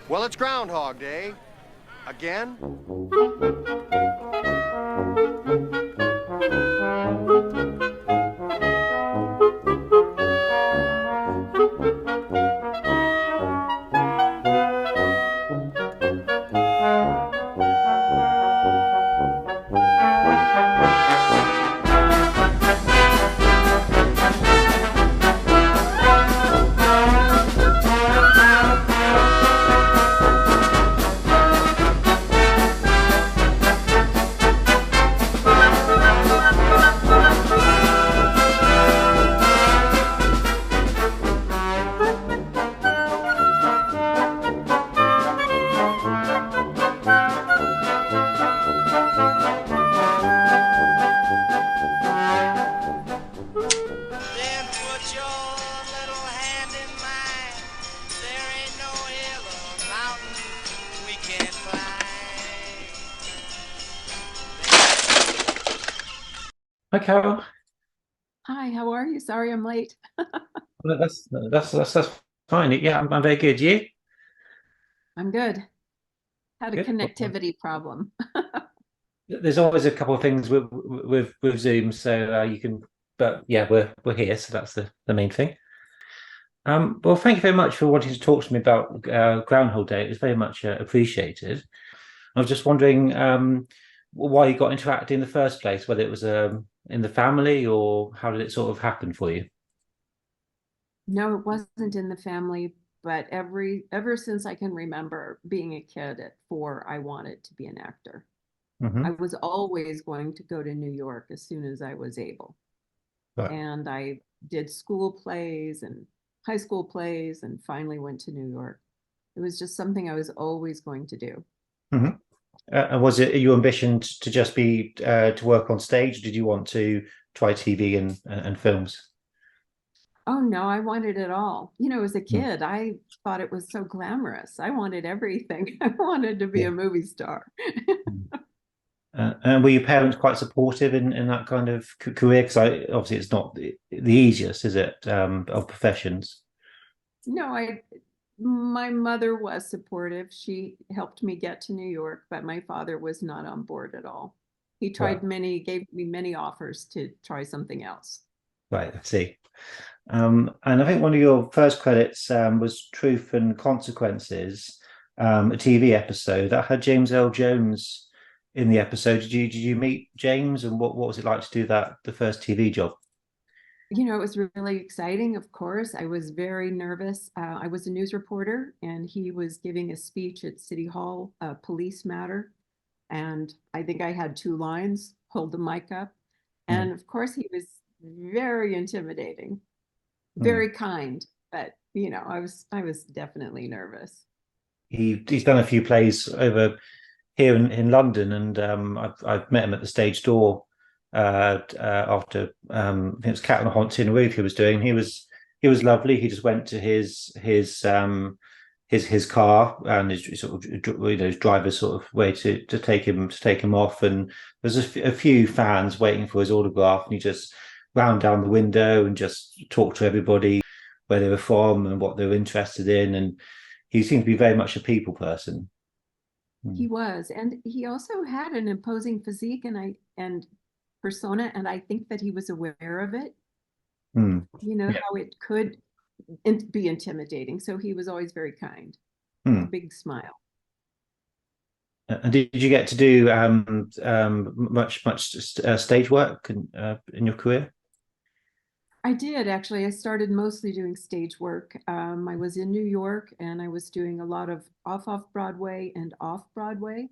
Well, it's Groundhog Day. Again? Then put your little hand in mine. There ain't no hill or mountain we can't climb. Hi, Carol. Hi, how are you? Sorry I'm late. Well, that's fine. Yeah, I'm very good. You? I'm good. Had a Good. connectivity problem. There's always a couple of things with Zoom, so you can. But yeah, we're here, so that's the main thing. Well, thank you very much for wanting to talk to me about Groundhog Day. It was very much appreciated. I was just wondering why you got into acting in the first place, whether it was in the family or how did it sort of happen for you? No, it wasn't in the family, but ever since I can remember being a kid at 4, I wanted to be an actor. I Hmm. was always going to go to New York as soon as I was able. Right. And I did school plays and high school plays and finally went to New York. It was just something I was always going to do. Hmm. And was it your ambition to just be to work on stage? Did you want to try TV and films? Oh no, I wanted it all. As a Mm. kid, I thought it was so glamorous. I wanted everything. I wanted to be Yeah. a movie star. Mm. And were your parents quite supportive in that kind of career? Because obviously it's not the easiest, is it, of professions? No, my mother was supportive. She helped me get to New York, but my father was not on board at all. He Right, gave me many offers to try something else. right, I see. And I think one of your first credits was Truth and Consequences, a TV episode that had James L. Jones in the episode. Did you meet James, and what was it like to do that, the first TV job? It was really exciting, of course. I was very nervous. I was a news reporter, and he was giving a speech at City Hall, Police Matter. And I think I had 2 lines, hold the mic up. Mm, And of course, he was very intimidating, mm. very kind, but I was definitely nervous. He's done a few plays over here in London, and I've met him at the stage door after I think it was Cat on a Haunted Roof he was doing. He was lovely. He just went to his car and his sort of his driver's sort of way to take him off, and there's a few fans waiting for his autograph, and he just round down the window and just talked to everybody where they were from and what they were interested in, and he seemed to be very much a people person. He Mm. was, and he also had an imposing physique and persona, and I think that he was aware of it. Mm. Yeah. How it could be intimidating. So he was always very kind with a Mm. big smile. And did you get to do much stage work in your career? I did actually. I started mostly doing stage work. I was in New York and I was doing a lot of off Broadway and off Broadway.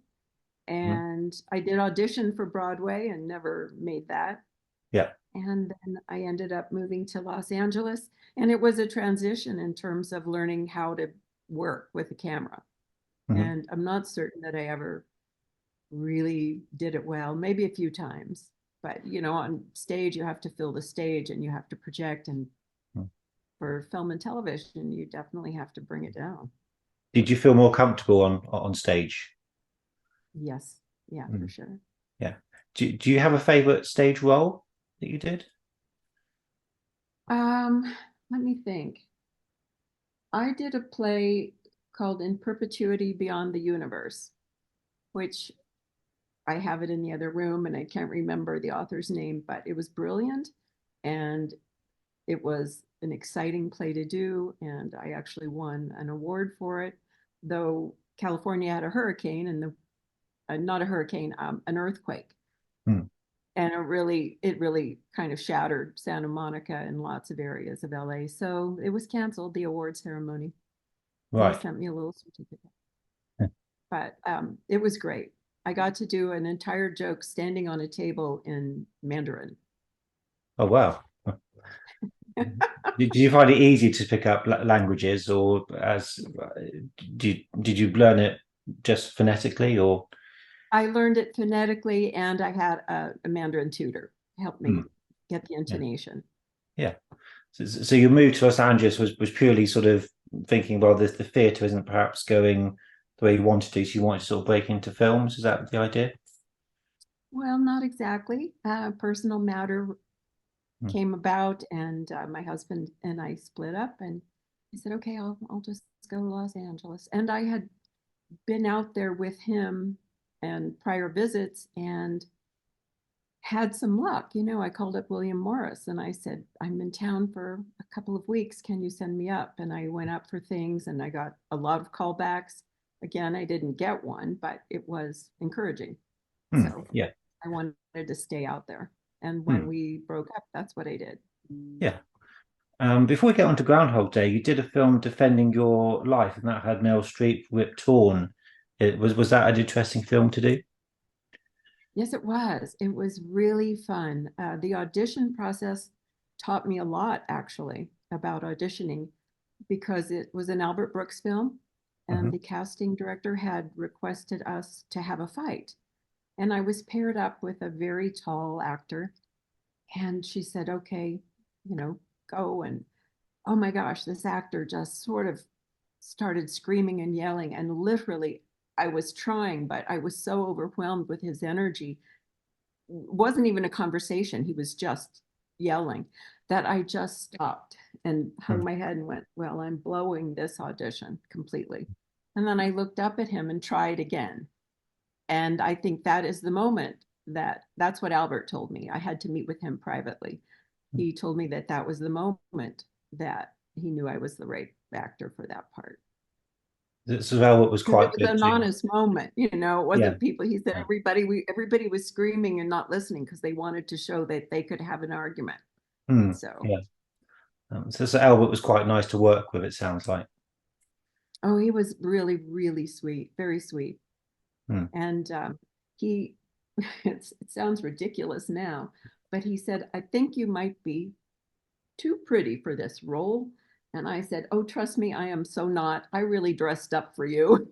Mhm. And I did audition for Broadway and never made that. Yeah. And then I ended up moving to Los Angeles. And it was a transition in terms of learning how to work with a camera. Hmm. And I'm not certain that I ever really did it well, maybe a few times. But on stage, you have to fill the stage and you have to project. And for film and television, you definitely have to bring it down. Did you feel more comfortable on stage? Yes. Yeah, for Mm. sure. Yeah. Do you have a favorite stage role that you did? Um, Let me think. I did a play called In Perpetuity Beyond the Universe, which I have it in the other room and I can't remember the author's name, but it was brilliant. And it was an exciting play to do. And I actually won an award for it, though California had a hurricane and not a hurricane, an earthquake. Hmm. And it really kind of shattered Santa Monica and lots of areas of LA. So it was canceled, the award ceremony. And they Right. sent me a little certificate. Hmm. But it was great. I got to do an entire joke standing on a table in Mandarin. Oh, wow. Did you find it easy to pick up languages, or did you learn it just phonetically, or? I learned it phonetically, and I had a Mandarin tutor help Hmm. me get the intonation. Yeah. So your move to Los Angeles was purely sort of thinking, well, the theatre isn't perhaps going the way you wanted to, so you wanted to sort of break into films. Is that the idea? Well, not exactly. Personal matter Hmm. came about, and my husband and I split up, and I said, okay, I'll just go to Los Angeles. And I had been out there with him and prior visits and had some luck. I called up William Morris and I said, I'm in town for a couple of weeks. Can you send me up? And I went up for things and I got a lot of callbacks. Again, I didn't get one, but it was encouraging. Hmm. So Yeah. I wanted to stay out there. And when Hmm. we broke up, that's what I did. Yeah. Before we get on to Groundhog Day, you did a film defending your life, and that had Meryl Streep, Rip Torn. Was that an interesting film to do? Yes, it was. It was really fun. The audition process taught me a lot, actually, about auditioning because it was an Albert Brooks film, and Hmm. the casting director had requested us to have a fight. And I was paired up with a very tall actor, and she said, okay, go. And oh my gosh, this actor just sort of started screaming and yelling. And literally, I was trying, but I was so overwhelmed with his energy. It wasn't even a conversation. He was just yelling that I just stopped and hung my head and went, well, I'm blowing this audition completely. And then I looked up at him and tried again. And I think that is the moment that's what Albert told me. I had to meet with him privately. He told me that that was the moment that he knew I was the right actor for that part. So Velvet was Because it quite was good an too. honest moment, it Yeah. wasn't people. He said Yeah. everybody was screaming and not listening because they wanted to show that they could have an argument. Hmm. So, Yeah. So Albert was quite nice to work with, it sounds like. oh, he was really, really sweet, very sweet. Hmm. And he, it sounds ridiculous now, but he said, I think you might be too pretty for this role. And I said, oh, trust me, I am so not. I really dressed up for you.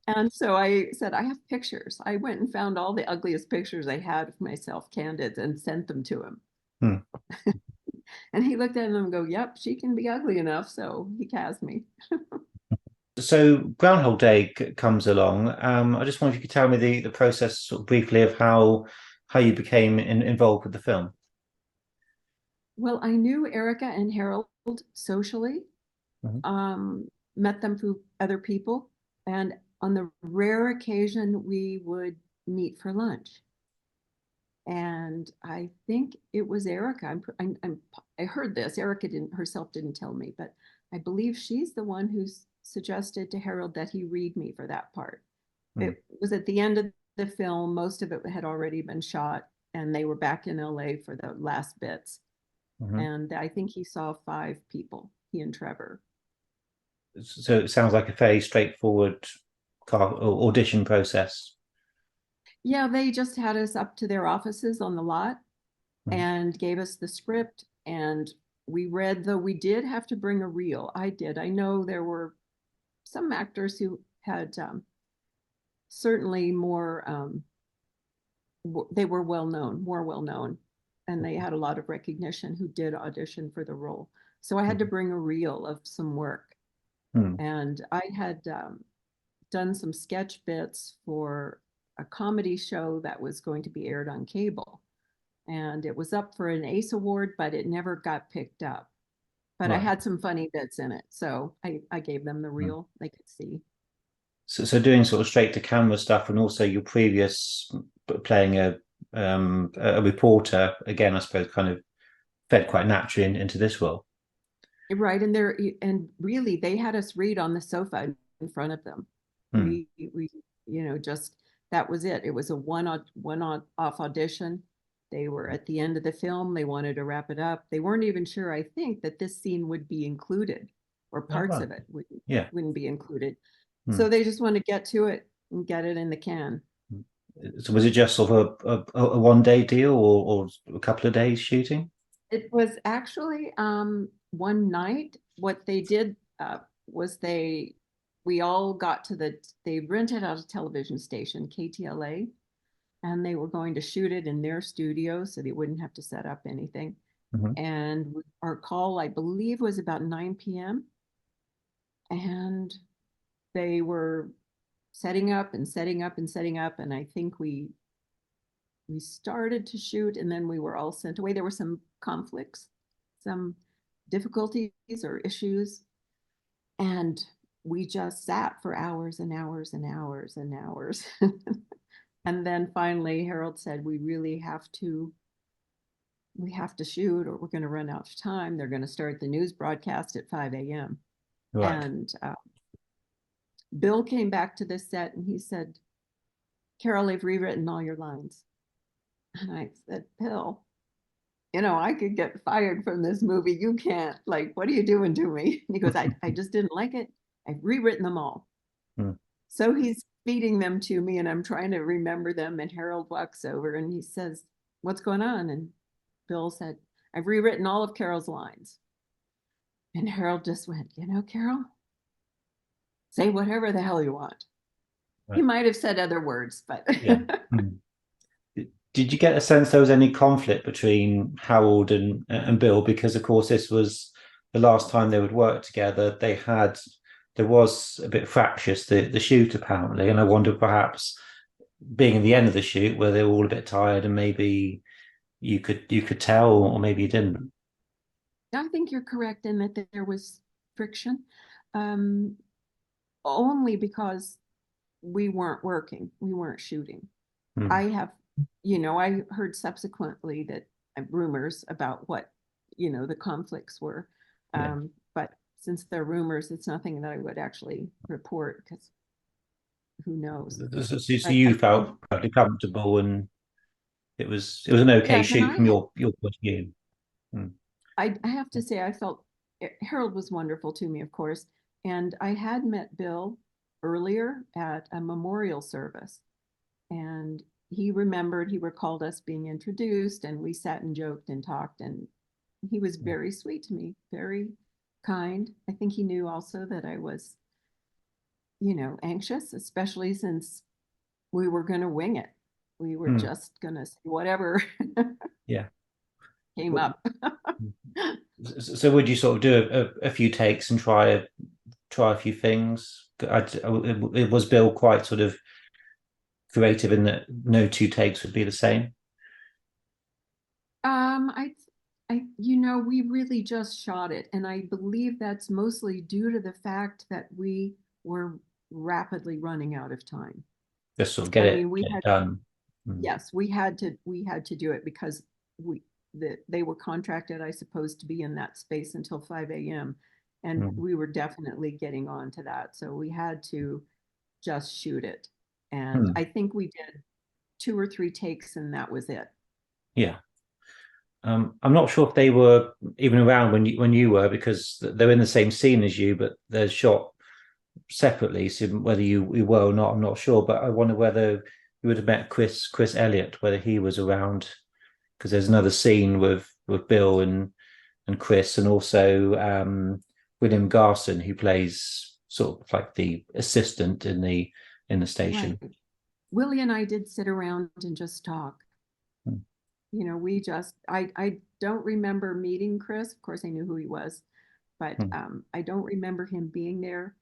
And so I said, I have pictures. I went and found all the ugliest pictures I had of myself, candid, and sent them to him. Hmm. And he looked at them and go, yep, she can be ugly enough. So he cast me. So Groundhog Day comes along. I just wonder if you could tell me the process sort of briefly of how you became involved with the film. Well, I knew Erica and Harold socially, Mhm. um, met them through other people. And on the rare occasion, we would meet for lunch. And I think it was Erica. I heard this. Erica didn't herself didn't tell me, but I believe she's the one who suggested to Harold that he read me for that part. Hmm. It was at the end of the film. Most of it had already been shot, and they were back in LA for the last bits. Mhm. And I think he saw 5 people, he and Trevor. So it sounds like a fairly straightforward audition process. Yeah, they just had us up to their offices on the lot Mhm. and gave us the script. And we read, though we did have to bring a reel. I did. I know there were some actors who had certainly more, they were well known, more well known, and they had a lot of recognition who did audition for the role. So I had to bring a reel of some work. Hmm. And I had done some sketch bits for a comedy show that was going to be aired on cable. And it was up for an ACE award, but it never got picked up. but I Right. had some funny bits in it. So I gave them the Mm. reel they could see. So doing sort of straight to camera stuff, and also your previous playing a reporter again, I suppose, kind of fed quite naturally into this role. Right. And really they had us read on the sofa in front of them. Hmm. We, just that was it. It was a one off audition. They were at the end of the film. They wanted to wrap it up. They weren't even sure, I think, that this scene would be included or Oh, parts right. of it Yeah. wouldn't be included. Hmm. So they just want to get to it and get it in the can. So was it just sort of a 1 day deal, or a couple of days shooting? It was actually one night. What they did was we all got they rented out a television station, KTLA, and they were going to shoot it in their studio so they wouldn't have to set up anything. Mhm. And our call, I believe, was about 9 p.m. And they were setting up and setting up and setting up. And I think we started to shoot and then we were all sent away. There were some conflicts, some difficulties or issues. And we just sat for hours and hours and hours and hours. And then finally Harold said, we have to shoot or we're going to run out of time. They're going to start the news broadcast at 5 a.m. Right. And Bill came back to the set and he said, Carol, they've rewritten all your lines. And I said, Bill, I could get fired from this movie. You can't. Like, what are you doing to me? And he goes, I just didn't like it. I've rewritten them all. Hmm. So he's feeding them to me and I'm trying to remember them. And Harold walks over and he says, what's going on? And Bill said, I've rewritten all of Carol's lines. And Harold just went, Carol, say whatever the hell you want. He Right. might have said other words, but Yeah. Hmm. Did you get a sense there was any conflict between Harold and Bill? Because of course this was the last time they would work together. There was a bit fractious the shoot apparently, and I wonder perhaps being in the end of the shoot where they were all a bit tired and maybe you could tell, or maybe you didn't. I think you're correct in that there was friction, um, only because we weren't working, we weren't shooting. Hmm. I heard subsequently that rumors about what, the conflicts were. Yeah. But since they're rumors, it's nothing that I would actually report because who knows? So But you I think, felt perfectly comfortable, and it was an okay yes, and shoot from your point of view. Hmm. I have to say, I felt Harold was wonderful to me, of course. And I had met Bill earlier at a memorial service. And he recalled us being introduced, and we sat and joked and talked. And he was very sweet to me, very kind. I think he knew also that I was, anxious, especially since we were going to wing it. We were Hmm. just going to see whatever Yeah. came up. So would you sort of do a few takes and try a few things? It was Bill quite sort of creative in that no two takes would be the same. I, we really just shot it, and I believe that's mostly due to the fact that we were rapidly running out of time. Just sort of I mean, get it done. Mm. yes, we had to do it because they were contracted, I suppose, to be in that space until 5 a.m. And Mm. we were definitely getting on to that. So we had to just shoot it. And Mm. I think we did 2 or 3 takes and that was it. Yeah. I'm not sure if they were even around when you were, because they're in the same scene as you, but they're shot separately. So whether you were or not, I'm not sure. But I wonder whether you would have met Chris Elliott, whether he was around, because there's another scene with Bill and Chris, and also William Garson, who plays sort of like the assistant in the station. Right. Willie and I did sit around and just talk. Mm. I don't remember meeting Chris. Of course, I knew who he was, but Mm. I don't remember him being there,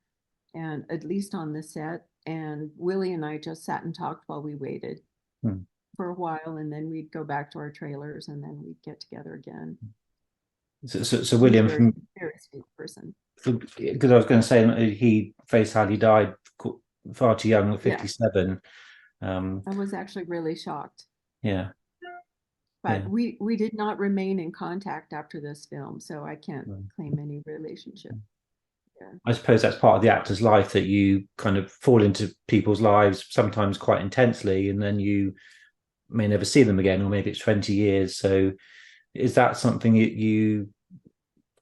and at least on the set. And Willie and I just sat and talked while we waited Mm. for a while, and then we'd go back to our trailers, and then we'd get together again. So He was William, very, very sweet person. because I was going to say he sadly died far too young at Yeah, 57. I was actually really shocked. Yeah, But yeah. we did not remain in contact after this film, so I can't claim any relationship there. I suppose that's part of the actor's life, that you kind of fall into people's lives sometimes quite intensely, and then you may never see them again, or maybe it's 20 years. So is that something that you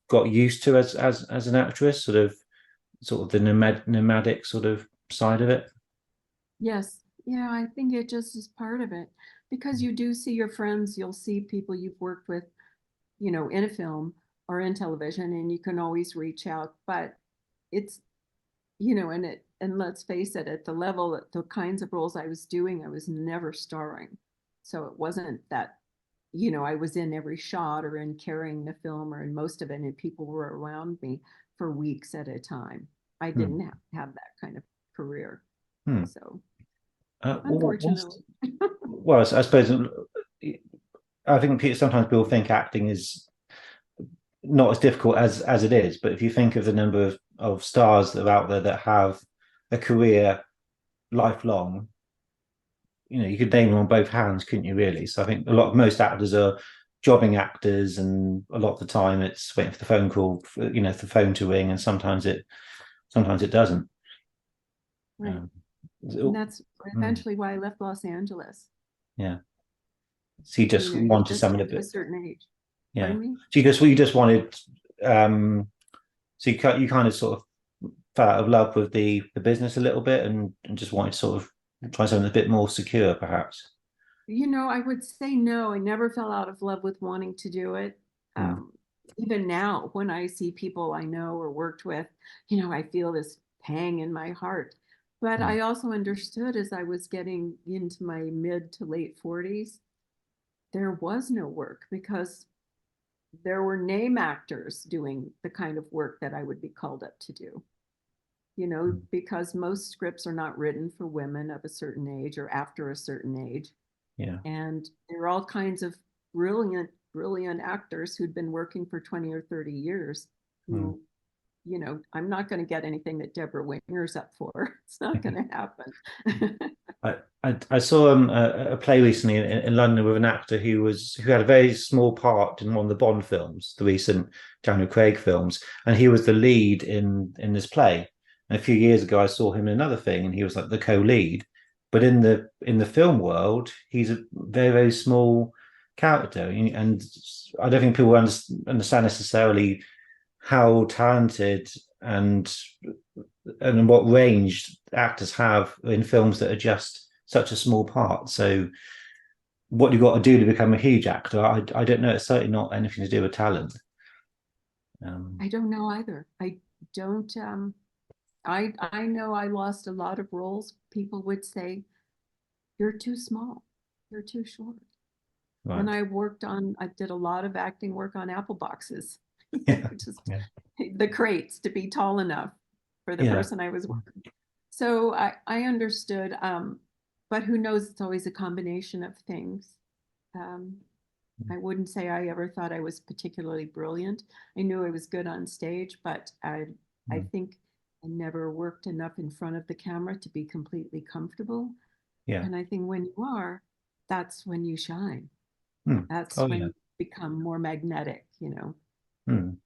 got used to as an actress, sort of the nomadic sort of side of it? Yes, yeah, I think it just is part of it because you do see your friends, you'll see people you've worked with, in a film or in television, and you can always reach out. But it's, and let's face it, at the level, the kinds of roles I was doing, I was never starring. So it wasn't that, I was in every shot or in carrying the film or in most of it, and people were around me for weeks at a time. I Hmm. didn't have that kind of career. Hmm. So Well, unfortunately. well, I suppose I think sometimes people think acting is not as difficult as it is, but if you think of the number of stars that are out there that have a career lifelong, you could name them on both hands, couldn't you, really? So I think most actors are jobbing actors, and a lot of the time it's waiting for the phone call, the phone to ring, and sometimes it doesn't. Right. Um, And so- that's eventually why I left Los Angeles. yeah. So you just You wanted just someone a get to a bit, certain age. yeah. Pardon me? So you just wanted, so you kind of sort of fell out of love with the business a little bit, and just wanted to sort of try something a bit more secure, perhaps. I would say no. I never fell out of love with wanting to do it. Mm, Um, Even now, when I see people I know or worked with, I feel this pang in my heart. But mm, I also understood as I was getting into my mid to late 40s, there was no work because there were name actors doing the kind of work that I would be called up to do. mm. Because most scripts are not written for women of a certain age or after a certain age. Yeah. And there are all kinds of brilliant, brilliant actors who'd been working for 20 or 30 years Mm. who, I'm not going to get anything that Deborah Winger's up for. It's not going to happen. I saw a play recently in London with an actor who had a very small part in one of the Bond films, the recent Daniel Craig films, and he was the lead in this play. And a few years ago, I saw him in another thing, and he was like the co-lead. But in the film world, he's a very, very small character, and I don't think people understand necessarily how talented and what range actors have in films that are just such a small part. So what you've got to do to become a huge actor, I don't know. It's certainly not anything to do with talent. I don't know either. I don't. I know I lost a lot of roles. People would say, "You're too small. You're too short." And Right. I did a lot of acting work on apple boxes, Yeah. just Yeah. the crates to be tall enough for the Yeah. person I was working. So I understood, but who knows? It's always a combination of things. Um, I wouldn't say I ever thought I was particularly brilliant. I knew I was good on stage, but I Mm. think I never worked enough in front of the camera to be completely comfortable. Yeah. And I think when you are, that's when you shine. Mm. That's Oh when yeah. you become more magnetic. Mm.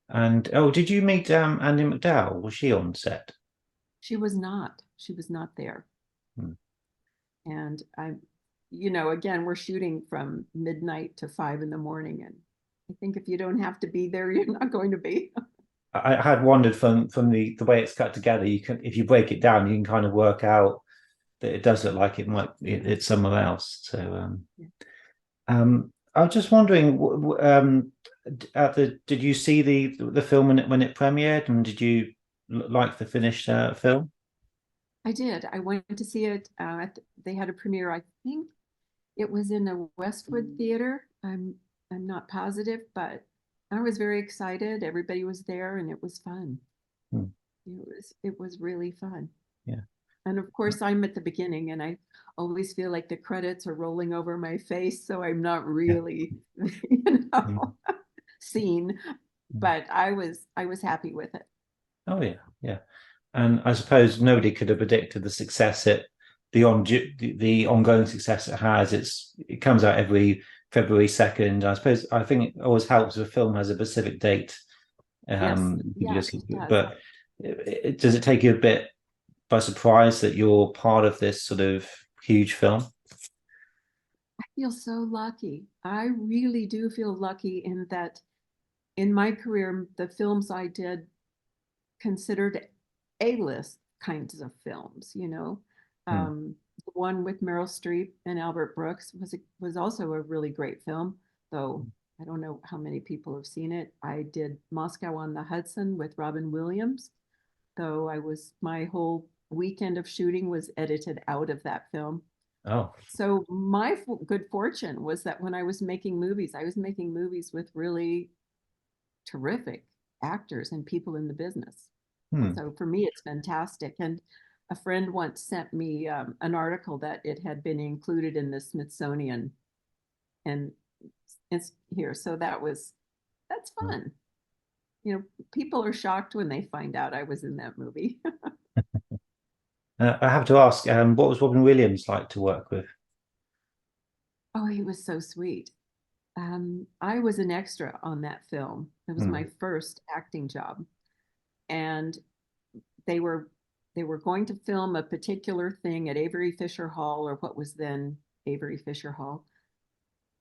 And did you meet Andy McDowell? Was she on set? She was not. She was not there. Mm. And again, we're shooting from midnight to 5 in the morning. And I think if you don't have to be there, you're not going to be. I had wondered from the way it's cut together. You can, if you break it down, you can kind of work out that it does look like it's somewhere else. So I was just wondering, did you see the film when it premiered, and did you like the finished film? I did. I went to see it. They had a premiere. I think it was in a Westwood theater. I'm not positive, but I was very excited. Everybody was there, and it was fun. Hmm. It was really fun. Yeah. And of course, I'm at the beginning, and I always feel like the credits are rolling over my face, so I'm not Yeah. really, Mm. scene, but I was happy with it. Oh yeah, yeah. And I suppose nobody could have predicted the success the ongoing success it has. It comes out every February 2nd. I think it always helps if a film has a specific date. Yes, yeah, Just, it does. but does it take you a bit by surprise that you're part of this sort of huge film? I feel so lucky. I really do feel lucky in that in my career, the films I did considered A-list kinds of films, you know. Hmm. The one with Meryl Streep and Albert Brooks was also a really great film, though I don't know how many people have seen it. I did Moscow on the Hudson with Robin Williams, though my whole weekend of shooting was edited out of that film. Oh, So my good fortune was that when I was making movies, I was making movies with really terrific actors and people in the business. hmm. So for me, it's fantastic. And a friend once sent me an article that it had been included in the Smithsonian, and it's here. So that's fun. You know, people are shocked when they find out I was in that movie. I have to ask, what was Robin Williams like to work with? Oh, he was so sweet. I was an extra on that film. It was Hmm. my first acting job, and they were they were going to film a particular thing at Avery Fisher Hall, or what was then Avery Fisher Hall.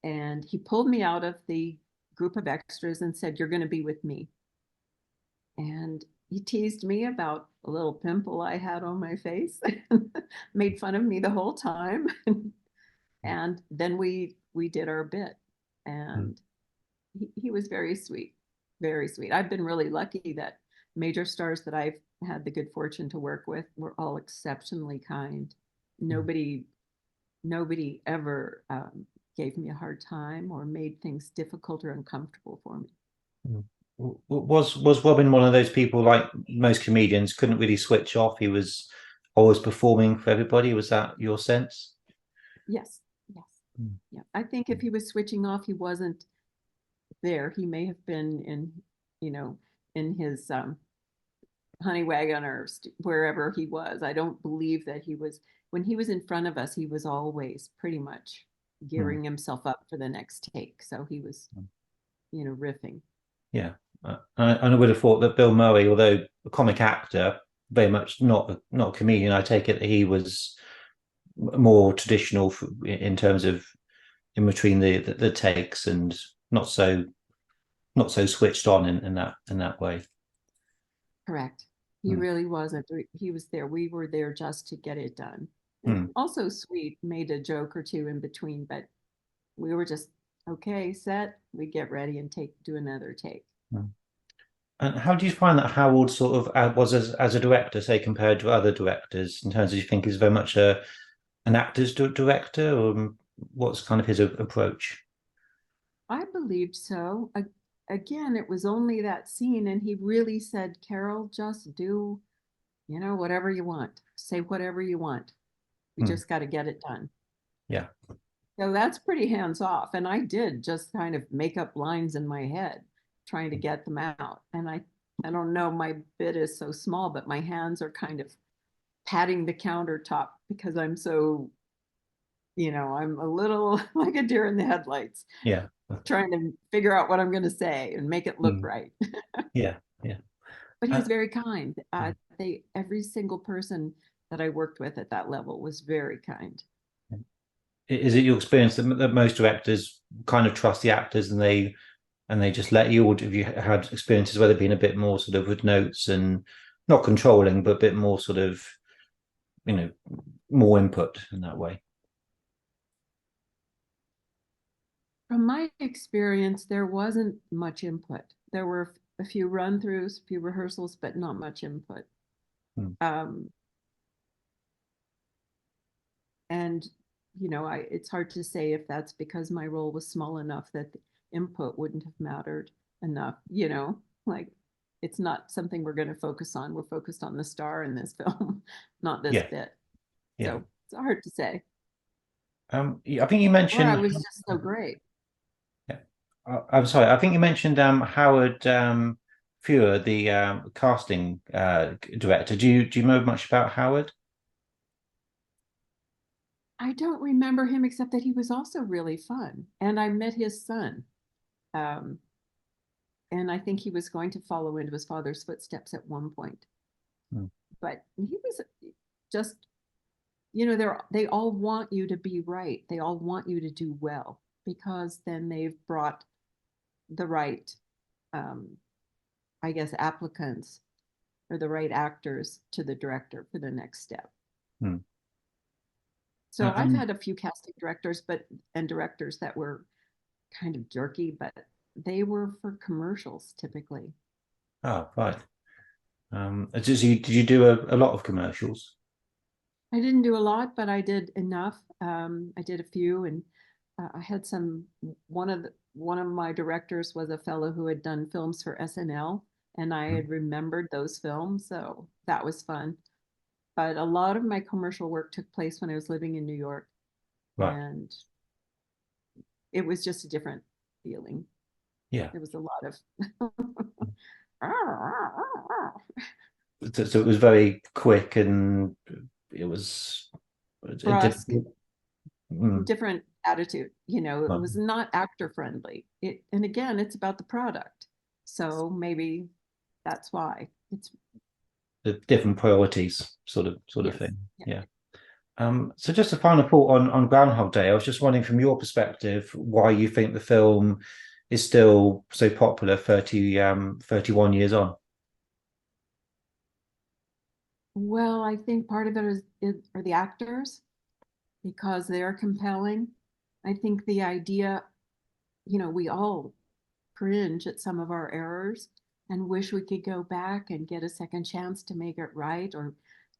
And he pulled me out of the group of extras and said, "You're going to be with me." And he teased me about a little pimple I had on my face, made fun of me the whole time. And then we did our bit, Hmm. and he was very sweet, very sweet. I've been really lucky that major stars that I've had the good fortune to work with were all exceptionally kind. Nobody nobody ever gave me a hard time or made things difficult or uncomfortable for me. Hmm. Was Robin one of those people like most comedians couldn't really switch off? He was always performing for everybody. Was that your sense? Yes, yes, Hmm. yeah. I think if he was switching off, he wasn't there. He may have been you know, in his honey wagon or wherever he was. I don't believe that when he was in front of us, he was always pretty much Hmm. gearing himself up for the next take. So he was, you know, riffing. Yeah, I would have thought that Bill Murray, although a comic actor, very much not a comedian. I take it that he was more traditional in terms of in between the takes and not so switched on in that way. Correct. He Hmm. really wasn't. He was there. We were there just to get it done. And Hmm. also sweet, made a joke or two in between, but we were just okay, set, we get ready and do another take. Hmm. And how do you find that Howard sort of was as a director, say compared to other directors, in terms of you think he's very much an actor's director, or what's kind of his approach? I believed so. Again, it was only that scene, and he really said, Carol, just do, you know, whatever you want, say whatever you want. We Hmm. just got to get it done. Yeah. So that's pretty hands off. And I did just kind of make up lines in my head, trying to get them out. And I don't know, my bit is so small, but my hands are kind of patting the countertop because I'm so, you know, I'm a little like a deer in the headlights, Yeah. trying to figure out what I'm going to say and make it look Hmm. right. Yeah. Yeah. But he Uh, was very kind. Every single person that I worked with at that level was very kind. is it your experience that most directors kind of trust the actors and they just let you, or have you had experiences where they've been a bit more sort of with notes and not controlling, but a bit more sort of, you know, more input in that way? From my experience, there wasn't much input. There were a few run throughs, a few rehearsals, but not much input. Hmm. Um, and you know, it's hard to say if that's because my role was small enough that the input wouldn't have mattered enough. You know, like it's not something we're going to focus on. We're focused on the star in this film, not this Yeah. bit. Yeah. So it's hard to say. I think you Or I mentioned, was just so great. yeah. I'm sorry. I think you mentioned Howard Feuer, the casting director. Do you know much about Howard? I don't remember him except that he was also really fun. And I met his son. Um, and I think he was going to follow into his father's footsteps at one point. Hmm. But he was just, they all want you to be right. They all want you to do well because then they've brought the right, um, I guess, applicants or the right actors to the director for the next step. Hmm. So I've Um, had a few casting directors, and directors that were kind of jerky, but they were for commercials typically. oh, right. Did you do a lot of commercials? I didn't do a lot, but I did enough. I did a few, and I had some. One of my directors was a fellow who had done films for SNL, and I Hmm. had remembered those films, so that was fun. But a lot of my commercial work took place when I was living in New York, Right. and it was just a different feeling. Yeah. There was a lot of So it was very quick and it was a brusque and mm, different attitude. It well, was not actor friendly. And again, it's about the product. So maybe that's why it's the different priorities sort of yes. thing. Yeah. Yeah. So just a final thought on Groundhog Day. I was just wondering from your perspective why you think the film is still so popular 31 years on. Well, I think part of it are the actors because they're compelling. I think the idea, we all cringe at some of our errors and wish we could go back and get a second chance to make it right or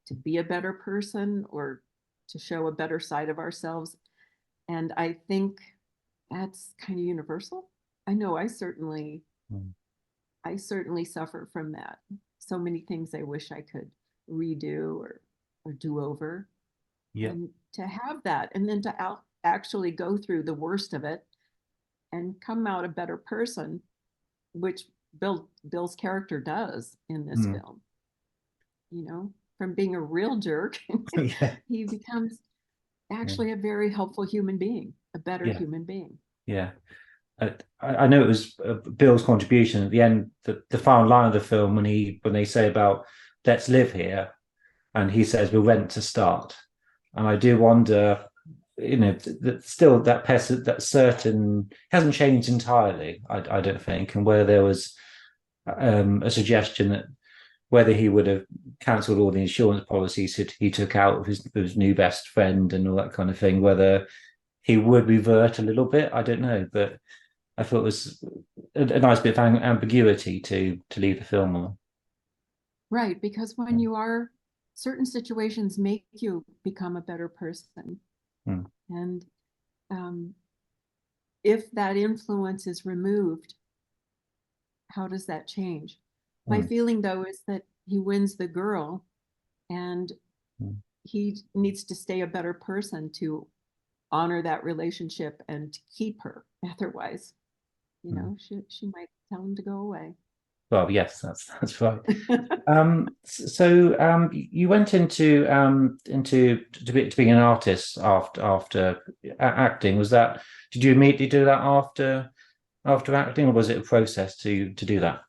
to be a better person or to show a better side of ourselves. And I think that's kind of universal. I know Mm. I certainly suffer from that. So many things I wish I could redo or do over. Yeah. And to have that and then to actually go through the worst of it and come out a better person, which Bill's character does in this Mm. film. From being a real jerk, Yeah. he becomes Yeah. actually a very helpful human being, a better Yeah. human being. Yeah. I know it was Bill's contribution at the end, the final line of the film when they say about let's live here, and he says we're rent to start, and I do wonder, that still that certain hasn't changed entirely. I don't think, and whether there was a suggestion that whether he would have cancelled all the insurance policies that he took out of his new best friend and all that kind of thing, whether he would revert a little bit. I don't know, but I thought it was a nice bit of ambiguity to leave the film on. Right, because when you are certain situations make you become a better person. Mm. And if that influence is removed, how does that change? My Mm. feeling though is that he wins the girl and Mm. he needs to stay a better person to honor that relationship and to keep her. Otherwise, Mm. she might tell him to go away. Well, yes, that's right. So you went into being an artist after acting. Was that did you immediately do that after acting, or was it a process to do that?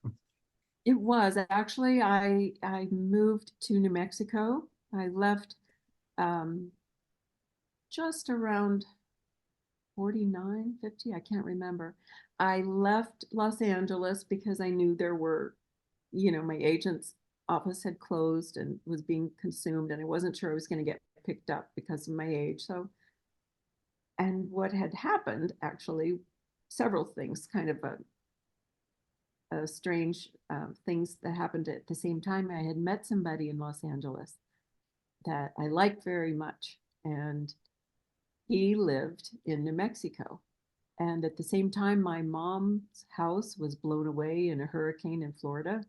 It was actually I moved to New Mexico. I left um, just around 49, 50. I can't remember. I left Los Angeles because I knew there were, my agent's office had closed and was being consumed, and I wasn't sure I was going to get picked up because of my age. So, and what had happened actually, several things, kind of a strange things that happened at the same time. I had met somebody in Los Angeles that I liked very much, and he lived in New Mexico. And at the same time, my mom's house was blown away in a hurricane in Florida.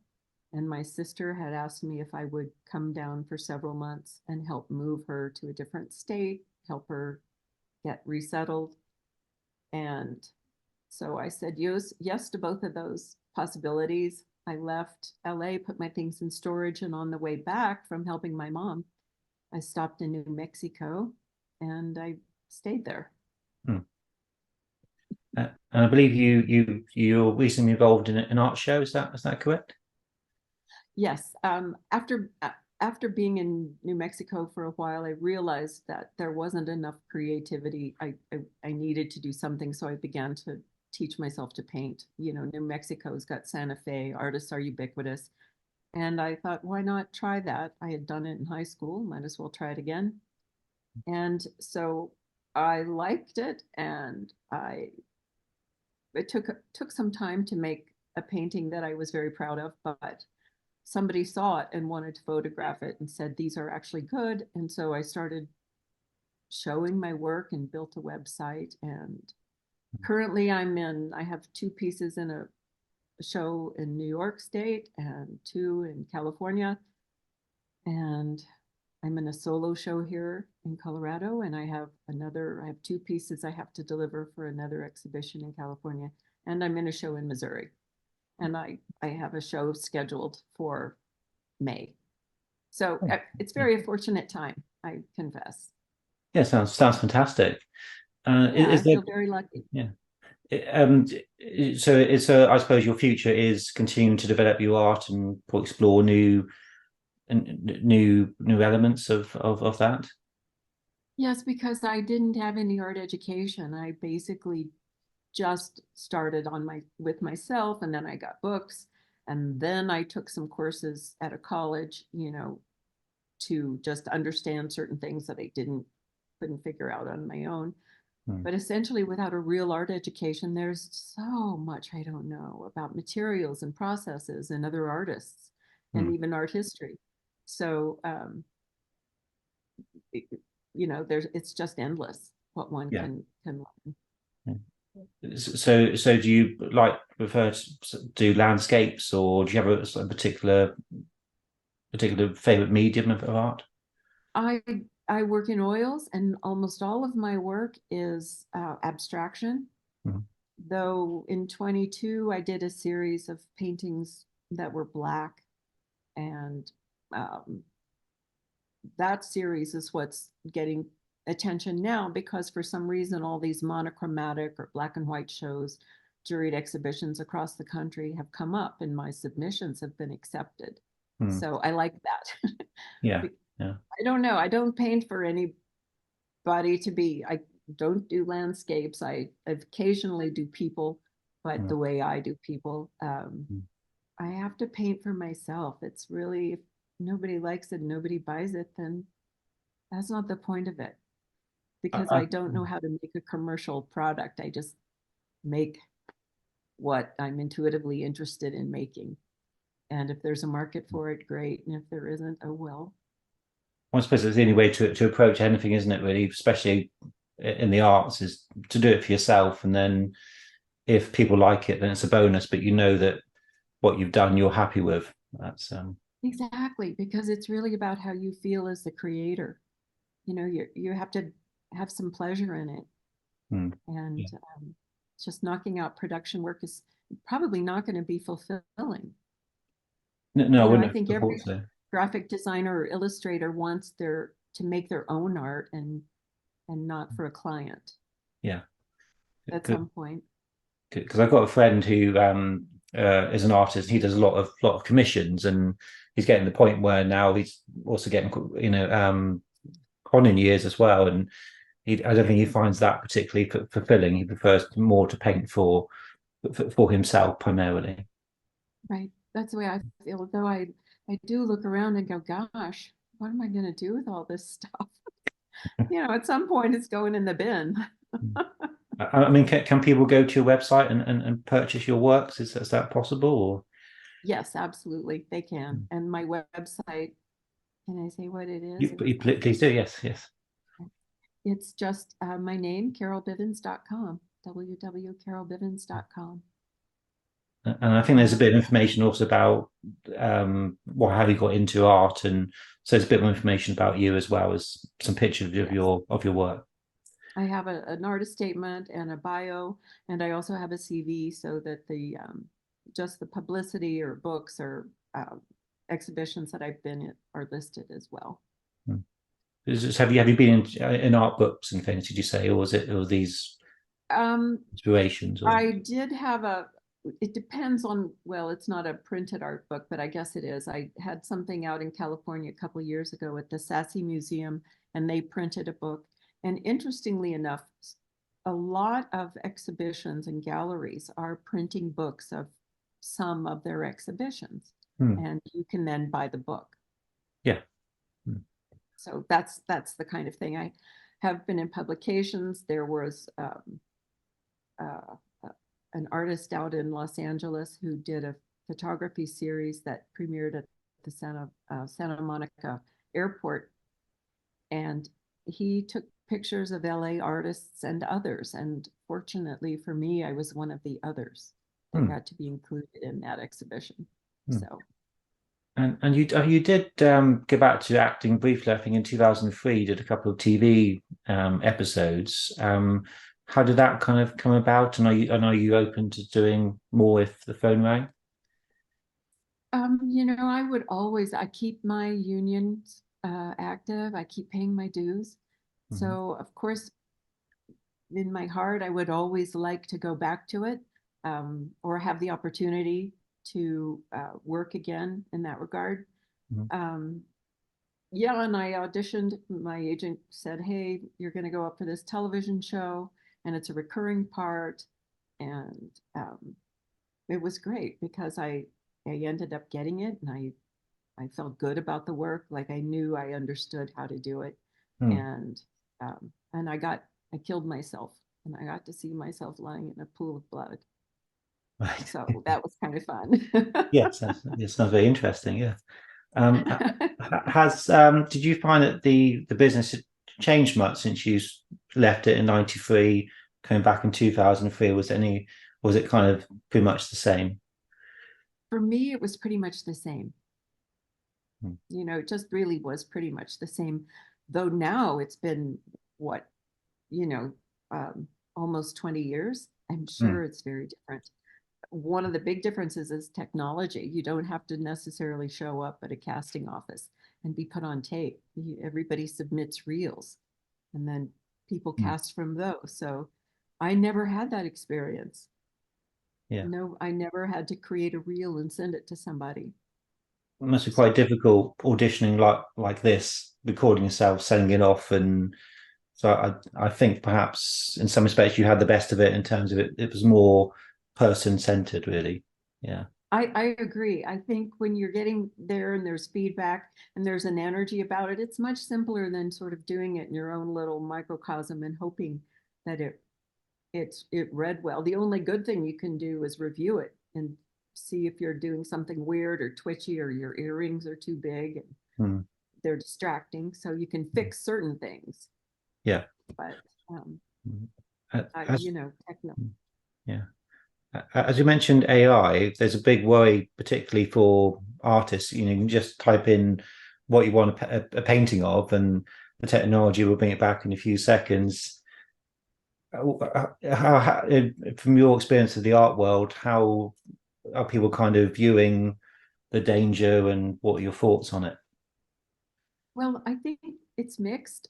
And my sister had asked me if I would come down for several months and help move her to a different state, help her get resettled. And So I said yes to both of those possibilities. I left LA, put my things in storage, and on the way back from helping my mom, I stopped in New Mexico and I stayed there. Hmm. And I believe you're recently involved in an art show. Is that correct? Yes. After being in New Mexico for a while, I realized that there wasn't enough creativity. I needed to do something, so I began to teach myself to paint. New Mexico's got Santa Fe, artists are ubiquitous. And I thought, why not try that? I had done it in high school, might as well try it again. And so I liked it, and it took some time to make a painting that I was very proud of, but somebody saw it and wanted to photograph it and said these are actually good. And so I started showing my work and built a website. And currently I have 2 pieces in a show in New York State and 2 in California. And I'm in a solo show here in Colorado, and I have 2 pieces I have to deliver for another exhibition in California. And I'm in a show in Missouri. And I have a show scheduled for May. So it's very fortunate time, I confess. Yeah, sounds fantastic. Yeah, Is I there? feel very lucky. Yeah. So I suppose your future is continuing to develop your art and explore new elements of that. Yes, because I didn't have any art education. I basically just started with myself, and then I got books, and then I took some courses at a college, to just understand certain things that I couldn't figure out on my own. But essentially, without a real art education, there's so much I don't know about materials and processes and other artists and even art history. So, it's just endless what one can learn. So do you prefer to do landscapes, or do you have a particular favorite medium of art? I work in oils, and almost all of my work is abstraction. Though in 22, I did a series of paintings that were black, and that series is what's getting attention now, because for some reason all these monochromatic or black and white shows, juried exhibitions across the country have come up, and my submissions have been accepted. So I like that. Yeah. I don't know. I don't paint for anybody I don't do landscapes. I occasionally do people, but the way I do people, I have to paint for myself. It's really, if nobody likes it, nobody buys it, then that's not the point of it. Because I don't know how to make a commercial product. I just make what I'm intuitively interested in making. And if there's a market for it, great. And if there isn't, oh well. I suppose it's the only way to approach anything, isn't it, really? Especially in the arts, is to do it for yourself. And then if people like it, then it's a bonus, but you know that what you've done, you're happy with. That's Exactly, because it's really about how you feel as the creator. You have to have some pleasure in it. And just knocking out production work is probably not going to be fulfilling. No, I wouldn't I think have every thought so. graphic designer or illustrator wants to make their own art and not for a client. Yeah. At some point. Because I've got a friend who is an artist. He does a lot of commissions, and he's getting to the point where now he's also getting on in years as well. And I don't think he finds that particularly fulfilling. He prefers more to paint for himself primarily. Right. That's the way I feel. Though I do look around and go, gosh, what am I going to do with all this stuff? At some point it's going in the bin. I mean, can people go to your website and purchase your works? Is that possible? Or? Yes, absolutely. They can. And my website, can I say what it is? You please do. Yes. It's just my name, carolbivins.com, www.carolbivins.com. And I think there's a bit of information also about how you got into art, and so there's a bit more information about you as well as some pictures of your work. I have an artist statement and a bio, and I also have a CV so that the just the publicity or books or exhibitions that I've been at are listed as well. Have you been in art books and things? Did you say, or was it or these inspirations? Or I did have a. It depends on. Well, it's not a printed art book, but I guess it is. I had something out in California a couple of years ago at the Sassy Museum, and they printed a book. And interestingly enough, a lot of exhibitions and galleries are printing books of some of their exhibitions, and you can then buy the book. Yeah. So that's the kind of thing. I have been in publications. There was uh, an artist out in Los Angeles who did a photography series that premiered at the Santa Monica airport, and he took pictures of LA artists and others. And fortunately for me, I was one of the others that got to be included in that exhibition. So. And you did go back to acting briefly, I think in 2003, you did a couple of TV episodes. How did that kind of come about? And are you open to doing more if the phone rang? I keep my unions active. I keep paying my dues. So of course, in my heart, I would always like to go back to it, or have the opportunity to work again in that regard. Yeah, and I auditioned. My agent said, "Hey, you're going to go up for this television show, and it's a recurring part." And it was great because I ended up getting it, and I felt good about the work. Like I knew I understood how to do it, and I killed myself, and I got to see myself lying in a pool of blood. Right. So that was kind of fun. Yes, it sounds very interesting. Yeah. Did you find that the business had changed much since you left it in '93, coming back in 2003? Was it kind of pretty much the same? For me, it was pretty much the same. It just really was pretty much the same. Though now it's been what, you know, almost 20 years. I'm sure it's very different. One of the big differences is technology. You don't have to necessarily show up at a casting office and be put on tape. Everybody submits reels, and then people cast from those. So I never had that experience. Yeah. No, I never had to create a reel and send it to somebody. It must be quite difficult auditioning like this, recording yourself, sending it off, and so I think perhaps in some respects you had the best of it in terms of it was more person centered, really. Yeah. I agree. I think when you're getting there and there's feedback and there's an energy about it, it's much simpler than sort of doing it in your own little microcosm and hoping that it read well. The only good thing you can do is review it and see if you're doing something weird or twitchy or your earrings are too big and they're distracting. So you can fix certain things. Yeah. But techno. Yeah. As you mentioned AI, there's a big worry, particularly for artists. You can just type in what you want a painting of, and the technology will bring it back in a few seconds. From your experience of the art world, how are people kind of viewing the danger, and what are your thoughts on it? Well, I think it's mixed.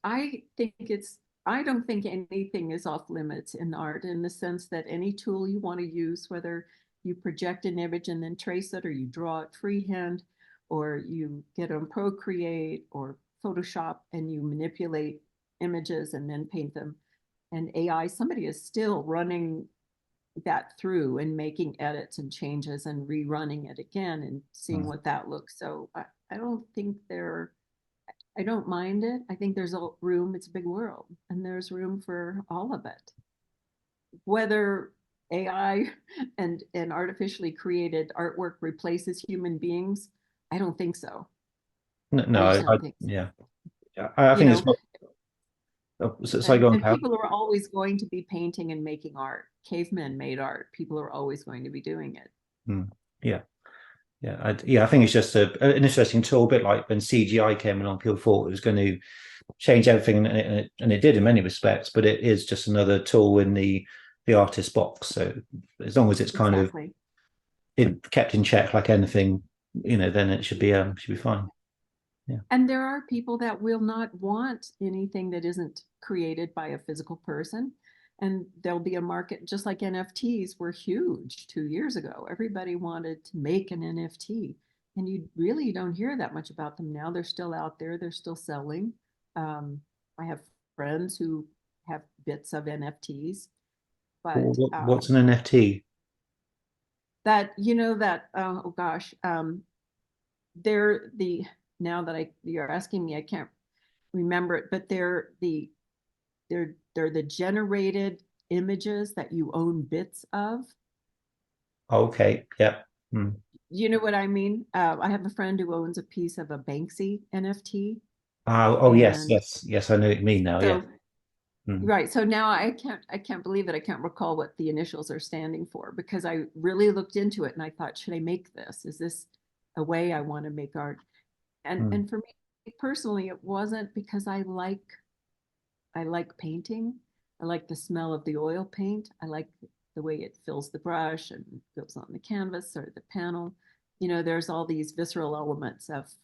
I don't think anything is off limits in art in the sense that any tool you want to use, whether you project an image and then trace it, or you draw it freehand, or you get on Procreate or Photoshop and you manipulate images and then paint them. And AI, somebody is still running that through and making edits and changes and rerunning it again and seeing what that looks. So I don't think I don't mind it. I think there's a room, it's a big world, and there's room for all of it. Whether AI and artificially created artwork replaces human beings, I don't think so. No, I just don't think so. yeah. I think it's sorry, go on, Carol. People are always going to be painting and making art. Cavemen made art. People are always going to be doing it. Yeah. I think it's just an interesting tool, a bit like when CGI came along. People thought it was going to change everything, and it did in many respects. But it is just another tool in the artist's box. So as long as it's kind of kept in check, like anything, then it should be fine. Yeah. And there are people that will not want anything that isn't created by a physical person. And there'll be a market, just like NFTs were huge 2 years ago. Everybody wanted to make an NFT. And you really don't hear that much about them now. They're still out there, they're still selling. I have friends who have bits of NFTs, but what's an NFT? That, oh gosh, they're now that you're asking me, I can't remember it, but they're the generated images that you own bits of. Okay. Yeah. You know what I mean? I have a friend who owns a piece of a Banksy NFT. Yes. I know what you mean now. So, yeah. Right. So now I can't believe it. I can't recall what the initials are standing for, because I really looked into it and I thought, should I make this? Is this a way I want to make art? And for me personally, it wasn't, because I like painting. I like the smell of the oil paint. I like the way it fills the brush and goes on the canvas or the panel. There's all these visceral elements of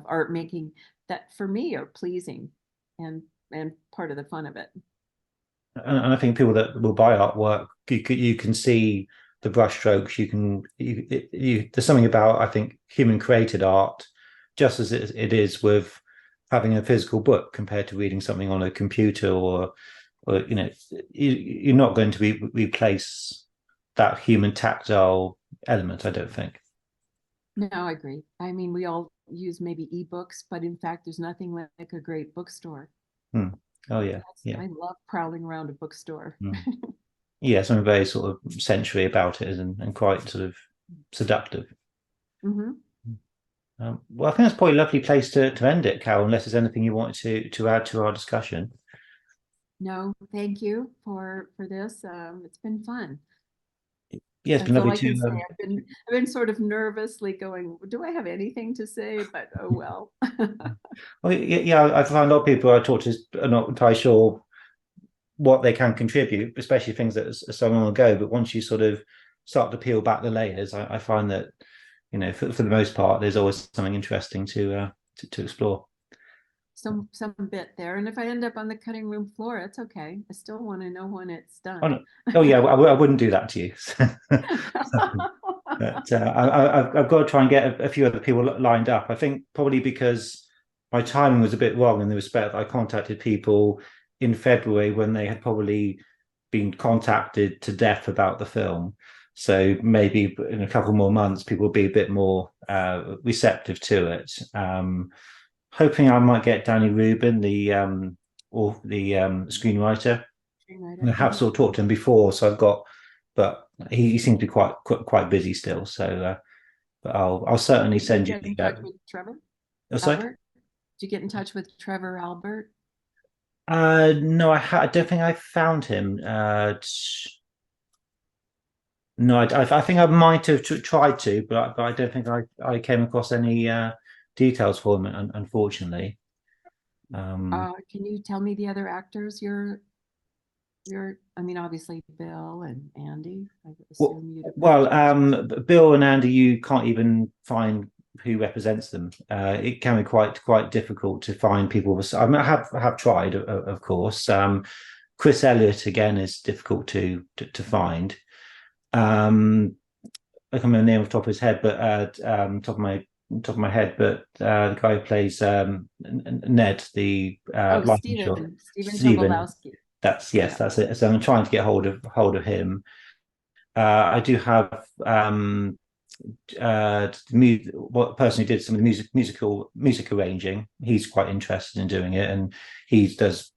art making that for me are pleasing and part of the fun of it. And I think people that will buy artwork, you can see the brush strokes. There's something about, I think, human created art, just as it is with having a physical book compared to reading something on a computer, or you're not going to replace that human tactile element, I don't think. No, I agree. I mean, we all use maybe ebooks, but in fact, there's nothing like a great bookstore. Oh yeah. I love prowling around a bookstore. Yeah, something very sort of sensory about it, and quite sort of seductive. Well, I think that's probably a lovely place to end it, Carol, unless there's anything you wanted to add to our discussion. No, thank you for this. It's been fun. Yeah, it's been lovely to. I've been sort of nervously going, do I have anything to say? But oh well. Well, yeah, I find a lot of people I talk to are not entirely sure what they can contribute, especially things that are so long ago. But once you sort of start to peel back the layers, I find that for the most part, there's always something interesting to explore. Some bit there, and if I end up on the cutting room floor, it's okay. I still want to know when it's done. Oh, no. Oh yeah, I wouldn't do that to you. But I've got to try and get a few other people lined up. I think probably because my timing was a bit wrong in the respect that I contacted people in February when they had probably been contacted to death about the film. So maybe in a couple more months, people will be a bit more receptive to it. Hoping I might get Danny Rubin, the screenwriter. I have sort of talked to him before, so but he seems to be quite busy still. So, but I'll certainly send you. Get in touch with Trevor? Oh, sorry? Albert? Did you get in touch with Trevor Albert? No, I don't think I found him. No, I think I might have tried to, but I don't think I came across any details for him, unfortunately. Can you tell me the other actors I mean, obviously Bill and Andy. I assume Bill and Andy, you can't even find who represents them. It can be quite difficult to find people. I mean, I have tried, of course. Chris Elliott again is difficult to find. I can't remember the name off the top of his head, but top of my head, but the guy who plays Ned, the Stephen Tobolowsky. That's it. So I'm trying to get hold of him. I do have what person who did some of the music arranging. He's quite interested in doing it, and he does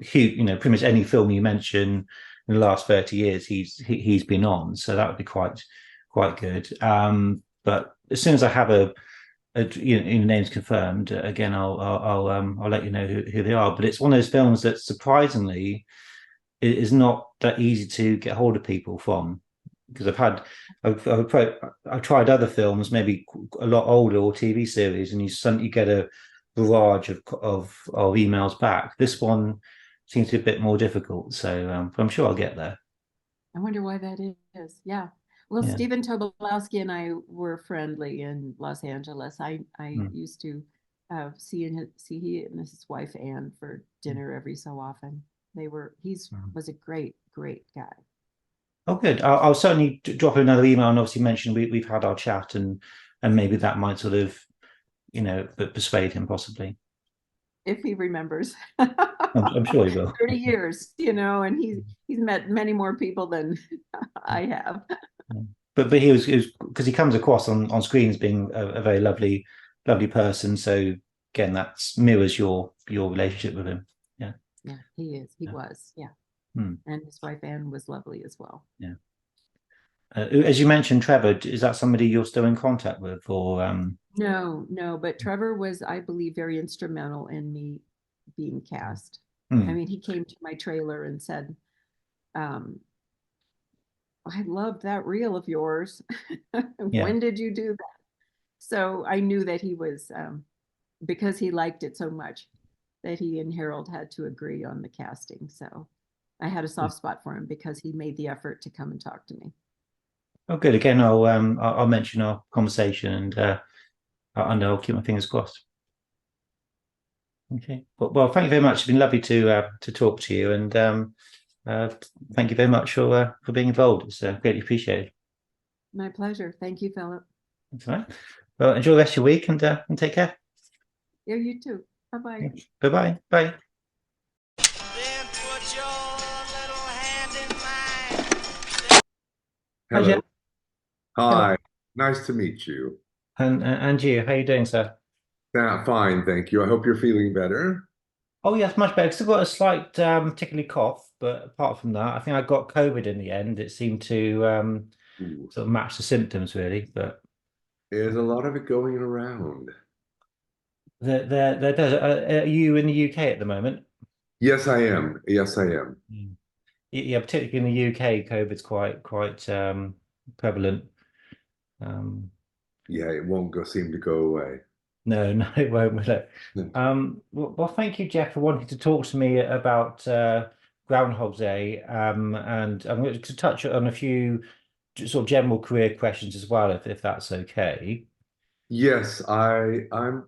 pretty much any film you mention in the last 30 years he's been on. So that would be quite good. But as soon as I have a names confirmed, again, I'll let you know who they are. But it's one of those films that surprisingly is not that easy to get hold of people from. because I've tried other films, maybe a lot older or TV series, and you get a barrage of emails back. This one seems to be a bit more difficult, so I'm sure I'll get there. I wonder why that is. Yeah. Well, Yeah. Stephen Tobolowsky and I were friendly in Los Angeles. I used to see he and his wife Anne for dinner every so often. Was a great guy. Oh, good. I'll certainly drop another email and obviously mention we've had our chat, and maybe that might sort of, persuade him possibly. If he remembers. I'm sure he will. 30 years, and he's met many more people than I have. But he was because he comes across on screen as being a very lovely person. So again, that mirrors your relationship with him. Yeah. Yeah, he is. He was. Yeah. Hmm. And his wife Anne was lovely as well. Yeah. As you mentioned, Trevor, is that somebody you're still in contact with, or No, but Trevor was, I believe, very instrumental in me being cast. Hmm. I mean, he came to my trailer and said, I loved that reel of yours. Yeah. When did you do that? So I knew that he was, because he liked it so much, that he and Harold had to agree on the casting. So I had a soft spot for him because he made the effort to come and talk to me. Oh, good. Again, I'll mention our conversation, and I'll keep my fingers crossed. Okay. Well, thank you very much. It's been lovely to talk to you, and thank you very much for being involved. It's greatly appreciated. My pleasure. Thank you, Philip. That's all right. Well, enjoy the rest of your week, and take care. Yeah, you too. Bye-bye. Bye-bye. Bye. Then put your little hand in mine. Hi, Hello. Jeff. Hi. Nice to meet you. And you, how you doing, sir? Fine, thank you. I hope you're feeling better. Oh, yes, much better. Still got a slight tickly cough, but apart from that, I think I got COVID in the end. It seemed to sort of match the symptoms, really. But There's a lot of it going around. there does. Are you in the UK at the moment? Yes, I am. Yes, I am. Yeah, particularly in the UK, COVID's quite prevalent. Yeah, it won't seem to go away. No, it won't, will it? Hmm. Well, thank you, Jeff, for wanting to talk to me about Groundhog Day. And I'm going to touch on a few sort of general career questions as well, if that's okay. Yes, I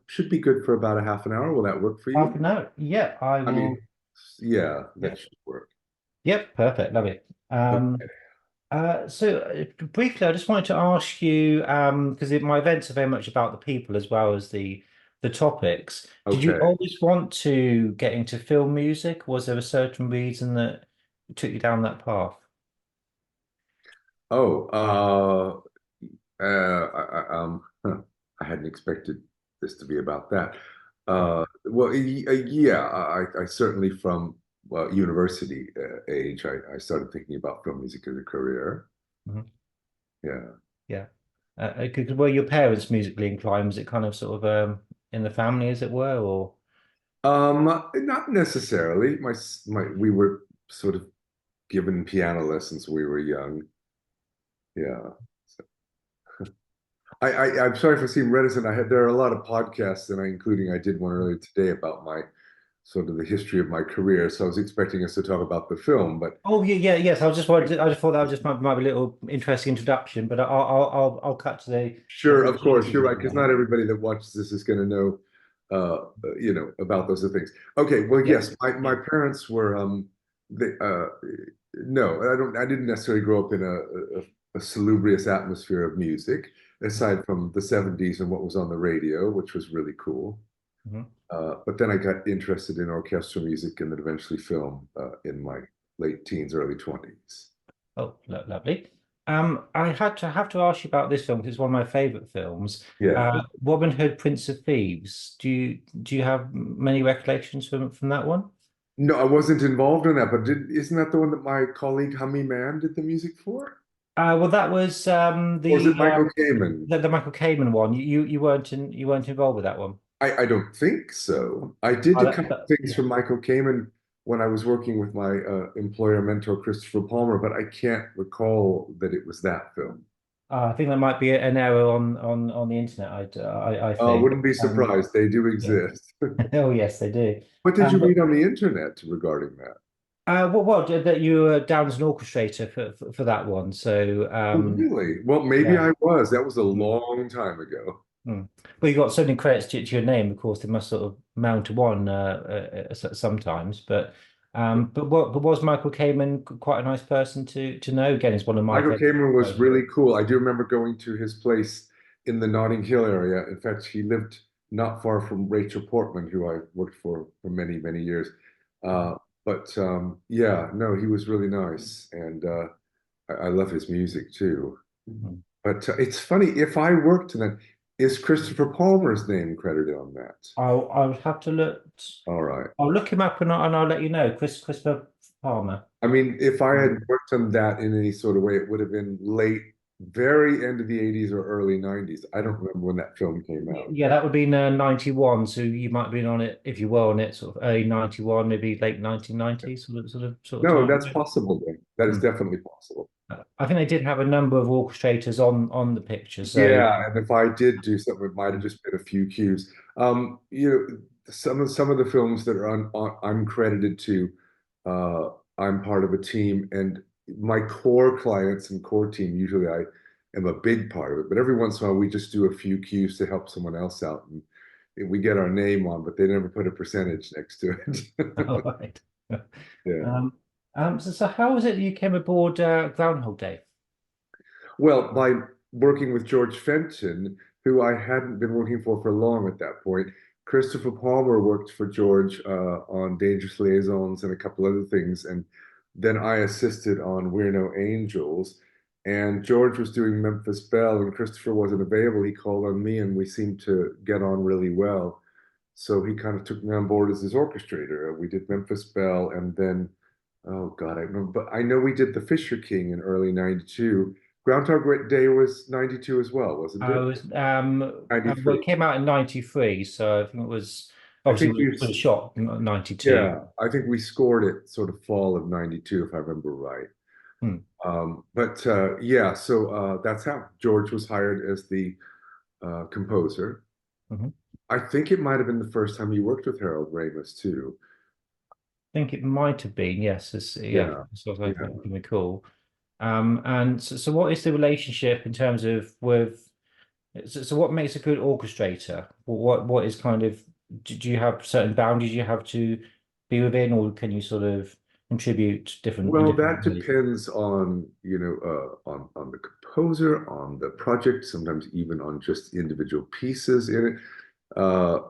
should be good for about a half an hour. Will that work for you? Half an hour? Yeah, I will. I mean, yeah, that Yeah. should work. Yep, perfect. Love it. So briefly, I just wanted to ask you, because my events are very much about the people as well as the topics. Did you Okay. always want to get into film music? Was there a certain reason that took you down that path? Oh, I hadn't expected this to be about that. Well, yeah, I certainly from university age, I started thinking about film music as a career. Mhm. Yeah. Yeah. Were your parents musically inclined? Was it kind of sort of in the family, as it were, or? Not necessarily. We were sort of given piano lessons when we were young. Yeah. I'm sorry for seeming reticent. There are a lot of podcasts, and I did one earlier today about my sort of the history of my career. So I was expecting us to talk about the film, but Oh yeah, yes. I just thought that was just might be a little interesting introduction, but I'll cut to the sure, real of course, juices you're of right, it because now. not everybody that watches this is going to know, about those things. Okay, well, Yeah. yes, my parents were no, I didn't necessarily grow up in a salubrious atmosphere of music, aside from the 70s and what was on the radio, which was really cool. Mhm. But then I got interested in orchestral music and then eventually film in my late teens, early 20s. Oh, lovely. I have to ask you about this film because it's one of my favorite films. Yeah. Robin Hood, Prince of Thieves. Do you have many recollections from that one? No, I wasn't involved in that, but isn't that the one that my colleague Hummy Man did the music for? Well, that was Or is it Michael Kamen? the Michael Kamen one. You weren't involved with that one. I don't think so. I did Oh, a couple of things yeah. for Michael Kamen when I was working with my employer mentor, Christopher Palmer, but I can't recall that it was that film. I think there might be an error on the internet. I think. Wouldn't be surprised. They do Yeah. exist. Oh yes, they do. What did you But read on the internet regarding that? that you were down as an orchestrator for that one. So Oh, really? Well, maybe yeah. I was. That was a long time ago. Mm. Well, you got so many credits to your name, of course. They must sort of mount to one sometimes. But was Michael Kamen quite a nice person to know? Again, he's one of my Michael favorite Kamen was composers. really cool. I do remember going to his place in the Notting Hill area. In fact, he lived not far from Rachel Portman, who I worked for many, many years. Yeah, no, he was really nice, and I love his music too. Mhm. But it's funny, if I worked in that, is Christopher Palmer's name credited on that? I'll have to look. All right. I'll look him up and I'll let you know. Christopher Palmer. I mean, if I had Mm. worked on that in any sort of way, it would have been late, very end of the 80s or early 90s. I don't remember when that film came out. Yeah, that would be 91. So you might have been on it if you were on it, sort of early 91, maybe late 1990s, sort of No, time. that's possible then. That is Mm. definitely possible. I think they did have a number of orchestrators on the picture. So Yeah, and if I did do something, it might have just been a few cues. You know, some of the films that are I'm credited to, uh, I'm part of a team, and my core clients and core team, usually I am a big part of it, but every once in a while we just do a few cues to help someone else out, and we get our name on, but they never put a percentage next to it. all right. Yeah. So how was it that you came aboard Groundhog Day? Well, by working with George Fenton, who I hadn't been working for long at that point, Christopher Palmer worked for George on Dangerous Liaisons and a couple other things, and then I assisted on We're No Angels. And George was doing Memphis Belle, and Christopher wasn't available. He called on me, and we seemed to get on really well. So he kind of took me on board as his orchestrator. We did Memphis Belle, and then, oh God, I remember, but I know we did The Fisher King in early '92. Groundhog Day was '92 as well, wasn't I it? was well, '93. it came out in '93, so I think it was I obviously think it was shot in '92. yeah, I think we scored it sort of fall of '92, if I remember right. Hmm. Yeah, so that's how George was hired as the composer. Mhm. I think it might have been the first time he worked with Harold Ramis too. I think it might have been, yes. Yeah, Yeah, so I yeah. can recall. And so what is the relationship in terms of with so what makes a good orchestrator? What is kind of do you have certain boundaries you have to be within, or can you sort of contribute different in Well, different that ways? depends on, on the composer, on the project, sometimes even on just individual pieces in it. Uh,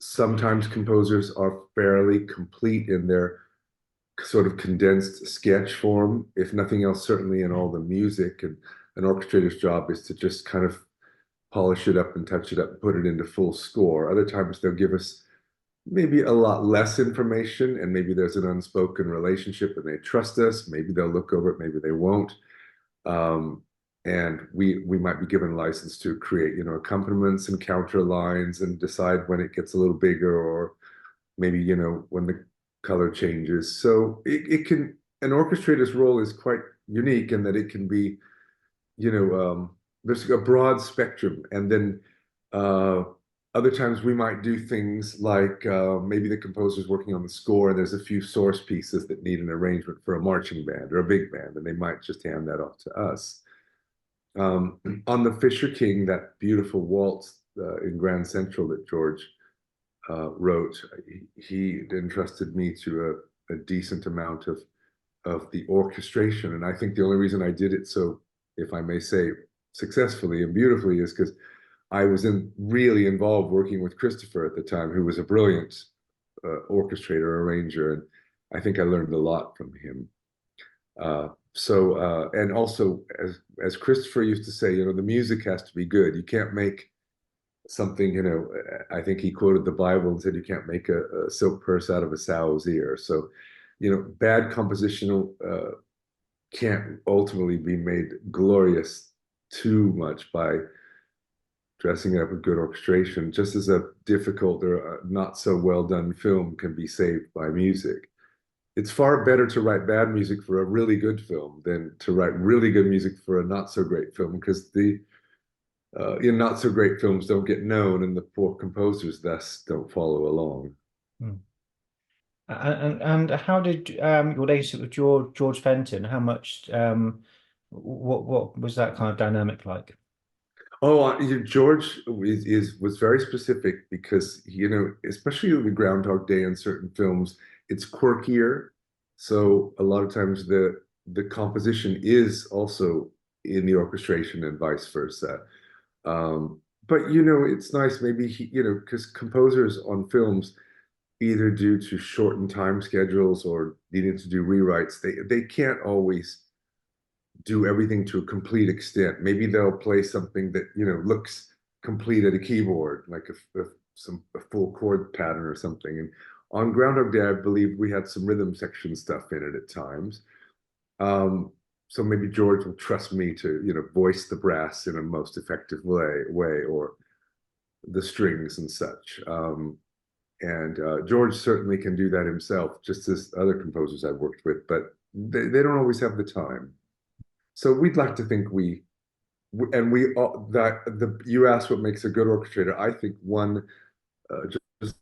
Sometimes composers are fairly complete in their sort of condensed sketch form, if nothing else, certainly in all the music. And an orchestrator's job is to just kind of polish it up and touch it up and put it into full score. Other times they'll give us maybe a lot less information, and maybe there's an unspoken relationship and they trust us. Maybe they'll look over it, maybe they won't. Um, and we might be given license to create, accompaniments and counter lines and decide when it gets a little bigger, or maybe, when the color changes. So it can, an orchestrator's role is quite unique in that it can be, there's a broad spectrum. And then other times we might do things like maybe the composer's working on the score and there's a few source pieces that need an arrangement for a marching band or a big band, and they might just hand that off to us. On the Fisher King, that beautiful waltz in Grand Central that George wrote, he entrusted me to a decent amount of the orchestration. And I think the only reason I did it so, if I may say, successfully and beautifully is because I was really involved working with Christopher at the time, who was a brilliant orchestrator, arranger, and I think I learned a lot from him. And also, as Christopher used to say, the music has to be good. You can't make something, I think he quoted the Bible and said, you can't make a silk purse out of a sow's ear. So, bad composition can't ultimately be made glorious too much by dressing it up with good orchestration, just as a difficult or a not so well done film can be saved by music. It's far better to write bad music for a really good film than to write really good music for a not so great film, because the not so great films don't get known and the poor composers thus don't follow along. Mm. And how did your relationship with George Fenton? How much what was that kind of dynamic like? Oh, George was very specific because, especially with Groundhog Day and certain films, it's quirkier. So a lot of times the composition is also in the orchestration and vice versa. But it's nice maybe because composers on films, either due to shortened time schedules or needing to do rewrites, they can't always do everything to a complete extent. Maybe they'll play something that looks complete at a keyboard, like a full chord pattern or something. And on Groundhog Day, I believe we had some rhythm section stuff in it at times. So maybe George will trust me to voice the brass in a most effective way, or the strings and such. And George certainly can do that himself, just as other composers I've worked with, but they don't always have the time. So we'd like to think and we that you asked what makes a good orchestrator. I think one, just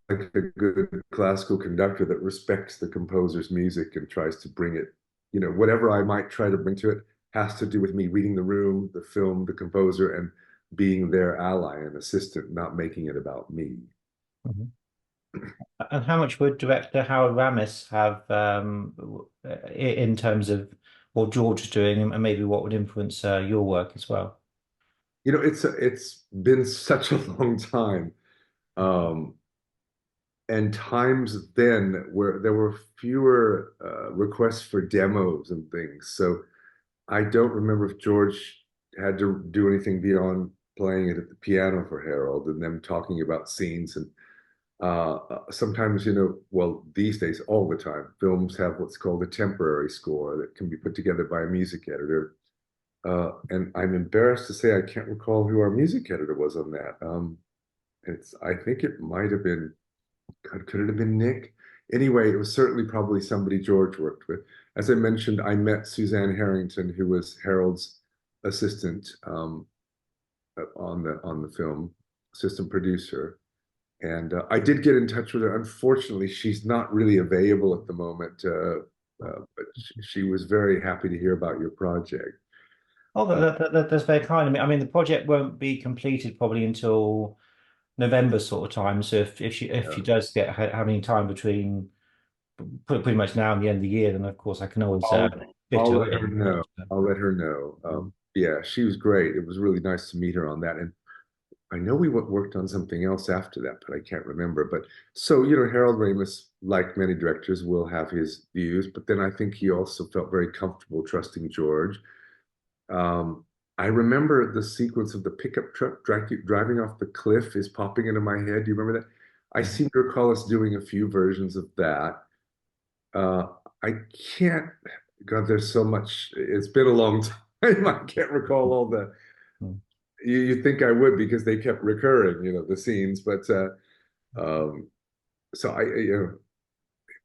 like a good classical conductor that respects the composer's music and tries to bring it, whatever I might try to bring to it has to do with me reading the room, the film, the composer, and being their ally and assistant, not making it about me. Mhm. And how much would director Howard Ramis have in terms of what George is doing, and maybe what would influence your work as well? It's been such a long time. Um, and times then where there were fewer requests for demos and things. So I don't remember if George had to do anything beyond playing it at the piano for Harold and them talking about scenes. And sometimes, well, these days, all the time, films have what's called a temporary score that can be put together by a music editor. And I'm embarrassed to say I can't recall who our music editor was on that. I think it might have been, could it have been Nick? Anyway, it was certainly probably somebody George worked with. As I mentioned, I met Suzanne Harrington, who was Harold's assistant on the film, assistant producer. And I did get in touch with her. Unfortunately, she's not really available at the moment, but she was very happy to hear about your project. Oh, that's very kind of me. I mean, the project won't be completed probably until November sort of time. So if she does have any time between pretty much now and the end of the year, then of course I can always I'll, fit I'll her let her in. know. I'll let her know. Yeah, she was great. It was really nice to meet her on that. And I know we worked on something else after that, but I can't remember. But so, Harold Ramis, like many directors, will have his views, but then I think he also felt very comfortable trusting George. I remember the sequence of the pickup truck driving off the cliff is popping into my head. Do you remember that? I seem to recall us doing a few versions of that. Uh, I can't, God, there's so much. It's been a long time. I can't recall all the. Mm. You think I would because they kept recurring, the scenes. But um, so it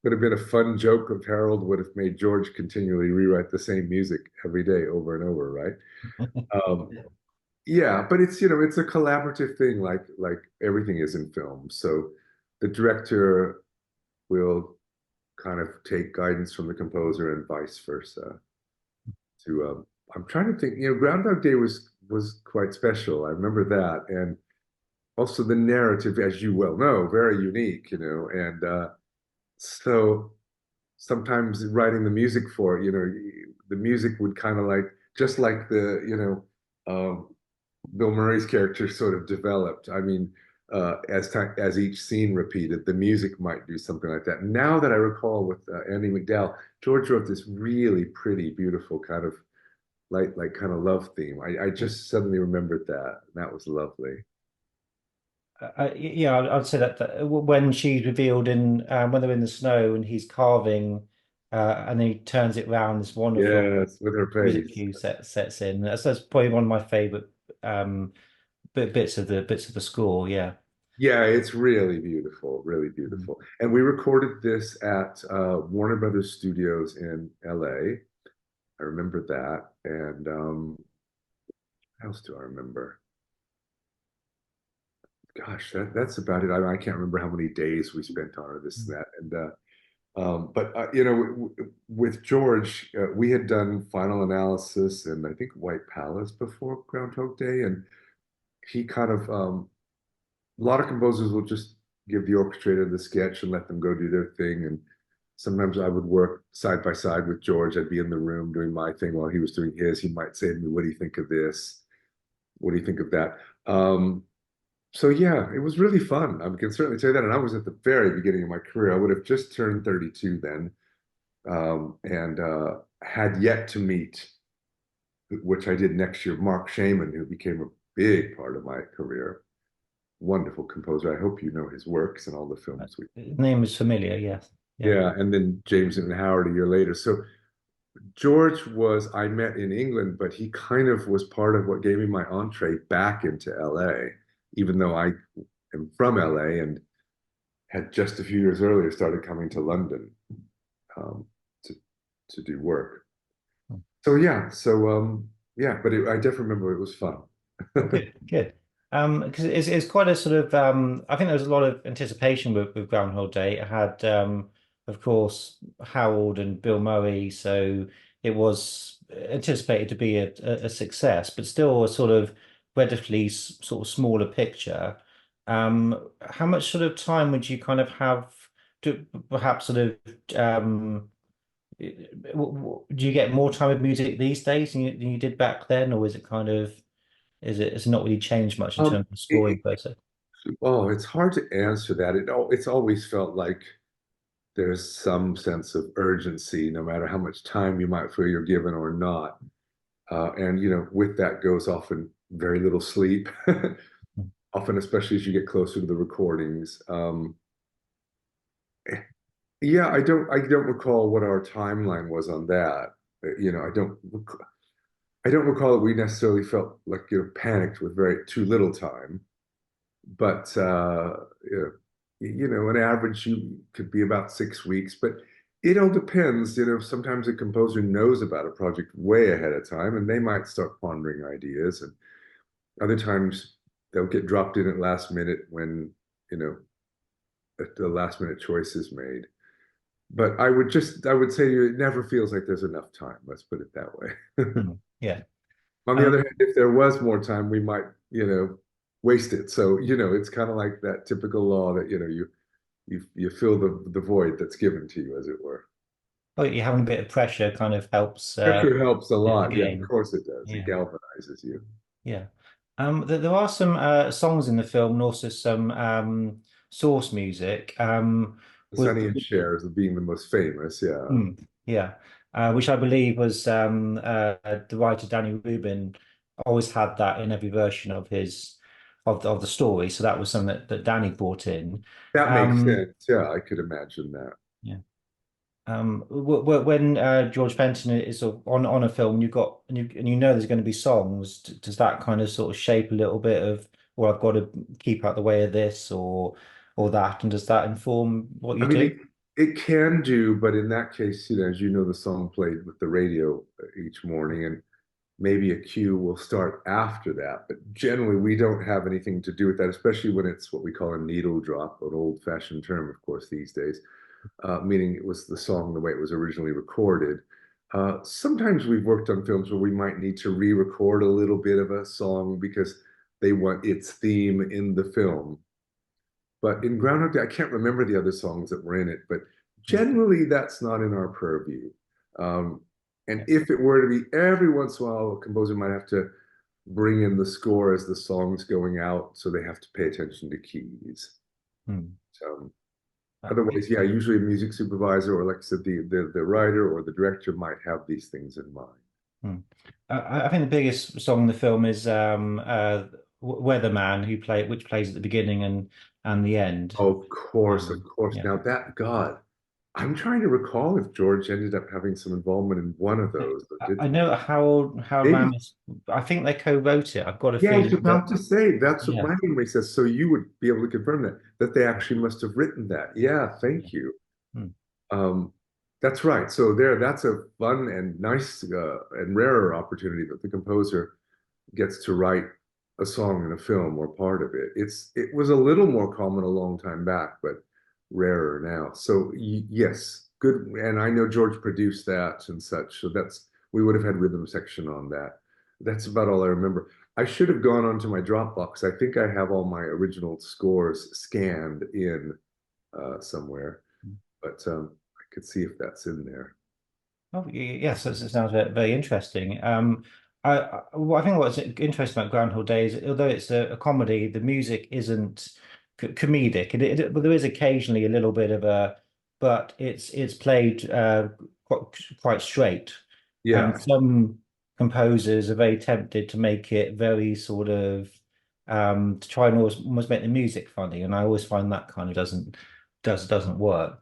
would have been a fun joke if Harold would have made George continually rewrite the same music every day over and over, right? Um, yeah, but it's a collaborative thing, like everything is in film. So the director will kind of take guidance from the composer and vice versa. I'm trying to think. Groundhog Day was quite special. I remember that, and also the narrative, as you well know, very unique. And so sometimes writing the music for it, the music would kind of just like Bill Murray's character sort of developed. I mean, as each scene repeated, the music might do something like that. Now that I recall with Andy McDowell, George wrote this really pretty, beautiful kind of like kind of love theme. I just suddenly remembered that. That was lovely. Yeah, I'd say that when she's revealed when they're in the snow and he's carving, and then he turns it round, this wonderful Yes, with her music face. cue sets in. That's probably one of my favorite bits of the score. Yeah. Yeah, it's really beautiful, really Mm. beautiful. And we recorded this at Warner Brothers Studios in LA. I remember that. And what else do I remember? Gosh, that's about it. I can't remember how many days we spent on it, this and that. And but you know, with George, we had done Final Analysis and I think White Palace before Groundhog Day, and he kind of a lot of composers will just give the orchestrator the sketch and let them go do their thing. And sometimes I would work side by side with George. I'd be in the room doing my thing while he was doing his. He might say to me, "What do you think of this? What do you think of that?" So yeah, it was really fun. I can certainly say that. And I was at the very beginning of my career. I would have just turned 32 then, and had yet to meet, which I did next year, Mark Shaman, who became a big part of my career. Wonderful composer. I hope you know his works and all the films we. The name is familiar. Yes. Yeah. Yeah, and then James and Howard a year later. So George was I met in England, but he kind of was part of what gave me my entree back into LA, even though I am from LA and had just a few years earlier started coming to London um, to do work. So yeah, yeah, but I definitely remember it was fun. Good, good. Because it's quite a sort of I think there was a lot of anticipation with Groundhog Day. It had of course Harold and Bill Murray, so it was anticipated to be a success, but still a sort of relatively sort of smaller picture. How much sort of time would you kind of have to perhaps sort of do you get more time with music these days than you did back then, or is it kind of it's not really changed much in Um, terms of scoring process? oh, it's hard to answer that. It's always felt like there's some sense of urgency, no matter how much time you might feel you're given or not. And you know, with that goes often very little sleep, often especially as you get closer to the recordings. Yeah, I don't recall what our timeline was on that. You know, I don't recall that we necessarily felt like panicked with very too little time. But you know, an average you could be about 6 weeks, but it all depends. You know, sometimes a composer knows about a project way ahead of time, and they might start pondering ideas, and other times they'll get dropped in at last minute when you know the last minute choice is made. But I would say it never feels like there's enough time. Let's put it that way. Yeah. On the Um, other hand, if there was more time, we might, waste it. So, it's kind of like that typical law that, you fill the void that's given to you, as it were. but you having a bit of pressure kind of helps Pressure helps a the lot. Yeah, of game. course it does. It Yeah. galvanizes you. Yeah. There are some songs in the film and also some source music. The With Sonny and Cher is being the most famous. Yeah. yeah, which I believe was the writer Danny Rubin always had that in every version of his of the story. So that was something that Danny brought in. That makes Um, sense. Yeah, I could imagine that. yeah. When George Fenton is on a film, you've got and you know there's going to be songs. Does that kind of sort of shape a little bit of, well, I've got to keep out the way of this or that, and does that inform what I you mean, do? it can do, but in that case, as you know, the song played with the radio each morning, and maybe a cue will start after that. But generally, we don't have anything to do with that, especially when it's what we call a needle drop, an old-fashioned term, of course, these days, meaning it was the song the way it was originally recorded. Sometimes we've worked on films where we might need to re-record a little bit of a song because they want its theme in the film. But in Groundhog Day, I can't remember the other songs that were in it, but generally that's not in our purview. Um, and if it were to be, every once in a while, a composer might have to bring in the score as the song's going out, so they have to pay attention to keys. Hmm. So Okay. otherwise, yeah, usually a music supervisor or, like I said, the writer or the director might have these things in mind. Hmm. I think the biggest song in the film is Weatherman, which plays at the beginning and the end. Of course, of course. Yeah. Now that, God, I'm trying to recall if George ended up having some involvement in one of those, or I didn't. know Harold Maybe. Ramis. I think they co-wrote it. I've got a Yeah, I was feeling that about to say that's what yeah. my memory says. So you would be able to confirm that they actually must have written that. Yeah, thank you. Hmm. Um, that's right. So that's a fun and nice and rarer opportunity that the composer gets to write a song in a film or part of it. It was a little more common a long time back, but rarer now. So yes, good. And I know George produced that and such. So we would have had rhythm section on that. That's about all I remember. I should have gone onto my Dropbox. I think I have all my original scores scanned in somewhere, but I could see if that's in there. Oh, yes, that sounds very, very interesting. Well, I think what's interesting about Groundhog Day is, although it's a comedy, the music isn't comedic. But there is occasionally a little bit of but it's played quite, quite straight. And Yeah, some composers are very tempted to make it very sort of to try and almost make the music funny. And I always find that kind of doesn't work.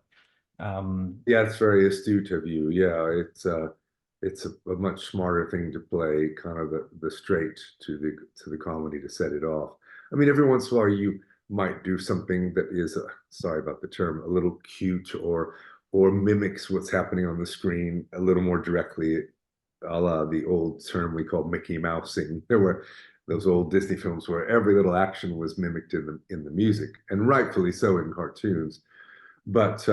yeah, it's very astute of you. Yeah, it's a much smarter thing to play, kind of the straight to the comedy to set it off. I mean, every once in a while you might do something that is, sorry about the term, a little cute or mimics what's happening on the screen a little more directly, a la the old term we call Mickey Mousing. There were those old Disney films where every little action was mimicked in the music, and rightfully so in cartoons. But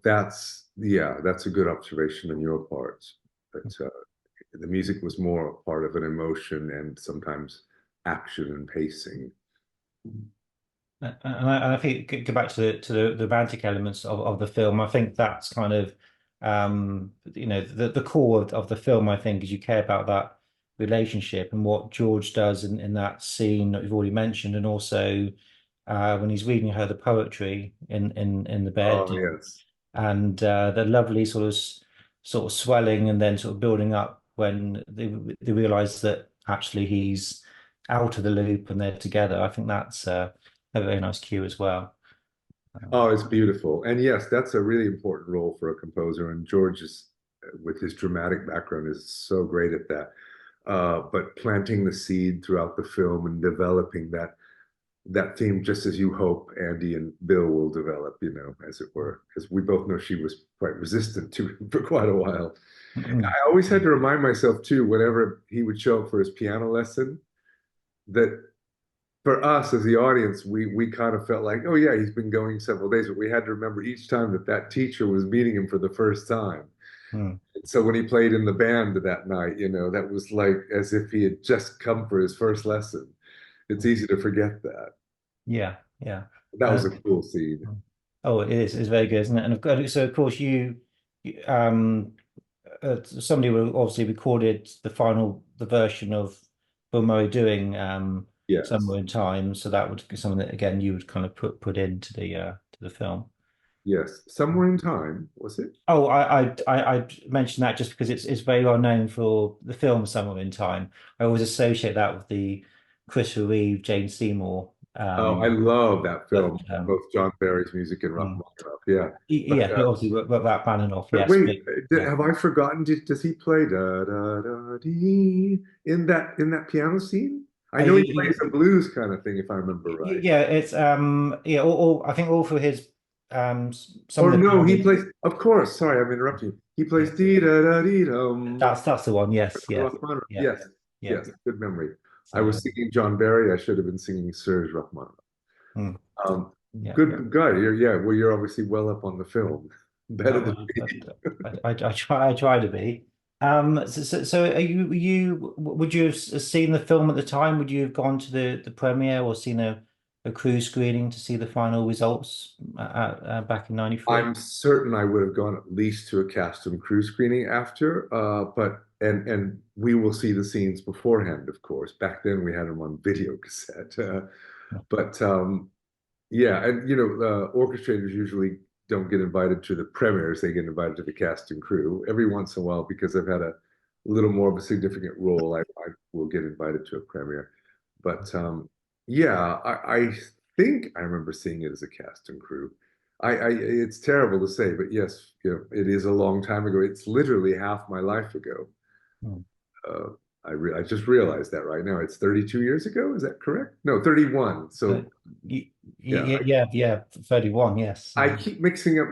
that's a good observation on your part. That the music was more a part of an emotion and sometimes action and pacing. And I think go back to the romantic elements of the film. I think that's kind of the core of the film. I think is you care about that relationship and what George does in that scene that we've already mentioned, and also when he's reading her the poetry in the bed, Oh yes, and the lovely sort of swelling and then sort of building up when they realize that actually he's out of the loop and they're together. I think that's a very nice cue as well. oh it's beautiful, and yes, that's a really important role for a composer. And George is, with his dramatic background, is so great at that. But planting the seed throughout the film and developing that theme just as you hope Andy and Bill will develop, as it were, because we both know she was quite resistant to him for quite a while. Mhm. I always had to remind myself too, whenever he would show up for his piano lesson, that for us as the audience, we kind of felt like, oh yeah, he's been going several days, but we had to remember each time that teacher was meeting him for the first time. Mm. So when he played in the band that night, that was like as if he had just come for his first lesson. It's easy to forget that. Yeah, yeah. That was Uh, a cool scene. oh, it is. It's very good, isn't it? And so of course somebody will obviously recorded the version of Bill Murray doing Yes. Somewhere in Time. So that would be something that again you would kind of put into the film. Yes. Somewhere in time, was it? Oh, I mentioned that just because it's very well known for the film Somewhere in Time. I always associate that with the Christopher Reeve, Jane Seymour. Oh, I love that But film, both John Barry's music and mm, Rachmaninoff. Yeah. But yeah, but obviously that Bananoff, but yes, wait, but yeah, have I forgotten? Does he play da da da dee in that piano scene? I know he plays a blues kind of thing, if I remember right. yeah, it's yeah, I think all for his some Or of the no, he piano. plays. Of course, sorry, I'm interrupting you. He Yeah, plays dee da da dee dum. that's the one. Yes, yeah, Rachmaninoff. yeah, Yes, yeah. yes, good memory. I was So singing John Barry. I should have been singing Serge Rachmaninoff. mm, Um, yeah. good guy. Well, you're obviously well up on the film, better than Oh, me. I try to be. So are would you have seen the film at the time? Would you have gone to the premiere or seen a crew screening to see the final results back in '93? I'm certain I would have gone at least to a cast and crew screening after, but and we will see the scenes beforehand, of course. Back then we had them on video cassette, but yeah, and orchestrators usually don't get invited to the premieres; they get invited to the cast and crew every once in a while because I've had a little more of a significant role. I will get invited to a premiere, but yeah, I think I remember seeing it as a cast and crew. It's terrible to say, but yes, it is a long time ago. It's literally half my life ago. Hmm. Uh, I just realized that right now. It's 32 years ago. Is that correct? No, 31. Uh, So yeah, yeah, 31, yes. I keep mixing up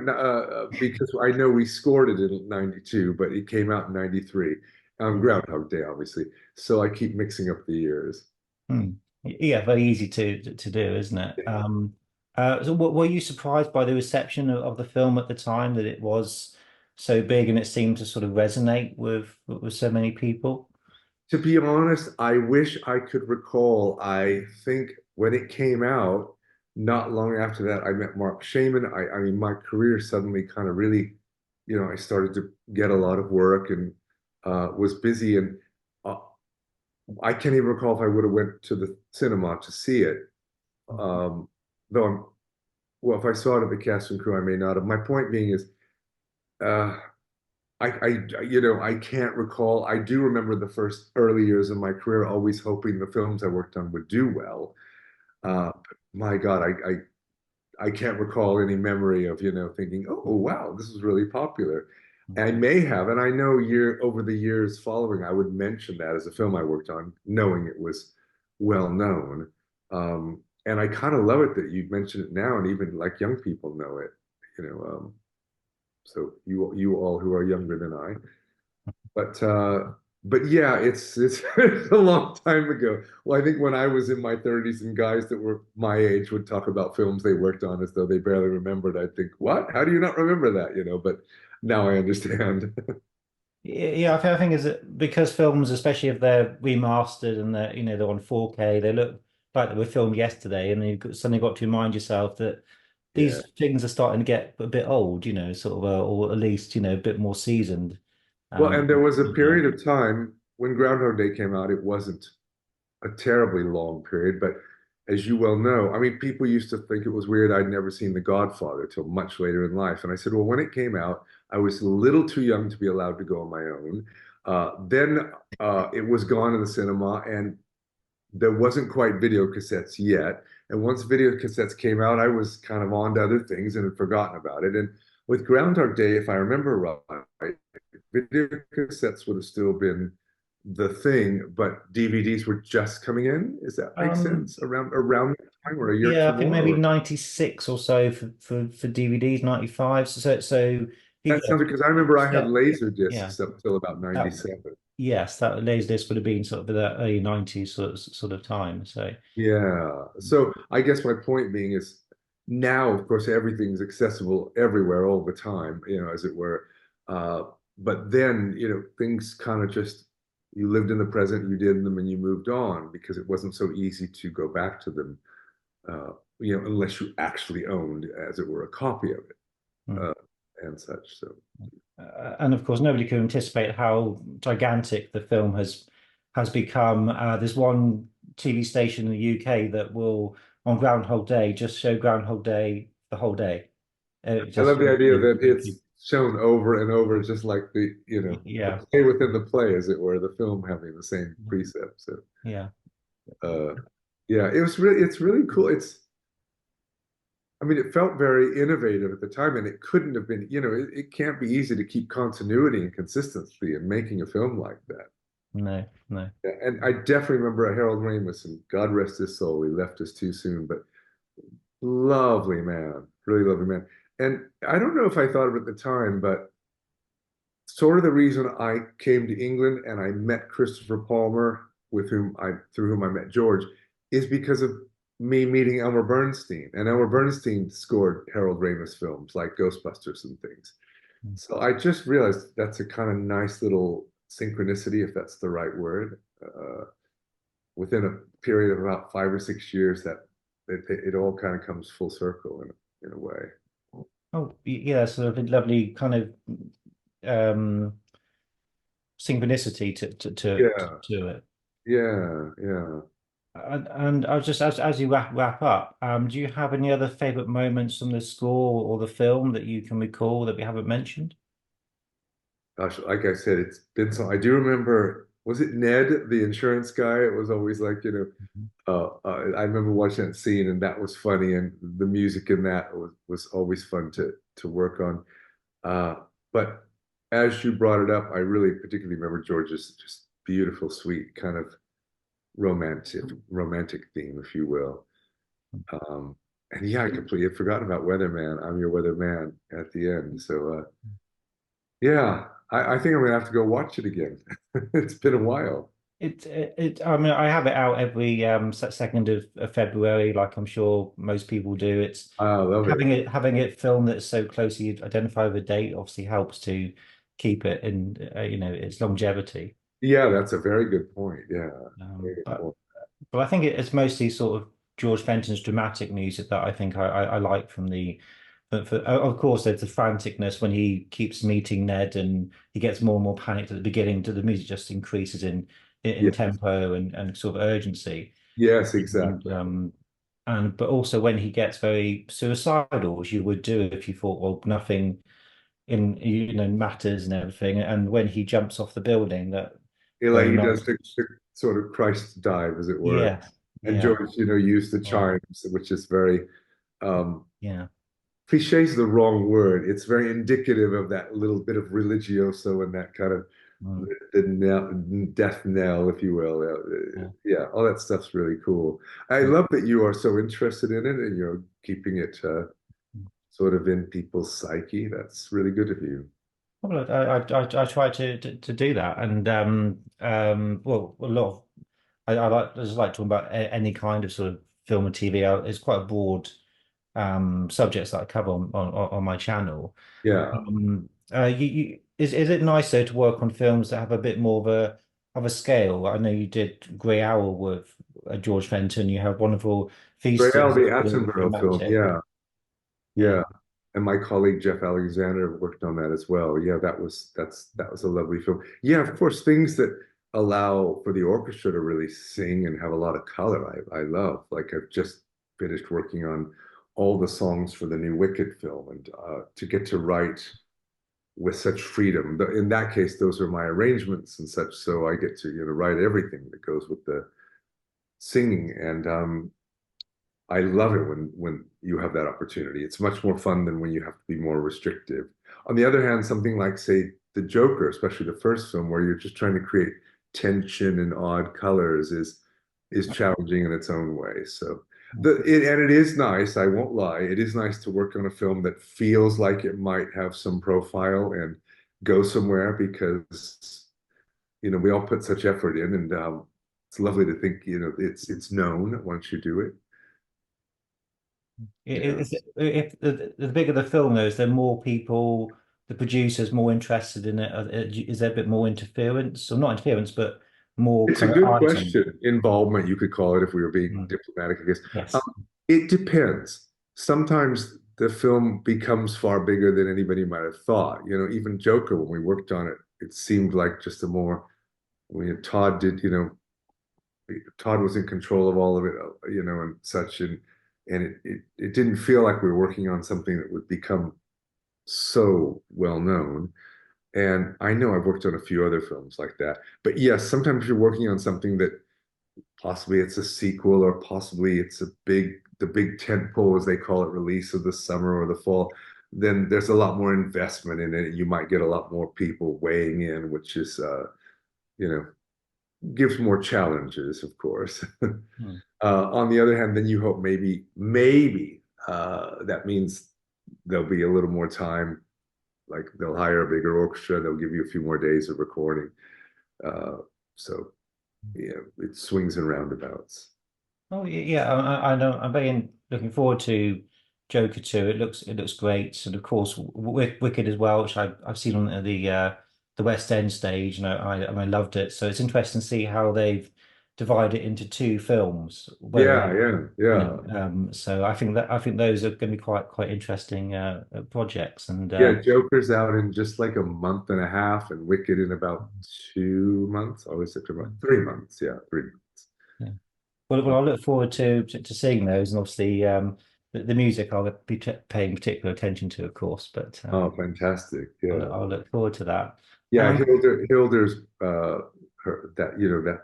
because I know we scored it in 92, but it came out in 93 on Groundhog Day, obviously. So I keep mixing up the years. Hmm. Yeah, very easy to do, isn't it? So were you surprised by the reception of the film at the time, that it was so big and it seemed to sort of resonate with so many people? To be honest, I wish I could recall. I think when it came out, not long after that, I met Mark Shaman. I mean, my career suddenly kind of really, I started to get a lot of work and was busy. And uh, I can't even recall if I would have went to the cinema to see it. Um, though well, if I saw it at the cast and crew, I may not have. My point being is, uh, I can't recall. I do remember the first early years of my career, always hoping the films I worked on would do well. My God, I can't recall any memory of, thinking, oh, wow, this is really popular. I may have, and I know over the years following, I would mention that as a film I worked on, knowing it was well known. And I kind of love it that you mention it now, and even like young people know it. You know, so you all who are younger than I, but yeah, it's it's a long time ago. Well, I think when I was in my 30s and guys that were my age would talk about films they worked on as though they barely remembered, I'd think, what? How do you not remember that? But now I understand. Yeah, I think is that because films, especially if they're remastered and they're on 4K, they look like they were filmed yesterday, and suddenly got to remind yourself that Yeah. these things are starting to get a bit old, sort of, or at least a bit more seasoned. Well, Um, and there was a yeah. period of time when Groundhog Day came out, it wasn't a terribly long period, but as you well know, I mean, people used to think it was weird I'd never seen The Godfather till much later in life. And I said, well, when it came out, I was a little too young to be allowed to go on my own. Then it was gone in the cinema, and there wasn't quite video cassettes yet. And once video cassettes came out, I was kind of on to other things and had forgotten about it. And with Groundhog Day, if I remember right, video cassettes would have still been the thing, but DVDs were just coming in. Does that make Um, sense? Around that time, or a year or yeah, two I think more? maybe Or 96 or so for DVDs, 95. So that yeah, sounds because I remember I had laser yeah, discs up until about that 97. yes, that Laserdisc would have been sort of that early 90s sort of time. So Yeah. So I guess my point being is now, of course, everything's accessible everywhere all the time, as it were. Uh, but then, things kind of just, you lived in the present, you did them, and you moved on because it wasn't so easy to go back to them, unless you actually owned, as it were, a copy of it, mm. uh, and such. So, And of course, nobody can anticipate how gigantic the film has become. There's one TV station in the UK that will, on Groundhog Day, just show Groundhog Day the whole day. I love Just the idea that it's shown over and over, just like the yeah, play within the play, as it were, the film having the same precept. So, yeah. uh, yeah, it's really cool. I mean, it felt very innovative at the time, and it couldn't have been, it can't be easy to keep continuity and consistency in making a film like that. No, no. Yeah, and I definitely remember Harold Ramis, and God rest his soul, he left us too soon, but lovely man, really lovely man. And I don't know if I thought of it at the time, but sort of the reason I came to England and I met Christopher Palmer, through whom I met George, is because of me meeting Elmer Bernstein. And Elmer Bernstein scored Harold Ramis films like Ghostbusters and things. So I just realized that's a kind of nice little synchronicity, if that's the right word, within a period of about 5 or 6 years, that it all kind of comes full circle in a way. Oh, yeah, sort of a lovely kind of um synchronicity Yeah, to it. yeah. And I was just as you wrap up, do you have any other favorite moments from the score or the film that you can recall that we haven't mentioned? Gosh, like I said, it's been so. I do remember was it Ned, the insurance guy? It was always like, I remember watching that scene and that was funny, and the music in that was always fun to work on. But as you brought it up, I really particularly remember George's just beautiful, sweet kind of romantic theme, if you will. And yeah, I completely had forgotten about Weatherman. I'm your weatherman at the end. So yeah, I think I'm gonna have to go watch it again. It's been a while. I mean, I have it out every second of February, like I'm sure most people do. It's I love it. having it filmed that's so closely identified with the date obviously helps to keep it in, its longevity. Yeah, that's a very good point. Yeah, Um, very good but point. but I think it's mostly sort of George Fenton's dramatic music that I think I like from the. But of course, there's the franticness when he keeps meeting Ned and he gets more and more panicked at the beginning. To the music just increases in Yeah. tempo and sort of urgency. Yes, And exactly. but also when he gets very suicidal, as you would do if you thought, well, nothing matters and everything. And when he jumps off the building, that Like very he does nice. the sort of Christ dive, as it were. Yeah, And yeah, George, used the yeah, chimes, which is very um, yeah. cliche is the wrong word. It's very indicative of that little bit of religioso and that kind of Mm, death knell, if you will. yeah. Yeah, all that stuff's really cool. I love that you are so interested in it and you're keeping it sort of in people's psyche. That's really good of you. Well, I try to do that, and well, a lot of I just like talking about any kind of sort of film and TV. It's quite a broad subjects that I cover on my channel. Yeah. Is it nice though to work on films that have a bit more of a scale? I know you did Grey Owl with George Fenton. You have wonderful Rael, Feasters, the sort of Attenborough film. romantic. Yeah. Yeah. Yeah. And my colleague Jeff Alexander worked on that as well. Yeah, that was a lovely film. Yeah, of course, things that allow for the orchestra to really sing and have a lot of color. I love. Like I've just finished working on all the songs for the new Wicked film, and to get to write with such freedom. In that case, those are my arrangements and such, so I get to write everything that goes with the singing, and I love it when you have that opportunity. It's much more fun than when you have to be more restrictive. On the other hand, something like, say, The Joker, especially the first film, where you're just trying to create tension and odd colors, is challenging in its own way. So and it is nice, I won't lie, it is nice to work on a film that feels like it might have some profile and go somewhere, because we all put such effort in, and it's lovely to think it's known once you do it. Yeah. If the bigger the film though, is there more people, the producers more interested in it? Is there a bit more interference, or not interference, but more It's a kind of good eyes on? question. Involvement, you could call it, if we were being Mm, diplomatic, I guess. Um, yes. it depends. Sometimes the film becomes far bigger than anybody might have thought. Even Joker, when we worked on it, it seemed like just a more, when Todd did, Todd was in control of all of it, and such, and it didn't feel like we were working on something that would become so well known. And I know I've worked on a few other films like that. But yes, sometimes you're working on something that possibly it's a sequel, or possibly it's the big tentpole, as they call it, release of the summer or the fall. Then there's a lot more investment in it. You might get a lot more people weighing in, which is, you know, gives more challenges, of course. Mm. On the other hand, then you hope maybe that means there'll be a little more time. Like they'll hire a bigger orchestra, they'll give you a few more days of recording. Uh, so yeah, it swings and roundabouts. Oh yeah, I know. I'm very looking forward to Joker 2. It looks great, and of course Wicked as well, which I've seen on the West End stage, and I loved it. So it's interesting to see how they've divided it into two films. Whether Yeah, yeah, yeah. so I think those are going to be quite interesting projects, and Yeah, Joker's out in just like a month and a half, and Wicked in about 2 months. Always September, 3 months. Yeah, 3 months. yeah. Well, I look forward to seeing those, and obviously the music I'll be paying particular attention to, of course. But Oh, fantastic. Yeah. I'll look forward to that. Yeah, Um, Hilder's that,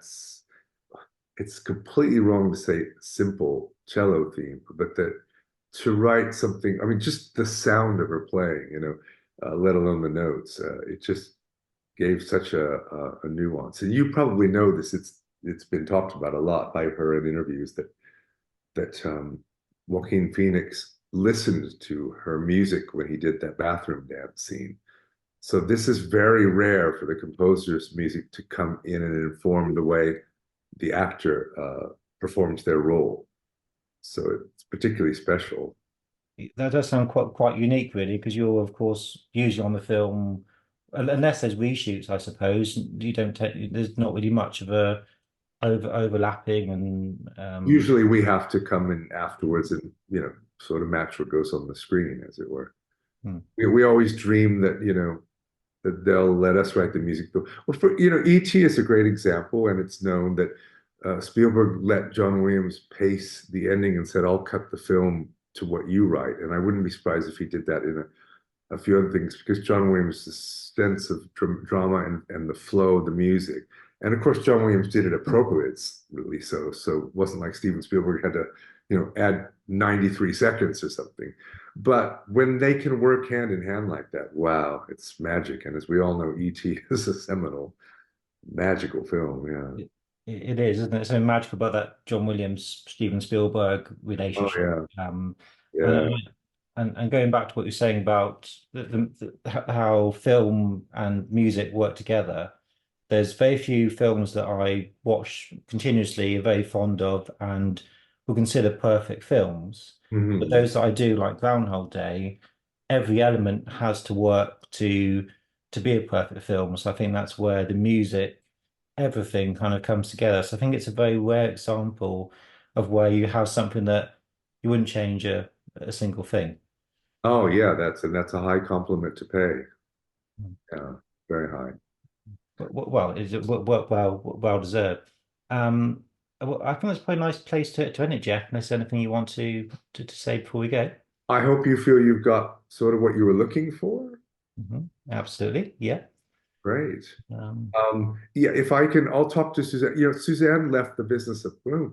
it's completely wrong to say simple cello theme, but that to write something, I mean, just the sound of her playing, let alone the notes, it just gave such a nuance. And you probably know this, it's been talked about a lot by her in interviews that Joaquin Phoenix listened to her music when he did that bathroom dance scene. So this is very rare for the composer's music to come in and inform the way the actor performs their role. So it's particularly special. That does sound quite unique, really, because you're, of course, usually on the film, unless there's reshoots, I suppose. You don't take. There's not really much of a overlapping, and Usually we have to come in afterwards and, sort of match what goes on the screen, as it were. Hmm. We always dream that, that they'll let us write the music. Well, E.T. is a great example, and it's known that Spielberg let John Williams pace the ending and said, "I'll cut the film to what you write." And I wouldn't be surprised if he did that in a few other things, because John Williams' sense of drama and the flow of the music. And of course, John Williams did it appropriately so. So it wasn't like Steven Spielberg had to, add 93 seconds or something. But when they can work hand in hand like that, wow, it's magic. And as we all know, E.T. is a seminal, magical film. Yeah. It is, isn't it? So magical about that John Williams, Steven Spielberg Oh, relationship. yeah. And, Yeah. and going back to what you're saying about how film and music work together, there's very few films that I watch continuously, are very fond of, and will consider perfect films. But Mhm. those that I do, like Groundhog Day, every element has to work to be a perfect film. So I think that's where the music, everything kind of comes together. So I think it's a very rare example of where you have something that you wouldn't change a single thing. Oh, yeah. That's a high compliment to pay. Mm. Yeah. Very high. Well, is it well deserved? Well, I think that's probably a nice place to end it, Jeff. Unless there's anything you want to say before we go. I hope you feel you've got sort of what you were looking for. Absolutely, yeah. Great. Um, Yeah, if I can, I'll talk to Suzanne. Suzanne left the business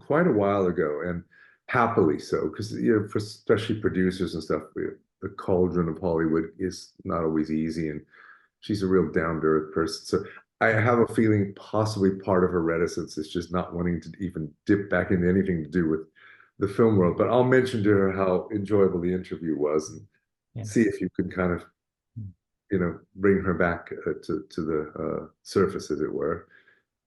quite a while ago, and happily so, because for especially producers and stuff, the cauldron of Hollywood is not always easy, and she's a real down-to-earth person. So I have a feeling possibly part of her reticence is just not wanting to even dip back into anything to do with the film world. But I'll mention to her how enjoyable the interview was, and yeah. see if you can kind of bring her back to the surface, as it were.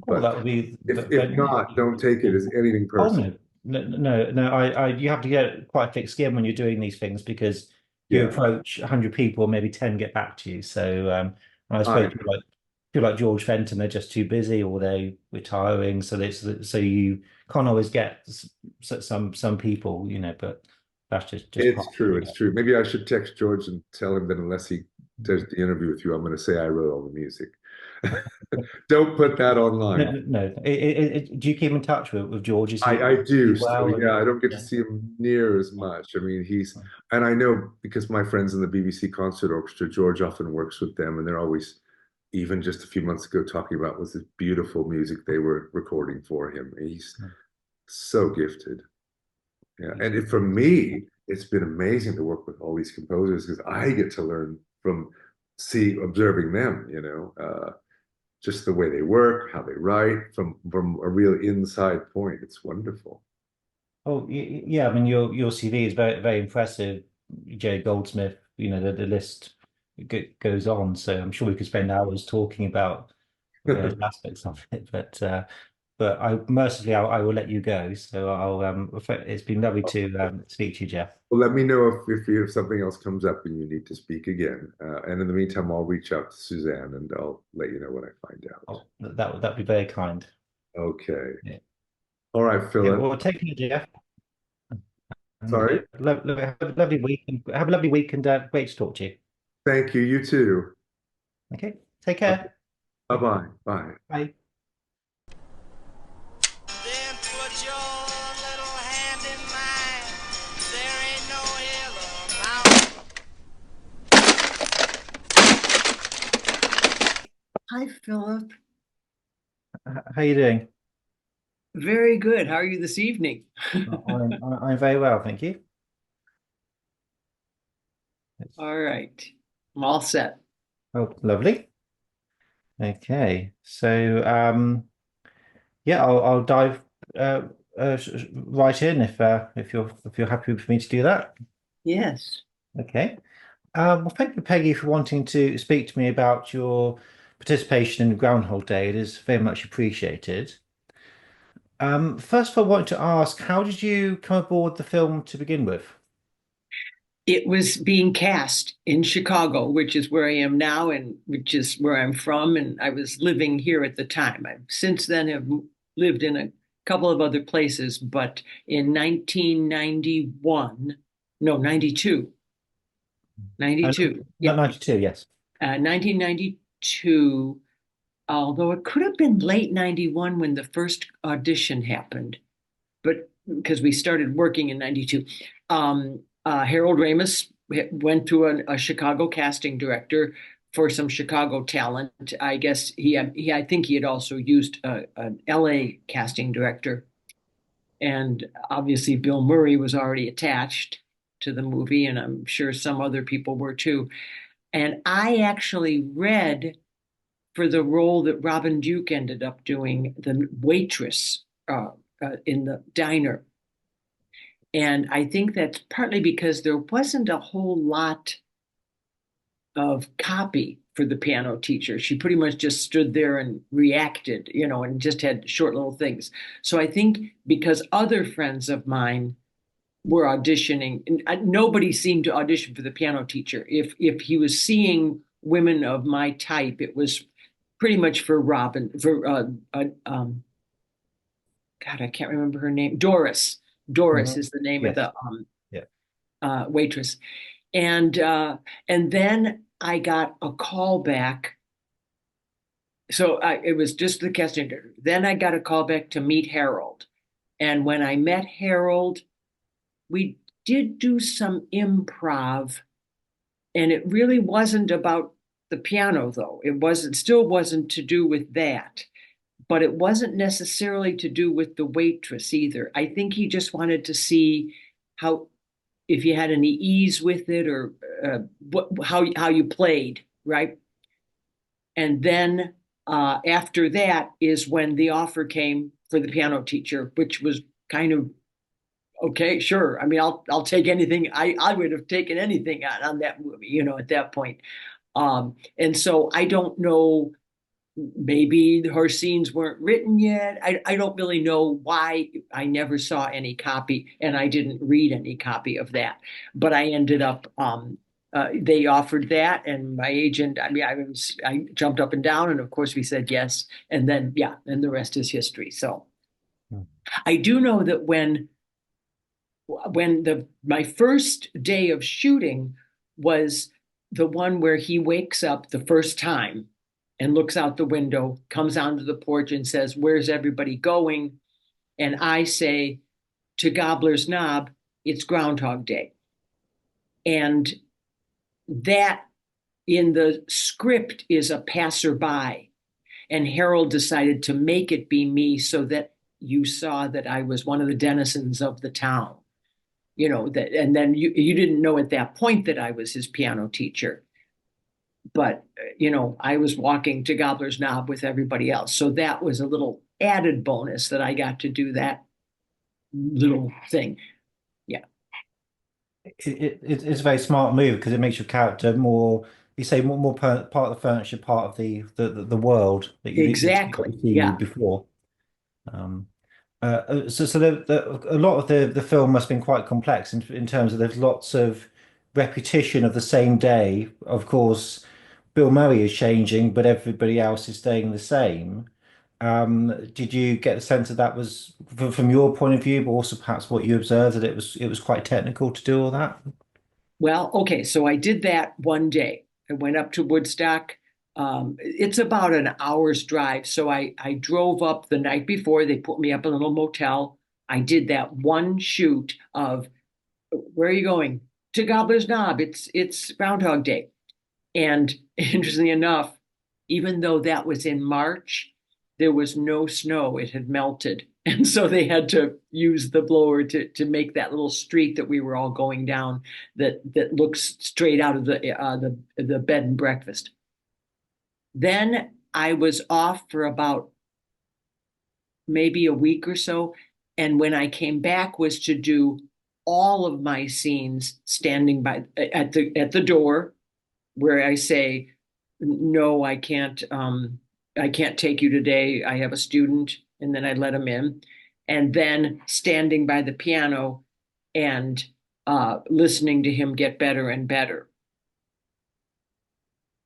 Well, But that would be. if not, don't take it as anything Oh personal. no. You have to get quite a thick skin when you're doing these things because you Yeah, approach 100 people, maybe 10 get back to you. So I I suppose people like George Fenton, they're just too busy or they retiring, so you can't always get some people, But that's just part it's of true. it. It's true. Maybe I should text George and tell him that unless he does the interview with you, I'm going to say I wrote all the music. Don't put that No, online. no. Do you keep in touch with George? Is I he do still. well? And Yeah, I don't get to yeah. see him near as much. I mean, and I know because my friends in the BBC Concert Orchestra, George often works with them, and they're always, even just a few months ago, talking about was this beautiful music they were recording for him. He's so gifted. Yeah, and for me, it's been amazing to work with all these composers because I get to learn from observing them. Just the way they work, how they write, from a real inside point. It's wonderful. Oh, yeah. I mean, your CV is very impressive. Jay Goldsmith, the list goes on. So I'm sure we could spend hours talking about those aspects of it. But I will let you go. So it's been lovely to speak to you, Jeff. Well, let me know if you have something else comes up and you need to speak again. And in the meantime, I'll reach out to Suzanne and I'll let you know what I find out. Oh, that'd be very kind. Okay. Yeah. All right, Yeah, Philip. well, take care, Jeff. And Sorry. have a lovely week. Have a lovely week, and great to talk to you. Thank you. You too. Okay, take care. Bye-bye. Bye. Bye. Then put your little hand in mine. There ain't no hill or mountain. Hi, Philip. How you doing? Very good. How are you this evening? I'm very well, thank you. All right. I'm all set. Oh, lovely. Okay, so yeah, I'll dive right in if you're happy for me to do that. Yes. Okay. Well, thank you, Peggy, for wanting to speak to me about your participation in Groundhog Day. It is very much appreciated. First of all, I want to ask, how did you come aboard the film to begin with? It was being cast in Chicago, which is where I am now and which is where I'm from. And I was living here at the time. I since then have lived in a couple of other places, but in 1991, no, 92, Not yeah, 92, yes. 1992, although it could have been late 91 when the first audition happened, but because we started working in 92. Harold Ramis went to a Chicago casting director for some Chicago talent. I guess I think he had also used an LA casting director. And obviously, Bill Murray was already attached to the movie, and I'm sure some other people were too. And I actually read for the role that Robin Duke ended up doing, the waitress in the diner. And I think that's partly because there wasn't a whole lot of copy for the piano teacher. She pretty much just stood there and reacted, and just had short little things. So I think because other friends of mine were auditioning, and nobody seemed to audition for the piano teacher. If he was seeing women of my type, it was pretty much for Robin, for God, I can't remember her name. Doris. Doris Mhm. is the name of Yes. the Yeah. waitress. And then I got a call back. So it was just the casting director. Then I got a call back to meet Harold. And when I met Harold, we did do some improv, and it really wasn't about the piano, though. Still wasn't to do with that, but it wasn't necessarily to do with the waitress either. I think he just wanted to see how, if you had any ease with it, or how you played, right? And then after that is when the offer came for the piano teacher, which was kind of okay, sure. I mean, I'll take anything. I would have taken anything on that movie, at that point. And so I don't know, maybe her scenes weren't written yet. I don't really know why I never saw any copy, and I didn't read any copy of that. But I ended up, they offered that, and my agent, I mean, I jumped up and down, and of course we said yes. And then, yeah, and the rest is history. So Hmm. I do know that when my first day of shooting was the one where he wakes up the first time and looks out the window, comes onto the porch and says, "Where's everybody going?" And I say, "To Gobbler's Knob, it's Groundhog Day." And that in the script is a passerby. And Harold decided to make it be me so that you saw that I was one of the denizens of the town. That, and then you didn't know at that point that I was his piano teacher, but I was walking to Gobbler's Knob with everybody else, so that was a little added bonus that I got to do that little thing. Yeah, It's a very smart move because it makes your character more, you say, more part of the furniture, part of the world that exactly. you've seen Yeah, before. Um, so a lot of the film must have been quite complex in terms of there's lots of repetition of the same day. Of course, Bill Murray is changing, but everybody else is staying the same. Did you get the sense that that was from your point of view, but also perhaps what you observed that it was quite technical to do all that? well, okay, so I did that one day. I went up to Woodstock. It's about an hour's drive, so I drove up the night before. They put me up in a little motel. I did that one shoot of, "Where are you going?" "To Gobbler's Knob. It's Groundhog Day." And interestingly enough, even though that was in March, there was no snow. It had melted. And so they had to use the blower to make that little street that we were all going down that looks straight out of the bed and breakfast. Then I was off for about maybe a week or so. And when I came back was to do all of my scenes standing by at the door where I say, no, I can't take you today. I have a student, and then I let him in. And then standing by the piano and listening to him get better and better.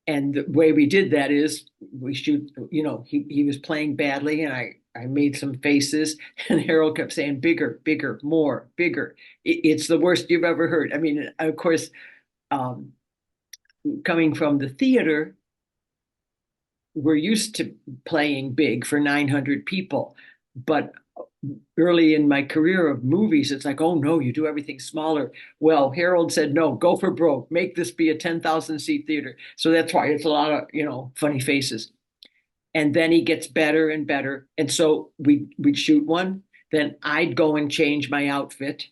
And the way we did that is we shoot, he was playing badly, and I made some faces, and Harold kept saying, bigger, bigger, more, bigger. It's the worst you've ever heard. I mean, of course, coming from the theater, we're used to playing big for 900 people. But early in my career of movies, it's like, oh no, you do everything smaller. Well, Harold said, no, go for broke. Make this be a 10,000 seat theater. So that's why it's a lot of, funny faces. And then he gets better and better. And so we'd shoot one. Then I'd go and change my outfit.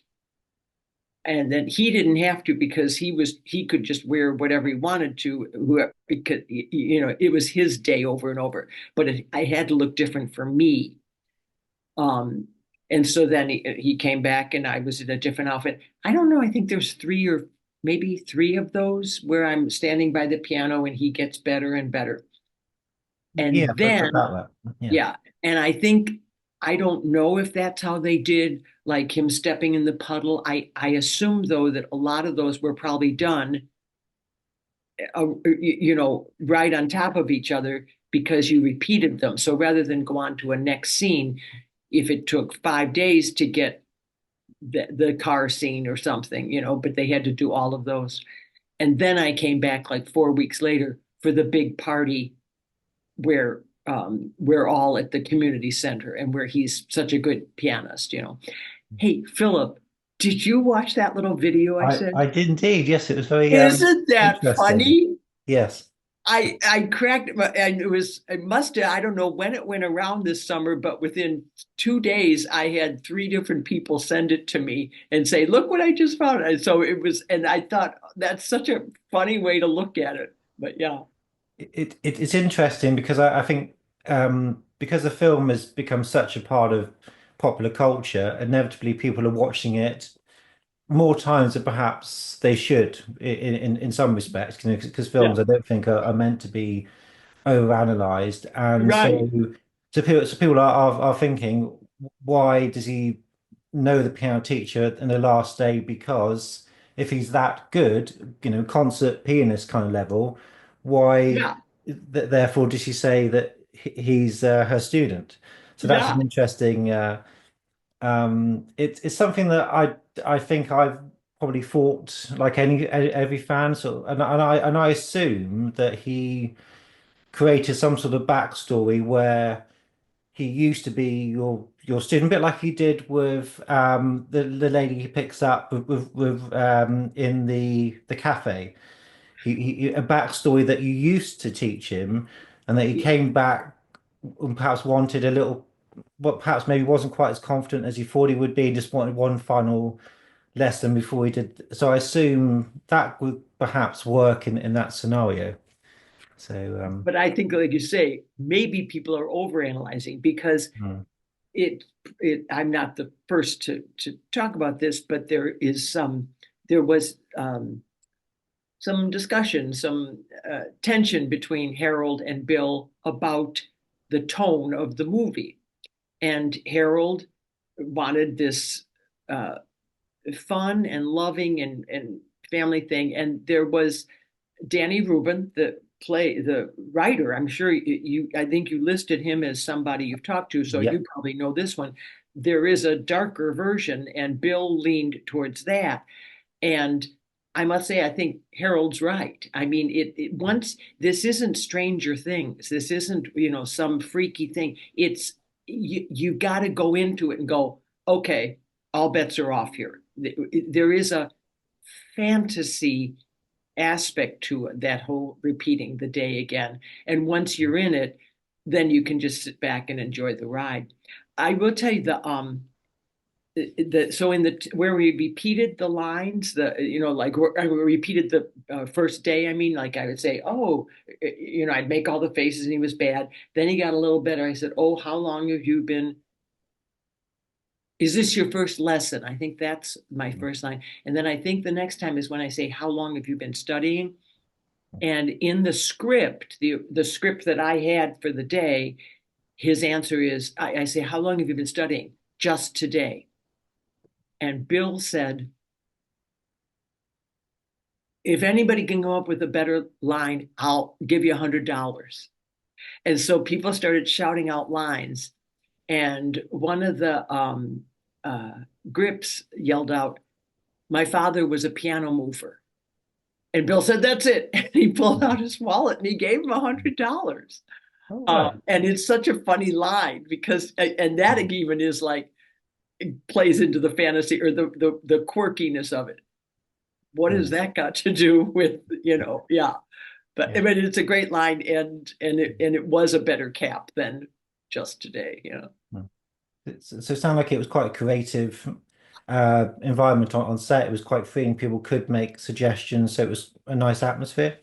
And then he didn't have to, because he could just wear whatever he wanted to, because it was his day over and over. But I had to look different for me. And so then he came back, and I was in a different outfit. I don't know. I think there's maybe three of those where I'm standing by the piano and he gets better and better. And Yeah, then, about that. yeah. And I don't know if that's how they did, like him stepping in the puddle. I assume, though, that a lot of those were probably done, right on top of each other, because you repeated them. So rather than go on to a next scene, if it took 5 days to get the car scene or something, but they had to do all of those. And then I came back like 4 weeks later for the big party where we're all at the community center, and where he's such a good pianist. Hey, Philip, did you watch that little video I sent? I did indeed. Yes, it was very Isn't that funny? Yes. I cracked, and it must have, I don't know when it went around this summer, but within 2 days, I had 3 different people send it to me and say, look what I just found. And so it was, and I thought, that's such a funny way to look at it. But yeah. It's interesting because I think because the film has become such a part of popular culture, inevitably people are watching it more times than perhaps they should in some respects, because films Yeah. I don't think are meant to be overanalyzed, and Right. so people are thinking, why does he know the piano teacher in the last day? Because if he's that good, concert pianist kind of level, why Yeah. therefore does she say that he's her student? So that's Yeah. an interesting. It's something that I think I've probably thought, like every fan, and I assume that he created some sort of backstory where he used to be your student, a bit like he did with the lady he picks up with in the cafe. A backstory that you used to teach him, and that he came back and perhaps wanted a little, what perhaps maybe wasn't quite as confident as he thought he would be, just wanted one final lesson before he did. So I assume that would perhaps work in that scenario. So But I think, like you say, maybe people are overanalyzing, because hmm. it I'm not the first to talk about this, but there was some discussion, some tension between Harold and Bill about the tone of the movie. And Harold wanted this fun and loving and family thing. And there was Danny Rubin, the writer. I'm sure I think you listed him as somebody you've talked to, so Yeah. you probably know this one. There is a darker version, and Bill leaned towards that. And I must say, I think Harold's right. I mean, once, this isn't Stranger Things. This isn't, some freaky thing. It's, you got to go into it and go, okay, all bets are off here. There is a fantasy aspect to it, that whole repeating the day again. And once you're in it, then you can just sit back and enjoy the ride. I will tell you so in the where we repeated the lines, like I repeated the first day. I mean, like I would say, oh, I'd make all the faces and he was bad. Then he got a little better. I said, oh, how long have you been? Is this your first lesson? I think that's my first line. And then I think the next time is when I say, how long have you been studying? And in the script, the script that I had for the day, his answer is, I say, how long have you been studying? Just today. And Bill said, if anybody can come up with a better line, I'll give you $100. And so people started shouting out lines. And one of the grips yelled out, my father was a piano mover. And Bill said, that's it. And he pulled out his wallet and he gave him $100. Oh, wow. And it's such a funny line because, and that even is like, plays into the fantasy or the quirkiness of it. What has that got to do with, yeah. But I mean, it's a great line, and it was a better cap than just today, So it sounded like it was quite a creative environment on set. It was quite freeing. People could make suggestions, so it was a nice atmosphere.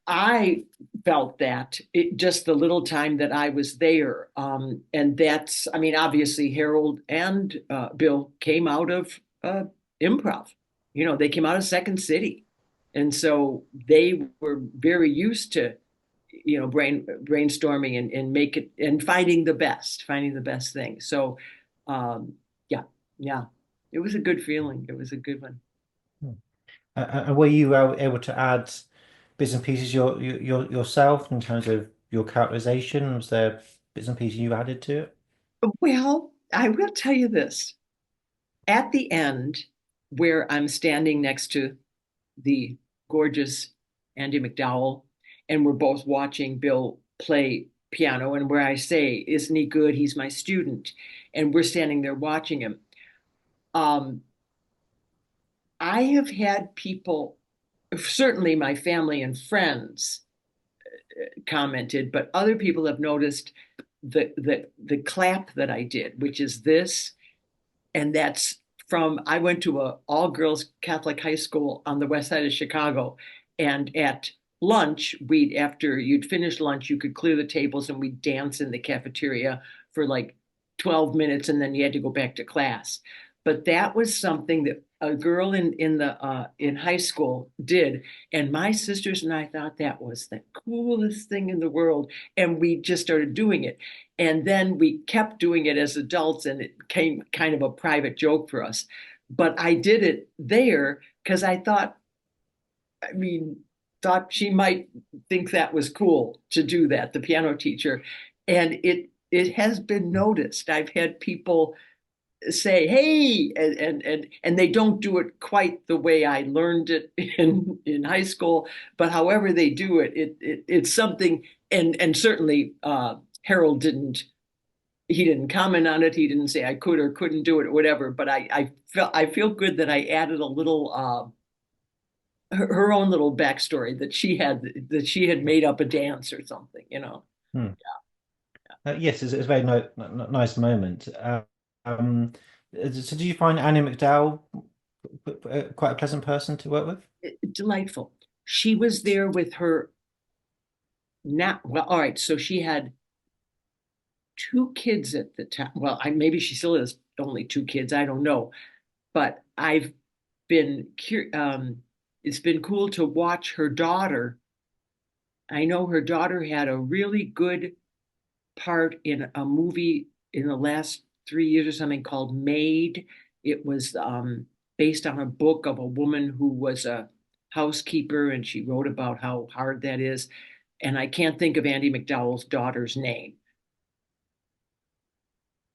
I felt that just the little time that I was there. And that's, I mean, obviously Harold and Bill came out of improv. They came out of Second City. And so they were very used to, brainstorming and make it and finding the best thing. So yeah, it was a good feeling. It was a good one. And were you able to add bits and pieces yourself in terms of your characterization? Was there bits and pieces you added to it? Well, I will tell you this. At the end, where I'm standing next to the gorgeous Andie MacDowell, and we're both watching Bill play piano, and where I say, isn't he good? He's my student. And we're standing there watching him. I have had people, certainly my family and friends commented, but other people have noticed the clap that I did, which is this, and that's I went to a all-girls Catholic high school on the west side of Chicago, and at lunch, after you'd finish lunch, you could clear the tables and we'd dance in the cafeteria for like 12 minutes, and then you had to go back to class. But that was something that a girl in high school did, and my sisters and I thought that was the coolest thing in the world, and we just started doing it. And then we kept doing it as adults, and it became kind of a private joke for us. But I did it there because I thought she might think that was cool to do that, the piano teacher. And it has been noticed. I've had people say, hey, and they don't do it quite the way I learned it in high school, but however they do it, it's something, and certainly Harold didn't comment on it. He didn't say I could or couldn't do it or whatever, but I feel good that I added a little her own little backstory that she had made up a dance or something, Yeah. Yes, it's a very nice moment. So did you find Annie MacDowell quite a pleasant person to work with? Delightful. She was there with her all right, so she had 2 kids at the time. Well, maybe she still has only 2 kids, I don't know. But it's been cool to watch her daughter. I know her daughter had a really good part in a movie in the last 3 years or something called Maid. It was based on a book of a woman who was a housekeeper, and she wrote about how hard that is. And I can't think of Andie MacDowell's daughter's name,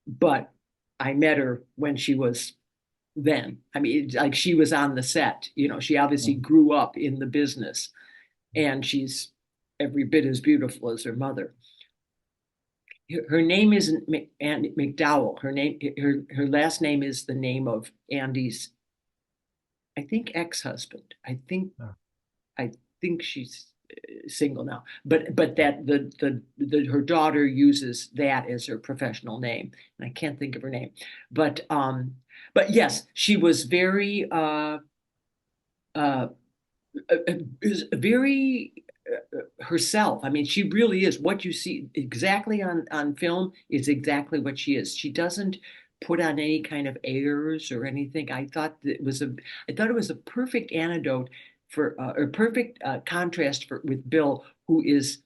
but I met her when she was then. I mean, like she was on the set. She obviously grew up in the business, and she's every bit as beautiful as her mother. Her name isn't Andie MacDowell. Her last name is the name of Andie's, I think, ex-husband. I think she's single now, but that the her daughter uses that as her professional name, and I can't think of her name, but yes, she was very uh is very herself. I mean, she really is what you see exactly on film is exactly what she is. She doesn't put on any kind of airs or anything. I thought it was a perfect antidote for or perfect contrast for with Bill, who is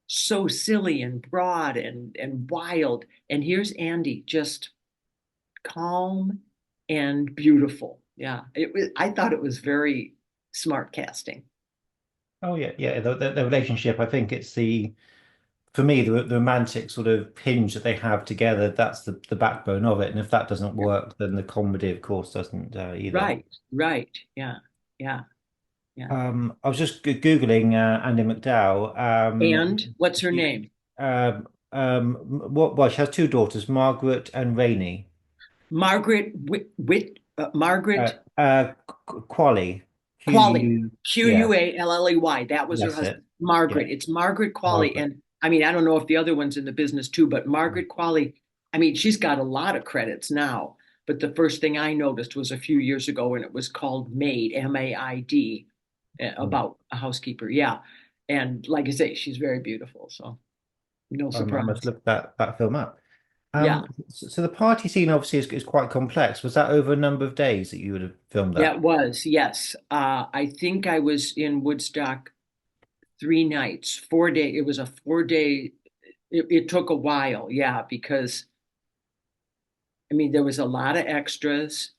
so silly and broad and wild. And here's Andy, just calm and beautiful. Yeah, I thought it was very smart casting. Oh yeah, yeah. The relationship. I think it's for me the romantic sort of hinge that they have together. That's the backbone of it. And if that doesn't work, then the comedy, of course, doesn't either. Right, right. Yeah, yeah, yeah. I was just Googling Andy McDowell. And what's her She, name? what? Well, she has two daughters, Margaret and Rainey. Margaret Qualley. Qualley, Q-U. Yeah, Qualley. That was her that's husband. it. Yeah, Margaret. It's Margaret Qualley. Margaret. And I mean, I don't know if the other one's in the business too, but Margaret Qualley, I mean, she's got a lot of credits now. But the first thing I noticed was a few years ago, and it was called Maid, Maid, Mm. about a housekeeper. Yeah. And like I say, she's very beautiful. So no I must surprise. look that film up. Yeah. So the party scene obviously is quite complex. Was that over a number of days that you would have filmed That that? was, yes. I think I was in Woodstock 3 nights, 4 day. It was a 4 day. It took a while, yeah, because I mean there was a lot of extras.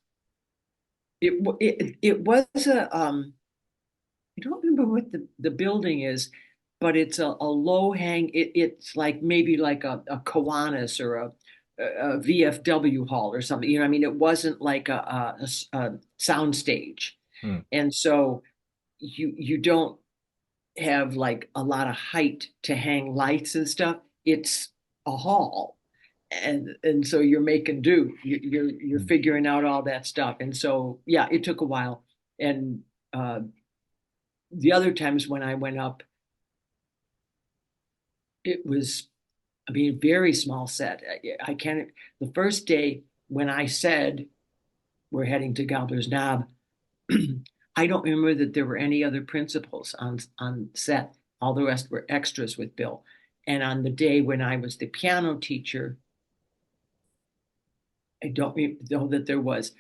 It was a I don't remember what the building is, but it's a low hang. It's like maybe like a Kiwanis or a VFW hall or something. You know, I mean, it wasn't like a sound stage, Hmm. and so you don't have like a lot of height to hang lights and stuff. It's a hall, and so you're making do. You're Hmm. figuring out all that stuff, and so yeah, it took a while. And the other times when I went up, it was, I mean, very small set. I can't. The first day when I said we're heading to Gobbler's Knob, I don't remember that there were any other principals on set. All the rest were extras with Bill. And on the day when I was the piano teacher, I don't know that there was,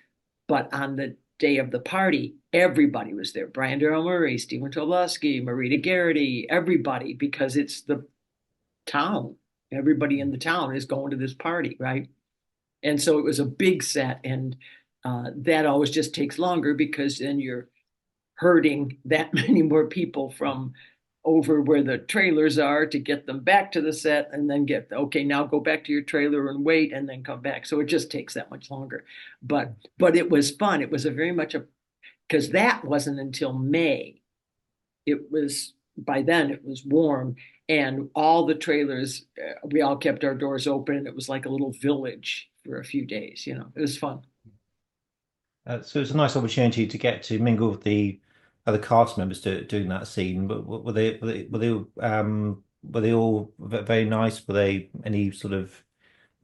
but on the day of the party, everybody was there. Brian Darrell Murray, Stephen Tobolowsky, Marita Garrity, everybody, because it's the town. Everybody in the town is going to this party, right? And so it was a big set, and that always just takes longer because then you're herding that many more people from over where the trailers are to get them back to the set and then get okay, now go back to your trailer and wait and then come back. So it just takes that much longer. But it was fun. It was a very much a because that wasn't until May. It was by then it was warm and all the trailers we all kept our doors open and it was like a little village for a few days, you know. It was fun. So it's a nice opportunity to get to mingle with the other cast members doing that scene. But were they all very nice? Were they any sort of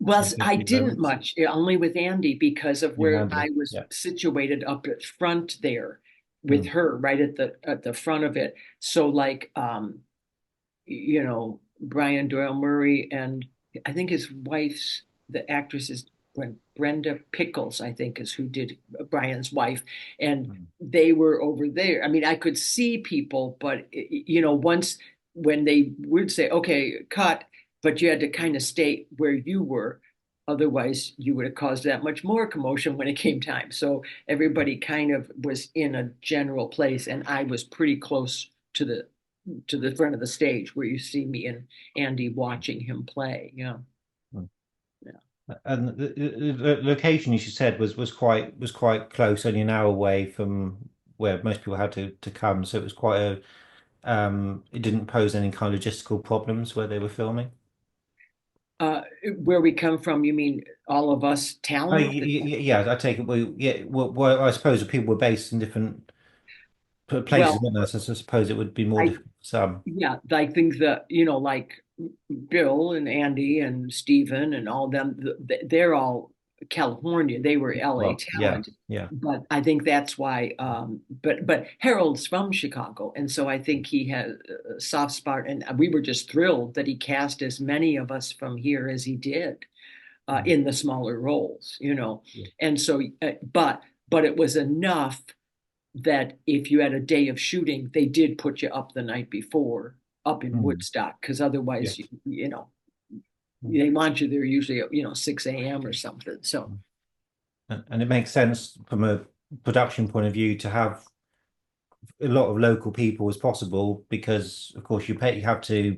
Well, I interesting didn't moments? much, only with Andy because of Yeah, where Andy. I was Yeah. situated up at front there with Mm. her right at the front of it. So like you know, Brian Doyle Murray and I think his wife's the actress is when Brenda Pickles, I think, is who did Brian's wife, and Mm. they were over there. I mean, I could see people, but you know, once when they would say, "Okay, cut," but you had to kind of stay where you were. Otherwise, you would have caused that much more commotion when it came time. So everybody kind of was in a general place, and I was pretty close to the front of the stage where you see me and Andy watching him play. Yeah, Mm. yeah. And the location, you said, was quite close, only an hour away from where most people had to come. So it was quite a it didn't pose any kind of logistical problems where they were filming. Where we come from, you mean all of us talent? Yeah, I take it. Well, yeah, well, I suppose the people were based in different. places, Well, weren't there? So I suppose it would be more I difficult for some. yeah, I think that, like Bill and Andy and Stephen and all them, they're all California. They were LA Well, yeah, talent. yeah. But I think that's why, but Harold's from Chicago. And so I think he has a soft spot. And we were just thrilled that he cast as many of us from here as he did in the smaller roles. Yeah. And so, but it was enough that if you had a day of shooting, they did put you up the night before up in Mm. Woodstock, because otherwise, Yes. they want you there usually at 6 a.m. or something. So And it makes sense from a production point of view to have a lot of local people as possible, because of course you have to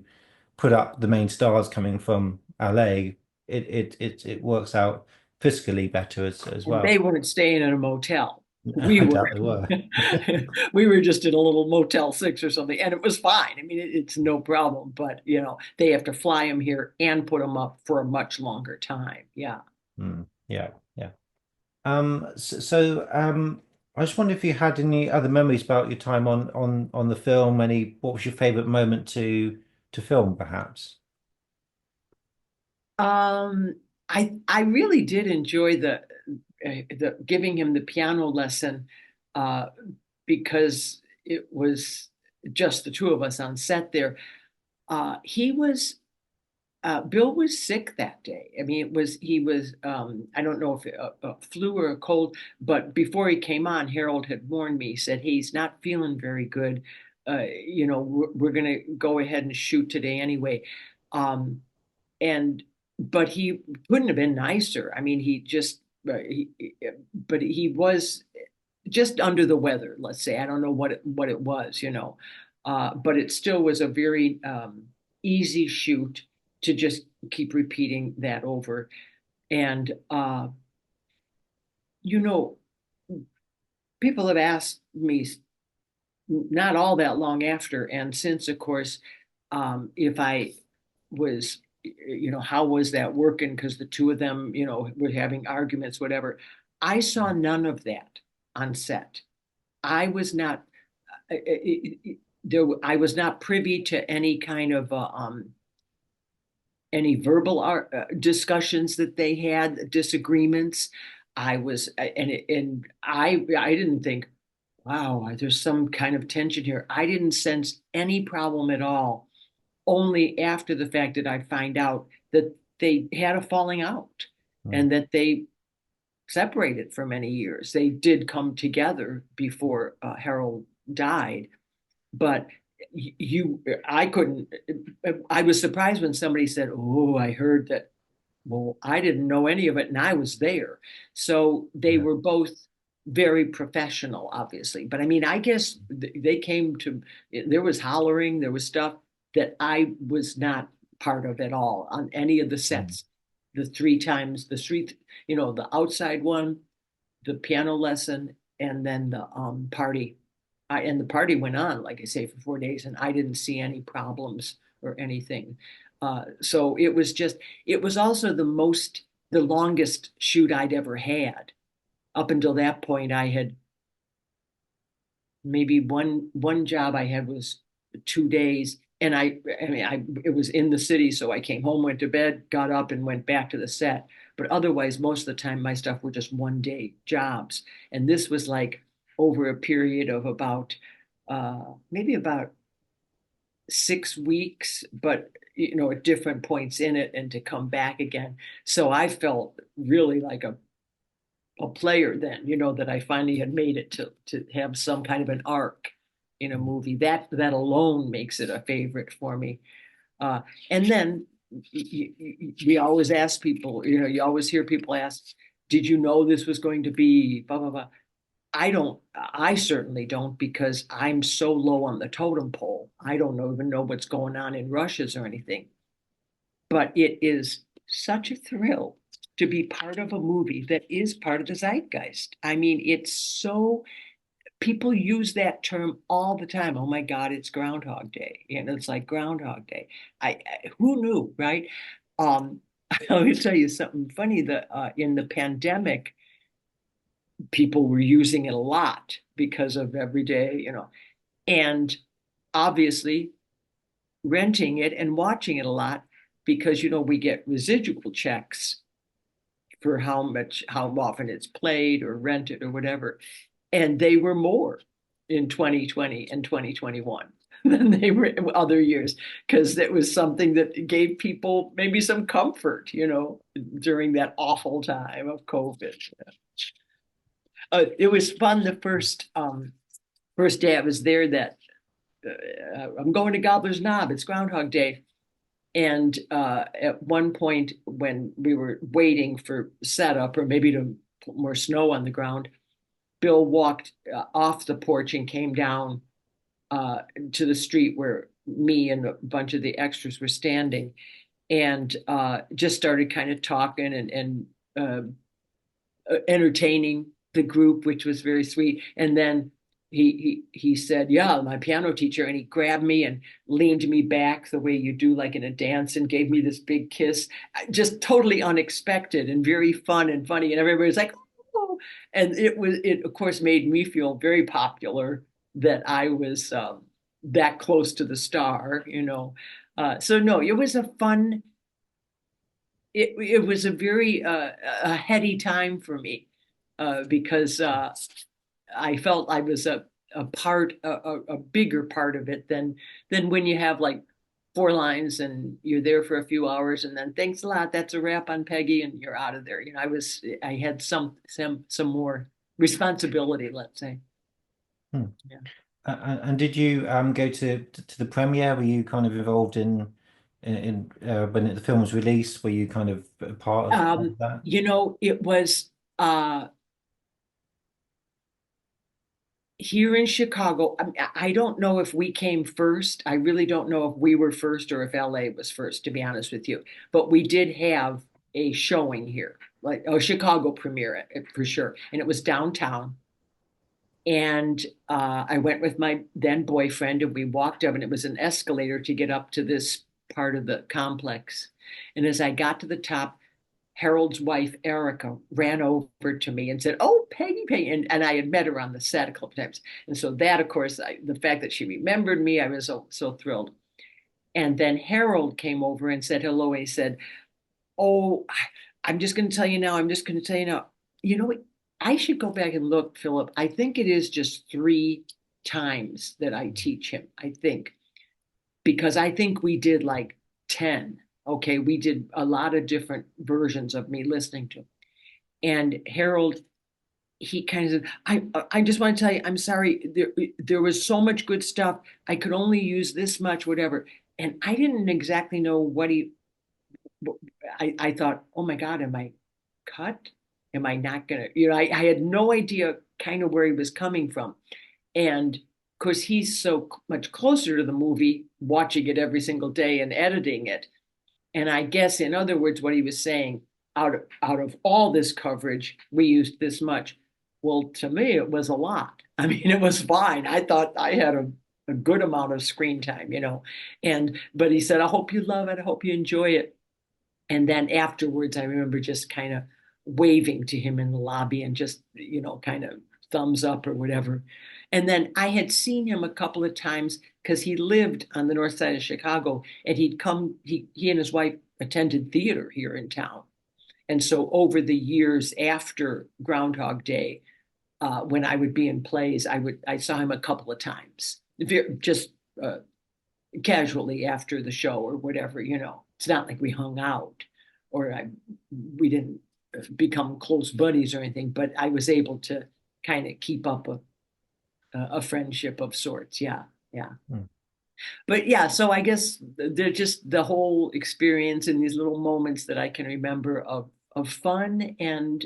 put up the main stars coming from LA. It works out fiscally better as and they well. weren't staying in a motel. We I were. doubt they were. We were just in a little Motel 6 or something, and it was fine. I mean, it's no problem. But they have to fly them here and put them up for a much longer time. Yeah. Yeah, yeah. I just wonder if you had any other memories about your time on the film. What was your favorite moment to film, perhaps? Um, I really did enjoy the giving him the piano lesson, uh, because it was just the two of us on set there. He was Bill was sick that day. I mean, he was I don't know if a flu or a cold, but before he came on, Harold had warned me. He said he's not feeling very good. We're gonna go ahead and shoot today anyway. Um, and but he couldn't have been nicer. I mean, but he was just under the weather, let's say. I don't know what it was. But it still was a very easy shoot to just keep repeating that over. And you know, people have asked me not all that long after, and since, of course, if I was, how was that working? Because the two of them, were having arguments, whatever. I saw none of that on set. I was not there. I was not privy to any kind of any verbal discussions that they had, disagreements. I was, and I didn't think, wow, there's some kind of tension here. I didn't sense any problem at all. Only after the fact did I find out that they had a falling out Mm. and that they separated for many years. They did come together before Harold died, but I couldn't. I was surprised when somebody said, "Oh, I heard that." Well, I didn't know any of it, and I was there. So they Yeah. were both very professional, obviously. But I mean, I guess they came to. There was hollering, there was stuff that I was not part of at all on any of the Mm. sets. The three times, the street, the outside one, the piano lesson, and then the party. And the party went on, like I say, for 4 days, and I didn't see any problems or anything. So it was also the longest shoot I'd ever had. Up until that point, I had maybe one job I had was 2 days, and it was in the city, so I came home, went to bed, got up, and went back to the set. But otherwise, most of the time, my stuff were just 1 day jobs, and this was like over a period of about maybe about 6 weeks, but at different points in it, and to come back again. So I felt really like a player then, that I finally had made it to have some kind of an arc in a movie. That alone makes it a favorite for me. And then we always ask people, you always hear people ask, did you know this was going to be blah, blah, blah? I certainly don't, because I'm so low on the totem pole. I don't even know what's going on in rushes or anything. But it is such a thrill to be part of a movie that is part of the zeitgeist. I mean, people use that term all the time. Oh my God, it's Groundhog Day. It's like Groundhog Day. Who knew, right? Let me tell you something funny. In the pandemic, people were using it a lot because of every day, and obviously renting it and watching it a lot because, we get residual checks for how often it's played or rented or whatever. And they were more in 2020 and 2021 than they were in other years, because it was something that gave people maybe some comfort, during that awful time of COVID. It was fun the first day I was there, that I'm going to Gobbler's Knob. It's Groundhog Day. And at one point when we were waiting for setup or maybe to put more snow on the ground, Bill walked off the porch and came down to the street where me and a bunch of the extras were standing, and just started kind of talking and entertaining the group, which was very sweet. And then he said, "Yeah, my piano teacher," and he grabbed me and leaned me back the way you do like in a dance and gave me this big kiss, just totally unexpected and very fun and funny. And everybody was like, "Oh," and it of course made me feel very popular that I was that close to the star, So no, it was a fun. It was a very a heady time for me because I felt I was a bigger part of it than when you have like 4 lines and you're there for a few hours and then thanks a lot, that's a wrap on Peggy, and you're out of there. I had some more responsibility, let's say. Yeah. And did you go to the premiere? Were you kind of involved in when the film was released? Were you kind of a part of that? It was here in Chicago. I don't know if we came first. I really don't know if we were first or if LA was first, to be honest with you. But we did have a showing here, like a Chicago premiere for sure. And it was downtown. And I went with my then boyfriend, and we walked up, and it was an escalator to get up to this part of the complex. And as I got to the top, Harold's wife, Erica, ran over to me and said, "Oh, Peggy, Peggy." And I had met her on the set a couple of times. And so that, of course, the fact that she remembered me, I was so thrilled. And then Harold came over and said hello. And he said, "Oh, I'm just going to tell you now. I'm just going to tell you now. You know what? I should go back and look, Philip. I think it is just 3 times that I teach him, I think, because I think we did like 10. Okay, we did a lot of different versions of me listening to him." And Harold, he kind of said, I just want to tell you, I'm sorry, there was so much good stuff. I could only use this much, whatever." And I didn't exactly know I thought, oh my God, am I cut? Am I not gonna, I had no idea kind of where he was coming from. And of course, he's so much closer to the movie, watching it every single day and editing it. And I guess, in other words, what he was saying, out of all this coverage, we used this much. Well, to me, it was a lot. I mean, it was fine. I thought I had a good amount of screen time, but he said, "I hope you love it. I hope you enjoy it." And then afterwards, I remember just kind of waving to him in the lobby and just, kind of thumbs up or whatever. And then I had seen him a couple of times because he lived on the north side of Chicago, and he'd come, he and his wife attended theater here in town. And so over the years after Groundhog Day, when I would be in plays, I saw him a couple of times, just casually after the show or whatever. It's not like we hung out or we didn't become close buddies or anything, but I was able to kind of keep up a friendship of sorts. Yeah. But yeah, so I guess they're just the whole experience and these little moments that I can remember of fun and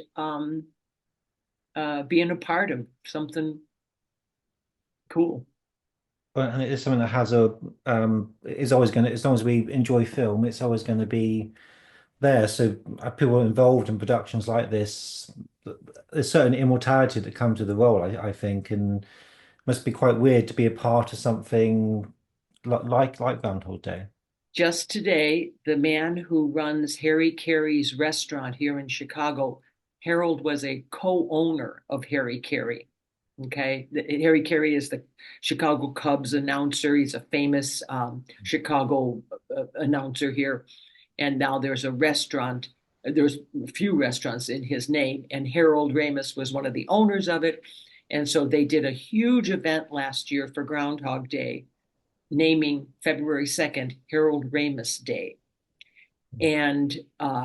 being a part of something cool. Well, and it is something that has is always going to, as long as we enjoy film, it's always going to be there. So people involved in productions like this, there's certain immortality that comes with the role, I think, and it must be quite weird to be a part of something like Groundhog Day. Just today, the man who runs Harry Carey's restaurant here in Chicago, Harold was a co-owner of Harry Carey Okay, Harry Carey is the Chicago Cubs announcer. He's a famous Chicago announcer here. And now there's a restaurant. There's a few restaurants in his name, and Harold Ramis was one of the owners of it. And so they did a huge event last year for Groundhog Day, naming February 2nd Harold Ramis Day. And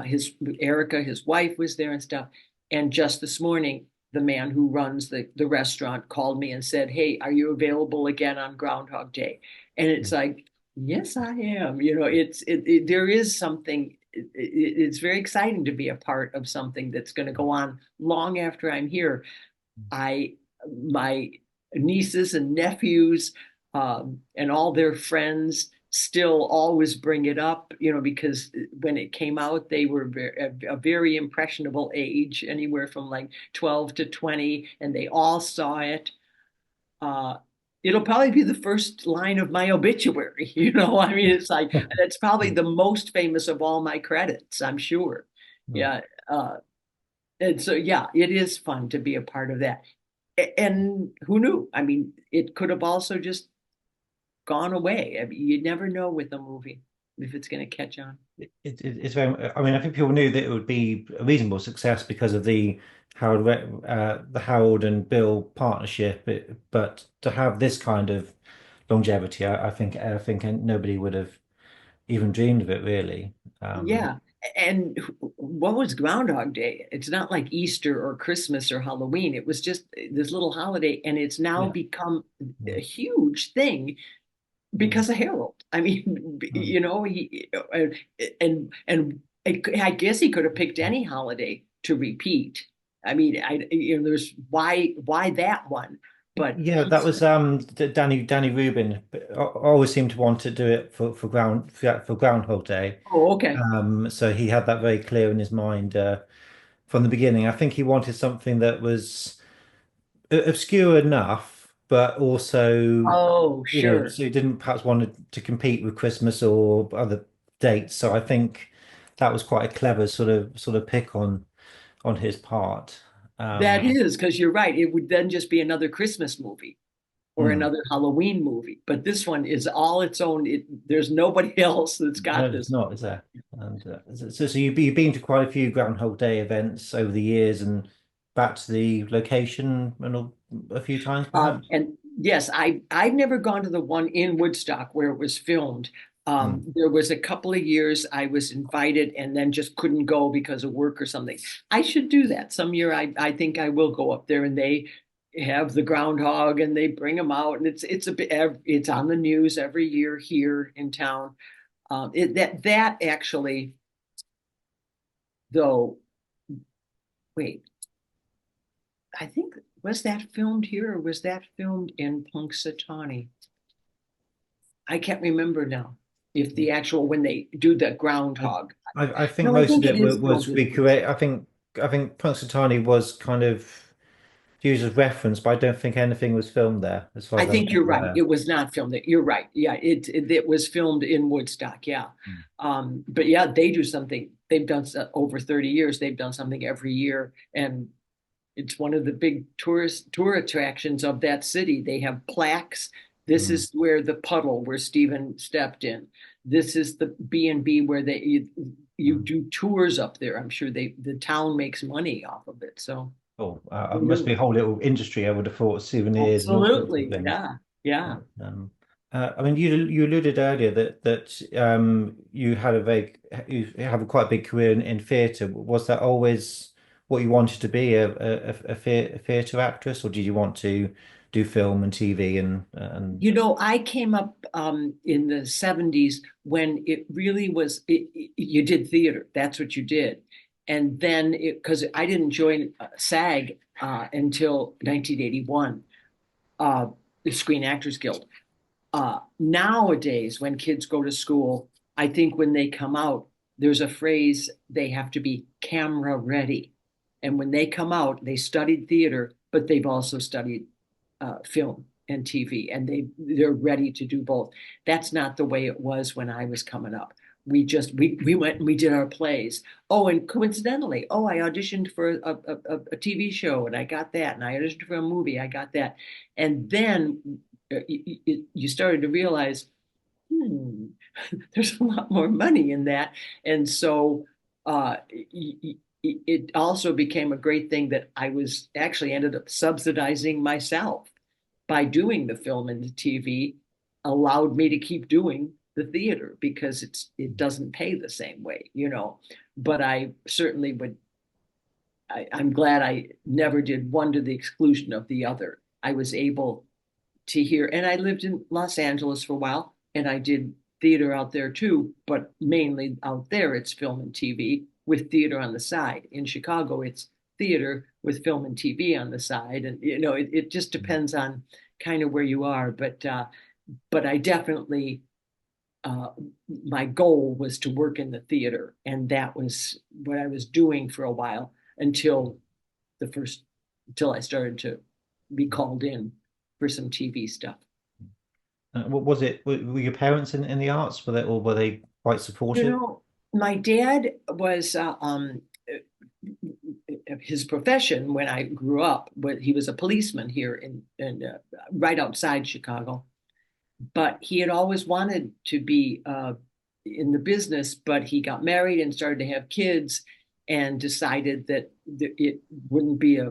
his Erica, his wife, was there and stuff. And just this morning, the man who runs the restaurant called me and said, "Hey, are you available again on Groundhog Day?" And it's like, yes, I am. You know, there is something. It's very exciting to be a part of something that's going to go on long after I'm here. My nieces and nephews and all their friends still always bring it up, you know, because when it came out, they were a very impressionable age, anywhere from like 12 to 20, and they all saw it. It'll probably be the first line of my obituary, you know. I mean, it's like, it's probably the most famous of all my credits, I'm sure. Yeah. And so, yeah, it is fun to be a part of that. And who knew? I mean, it could have also just gone away. I mean, you never know with a movie if it's going to catch on. It's very. I mean, I think people knew that it would be a reasonable success because of the Harold and Bill partnership. But to have this kind of longevity, I think nobody would have even dreamed of it really. Yeah. And what was Groundhog Day? It's not like Easter or Christmas or Halloween. It was just this little holiday, and it's now Yeah. become a huge thing because of Harold. I mean, you know, and I guess he could have picked any holiday to repeat. I mean, there's why that one, but Yeah, that was Danny Rubin. Always seemed to want to do it for Groundhog Day. oh, okay. So he had that very clear in his mind from the beginning. I think he wanted something that was obscure enough, but also, Oh, sure. so he didn't perhaps want to compete with Christmas or other dates. So I think that was quite a clever sort of pick on his part. That Um, is, because you're right. It would then just be another Christmas movie or hmm. another Halloween movie. But this one is all its own. There's nobody else that's No, got there's this. not, is there? And so you've been to quite a few Groundhog Day events over the years and back to the location a few times, perhaps. And yes, I've never gone to the one in Woodstock where it was filmed. Mm. There was a couple of years I was invited and then just couldn't go because of work or something. I should do that some year. I think I will go up there, and they have the groundhog and they bring them out, and it's on the news every year here in town. That actually, though, wait, I think, was that filmed here or was that filmed in Punxsutawney? I can't remember now. If the actual, when they do the I, groundhog. I think No, I most of think it it is was filmed in. recreate. I think Punxsutawney was kind of used as reference, but I don't think anything was filmed there, as far I as I'm think you're right. aware. It was not filmed there. You're right. Yeah, it was filmed in Woodstock. Yeah. Mm. But yeah, they do something. They've done over 30 years. They've done something every year, and it's one of the big tour attractions of that city. They have plaques. This Mm. is where the puddle where Stephen stepped in. This is the B&B where you Mm. do tours up there. I'm sure the town makes money off of it. So Oh, who it must be a knew? whole little industry, I would have thought, souvenirs and all sorts of Absolutely. things. Yeah. Yeah. I mean, you alluded earlier that you had you have a quite big career in theatre. Was that always what you wanted to be, a theatre actress, or did you want to do film and TV and You know, I came up in the 70s when it really was, you did theater. That's what you did. And then, because I didn't join SAG until 1981, the Screen Actors Guild. Nowadays, when kids go to school, I think when they come out, there's a phrase, they have to be camera ready. And when they come out, they studied theater, but they've also studied film and TV, and they're ready to do both. That's not the way it was when I was coming up. we went and we did our plays. Oh, and coincidentally, oh, I auditioned for a TV show and I got that, and I auditioned for a movie, I got that, and then you started to realize, there's a lot more money in that, and so it also became a great thing that I was actually ended up subsidizing myself by doing the film and the TV, allowed me to keep doing the theater because it doesn't pay the same way, But I certainly would. I'm glad I never did one to the exclusion of the other. I was able to hear, and I lived in Los Angeles for a while, and I did theater out there too, but mainly out there it's film and TV with theater on the side. In Chicago, it's theater with film and TV on the side, and it just depends on kind of where you are. But I definitely my goal was to work in the theater, and that was what I was doing for a while until I started to be called in for some TV stuff. What was it? Were your parents in the arts? Were they quite supportive? My dad was his profession when I grew up, he was a policeman here in right outside Chicago. But he had always wanted to be in the business, but he got married and started to have kids and decided that it wouldn't be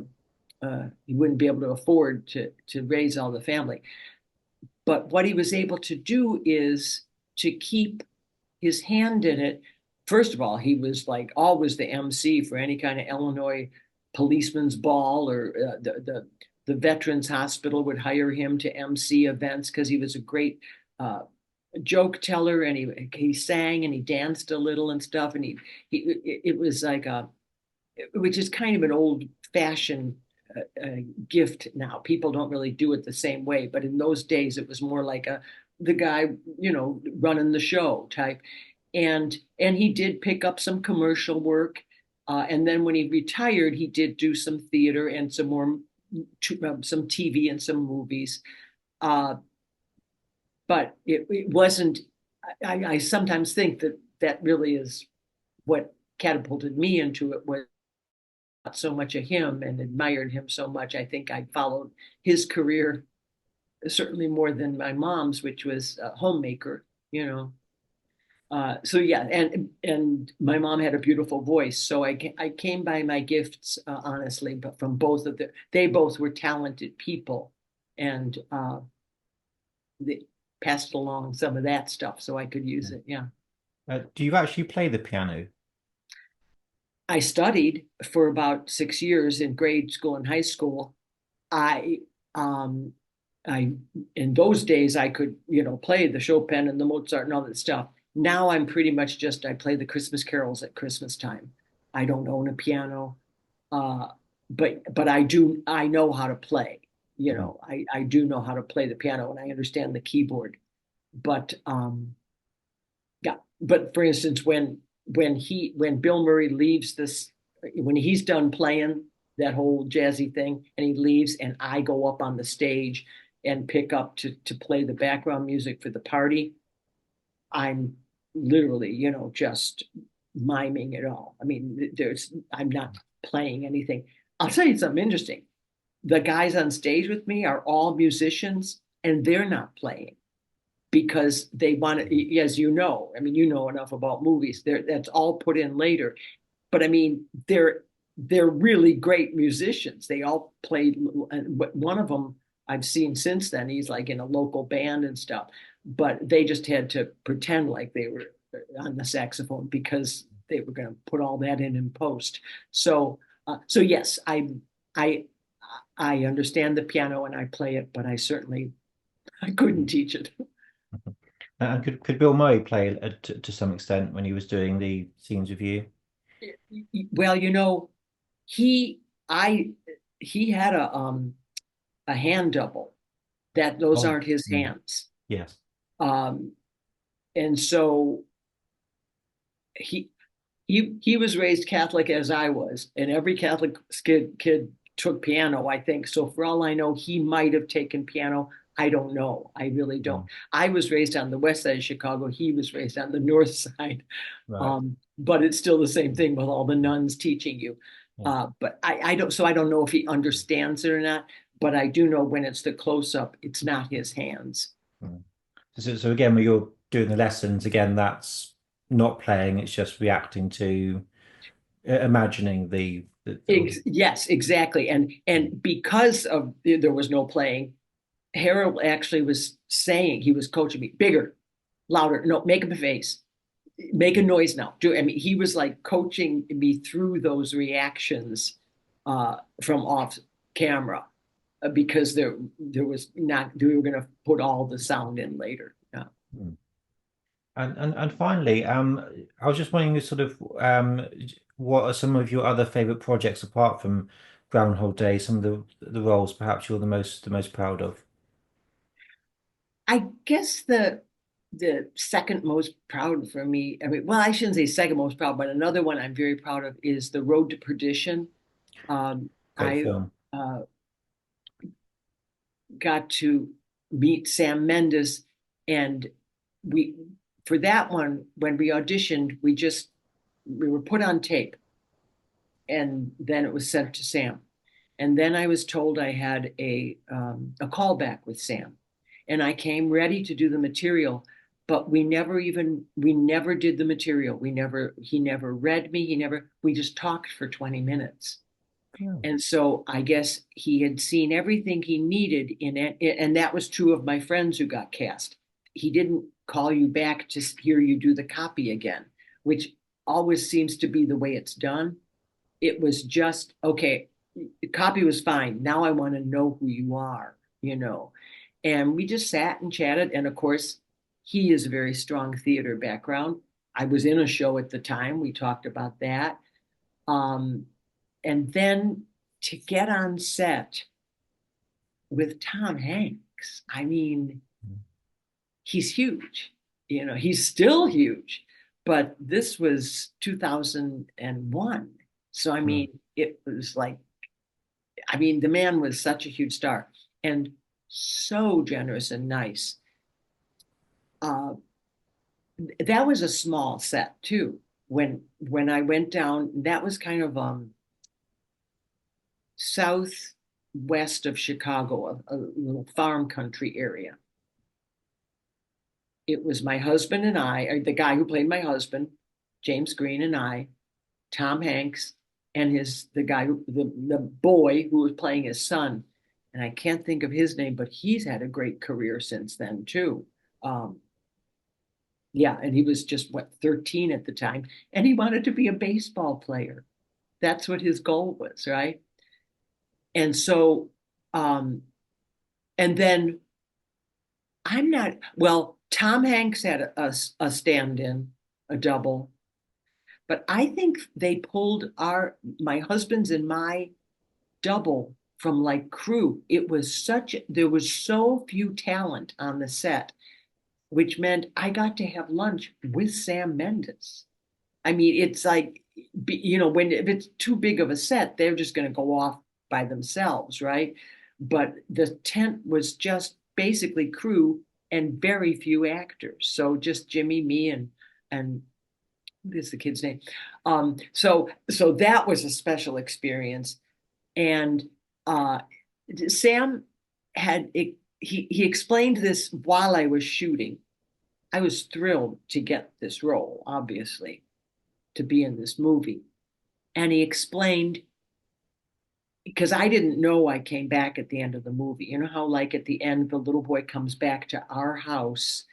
he wouldn't be able to afford to raise all the family. But what he was able to do is to keep his hand in it. First of all, he was like always the MC for any kind of Illinois policeman's ball, or the Veterans Hospital would hire him to MC events because he was a great joke teller, and he sang and he danced a little and stuff. And it was like which is kind of an old fashioned gift now. People don't really do it the same way, but in those days it was more like the guy, running the show type. And he did pick up some commercial work. And then when he retired, he did do some theater and some TV and some movies. But it wasn't, I sometimes think that really is what catapulted me into it, was not so much of him and admired him so much. I think I followed his career certainly more than my mom's, which was a homemaker, So yeah, and my mom had a beautiful voice, so I came by my gifts honestly, but from both of they both were talented people, and they passed along some of that stuff so I could use it. Yeah. Do you actually play the piano? I studied for about 6 years in grade school and high school. I in those days I could play the Chopin and the Mozart and all that stuff. Now I'm pretty much I play the Christmas carols at Christmas time. I don't own a piano, but I know how to play. I do know how to play the piano, and I understand the keyboard. But yeah. But for instance, when Bill Murray leaves when he's done playing that whole jazzy thing and he leaves, and I go up on the stage and pick up to play the background music for the party, I'm literally, just miming it all. I mean, I'm not playing anything. I'll tell you something interesting. The guys on stage with me are all musicians, and they're not playing because they want to, as I mean, enough about movies. That's all put in later. But I mean, they're really great musicians. They all played, and one of them I've seen since then. He's like in a local band and stuff, but they just had to pretend like they were on the saxophone because they were going to put all that in post. So yes, I understand the piano and I play it, but I couldn't teach it. And could Bill Murray play to some extent when he was doing the scenes with you? Well, he had a hand double that those aren't his hands. Yes. And so he was raised Catholic as I was, and every Catholic kid took piano, I think. So for all I know, he might have taken piano. I don't know. I really don't. I was raised on the west side of Chicago. He was raised on the north side. Right. But it's still the same thing with all the nuns teaching you. Yeah. But I don't, so I don't know if he understands it or not, but I do know when it's the close up, it's not his hands. Mm. So again, when you're doing the lessons, again, that's not playing, it's just reacting to imagining Yes, exactly. And because of there was no playing, Harold actually was saying, he was coaching me, bigger, louder, no, make a face, make a noise now. I mean, he was like coaching me through those reactions from off camera because there was not, we were going to put all the sound in later. Yeah. Mm. And finally, I was just wondering sort of what are some of your other favorite projects apart from Groundhog Day, some of the roles perhaps you're the most proud of? I guess the second most proud for me, I mean, well, I shouldn't say second most proud, but another one I'm very proud of is The Road to Perdition. Great I film. got to meet Sam Mendes, and we, for that one, when we auditioned, we were put on tape, and then it was sent to Sam. And then I was told I had a callback with Sam, and I came ready to do the material, but we never did the material. He never read me. We just talked for 20 minutes. Oh. And so I guess he had seen everything he needed in it. And that was true of my friends who got cast. He didn't call you back to hear you do the copy again, which always seems to be the way it's done. It was just, okay, the copy was fine. Now I want to know who you are, you know. And we just sat and chatted. And of course, he is a very strong theater background. I was in a show at the time. We talked about that. And then to get on set with Tom Hanks, I mean, he's huge. You know, he's still huge. But this was 2001. So, I mean, it was like, I mean, the man was such a huge star and so generous and nice. That was a small set too. When I went down, that was kind of southwest of Chicago, a little farm country area. It was my husband and I, the guy who played my husband, James Green, and I, Tom Hanks, and the boy who was playing his son, and I can't think of his name, but he's had a great career since then too. Yeah, and he was just 13 at the time, and he wanted to be a baseball player. That's what his goal was, right? And so, and then Tom Hanks had a stand-in, a double, but I think they pulled my husband's and my double from like crew. There was so few talent on the set, which meant I got to have lunch with Sam Mendes. I mean, it's like, you know, if it's too big of a set, they're just going to go off by themselves, right? But the tent was just basically crew and very few actors. So just Jimmy, me, and this is the kid's name. So that was a special experience. And Sam had he explained this while I was shooting. I was thrilled to get this role, obviously, to be in this movie. And he explained, because I didn't know I came back at the end of the movie. You know how, like, at the end, the little boy comes back to our house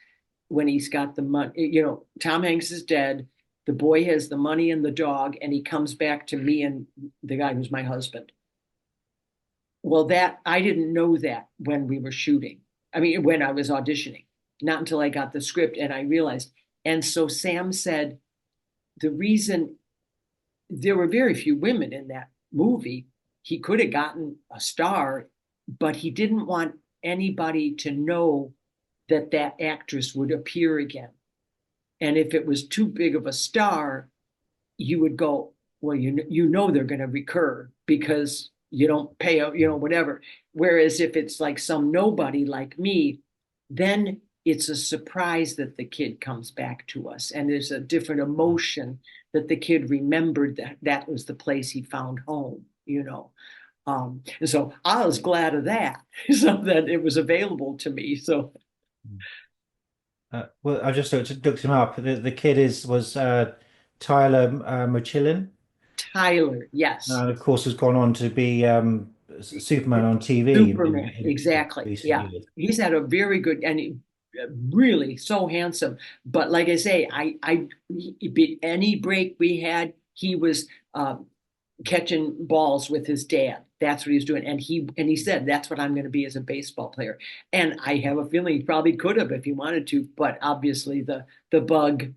when he's got the money. You know, Tom Hanks is dead. The boy has the money and the dog, and he comes back to me and the guy who's my husband. Well, I didn't know that when we were shooting. I mean, when I was auditioning, not until I got the script and I realized. And so Sam said, the reason there were very few women in that movie, he could have gotten a star, but he didn't want anybody to know that actress would appear again. And if it was too big of a star, you would go, well, you know they're going to recur because you don't pay, you know, whatever. Whereas if it's like some nobody like me, then it's a surprise that the kid comes back to us, and there's a different emotion that the kid remembered that that was the place he found home, you know. And so I was glad of that, so that it was available to me. So Well, I just looked him up. The kid was Tyler Machilin, Tyler, yes. and of course has gone on to be Superman on TV Superman, in exactly. recent Yeah, years. he's had a very good and really so handsome. But like I say, any break we had, he was catching balls with his dad. That's what he was doing, and he said that's what I'm going to be as a baseball player. And I have a feeling he probably could have if he wanted to, but obviously the bug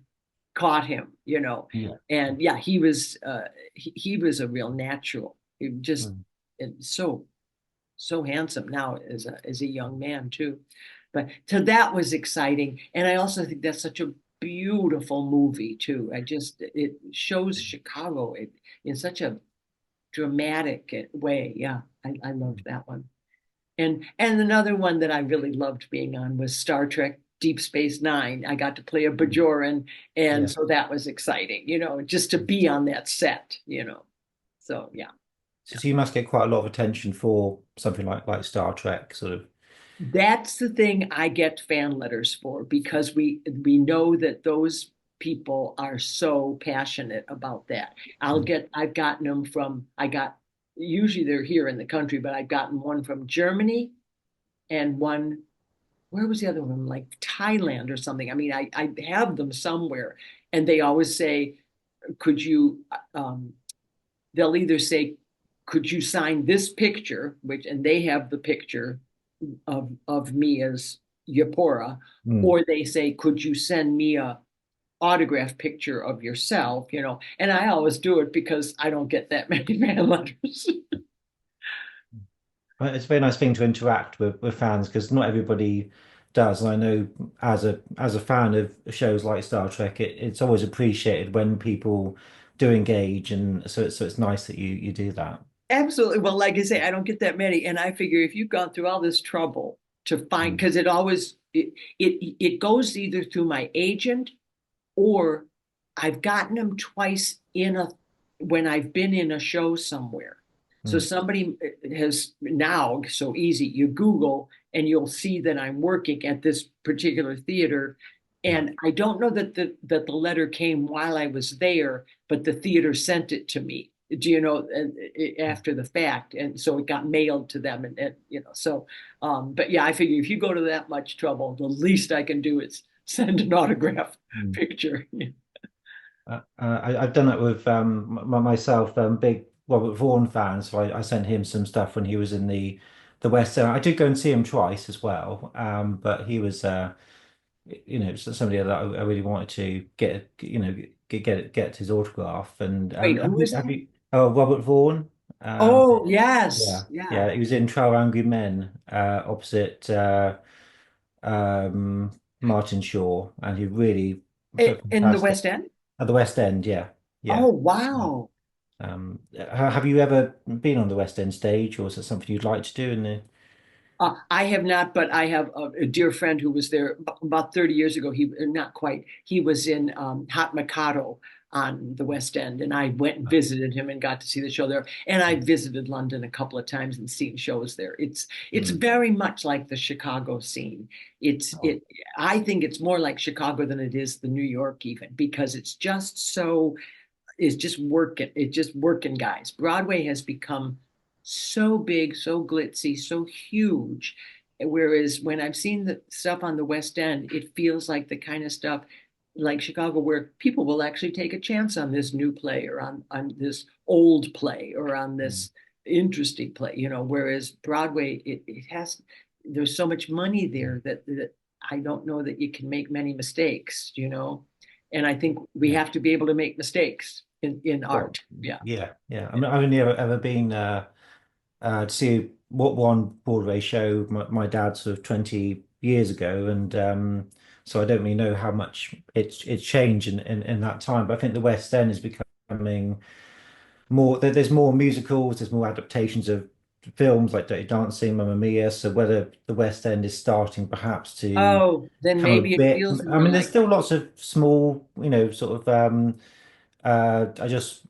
caught him, you know. Yeah. And yeah, he was a real natural. He just Mm. so handsome now as a young man too. But so that was exciting, and I also think that's such a beautiful movie too. It shows Chicago in such a dramatic way. Yeah, I loved that one. And another one that I really loved being on was Star Trek Deep Space Nine. I got to play a Bajoran, and Yeah. so that was exciting, you know, just to be on that set, you know. So yeah. So you must get quite a lot of attention for something like Star Trek, sort of. That's the thing I get fan letters for, because we know that those people are so passionate about that. I've gotten them usually they're here in the country, but I've gotten one from Germany and one, where was the other one? Like Thailand or something. I mean, I have them somewhere, and they always say, could you they'll either say, could you sign this picture, and they have the picture of me as Yapora, Mm. or they say, could you send me a autograph picture of yourself, you know? And I always do it because I don't get that many fan letters. Well, it's a very nice thing to interact with fans, because not everybody does. And I know as a fan of shows like Star Trek, it's always appreciated when people do engage, and so it's nice that you do that. Absolutely. Well, like I say, I don't get that many, and I figure if you've gone through all this trouble to find, Mm. because it goes either through my agent, or I've gotten them twice when I've been in a show somewhere. So Mm. somebody has now, so easy, you Google and you'll see that I'm working at this particular theater. Yeah. And I don't know that the letter came while I was there, but the theater sent it to me, do you know, after the fact. And so it got mailed to them, and you know, so but yeah, I figure if you go to that much trouble, the least I can do is send an autograph Mm. picture. I've done that with myself, big Robert Vaughan fan. So I sent him some stuff when he was in the West End. I did go and see him twice as well, but he was somebody that I really wanted to get his autograph. And Wait, who is have that? you? Oh, Robert Vaughan. Oh, Yeah, yes. yeah. Yeah. He was in 12 Angry Men, opposite um, Martin Shaw, and he really In the fantastic West End? at the West End. Yeah, Oh, yeah. wow. Have you ever been on the West End stage, or is it something you'd like to do in the? I have not, but I have a dear friend who was there about 30 years ago. Not quite. He was in Hot Mikado on the West End, and I went and visited him and got to see the show there. And I visited London a couple of times and seen shows there. It's Mm. very much like the Chicago scene. Oh, I think it's more like Chicago than it is the New York even, because it's just working. It's just working guys. Broadway has become so big, so glitzy, so huge. Whereas when I've seen the stuff on the West End, it feels like the kind of stuff like Chicago, where people will actually take a chance on this new play, or on this old play, or on mm. this interesting play, you know, whereas Broadway, there's so much money there that I don't know that you can make many mistakes, you know. And I think we Yeah. have to be able to make mistakes in Well, art. Yeah. yeah, yeah. I mean, I've only ever been to see what one Broadway show my dad sort of 20 years ago, and so I don't really know how much it's changed in that time. But I think the West End is becoming more. There's more musicals, there's more adaptations of films like Dirty Dancing, Mamma Mia. So whether the West End is starting perhaps to Oh, then come a maybe it bit. feels I more mean, there's like still that. lots of small, sort of. I just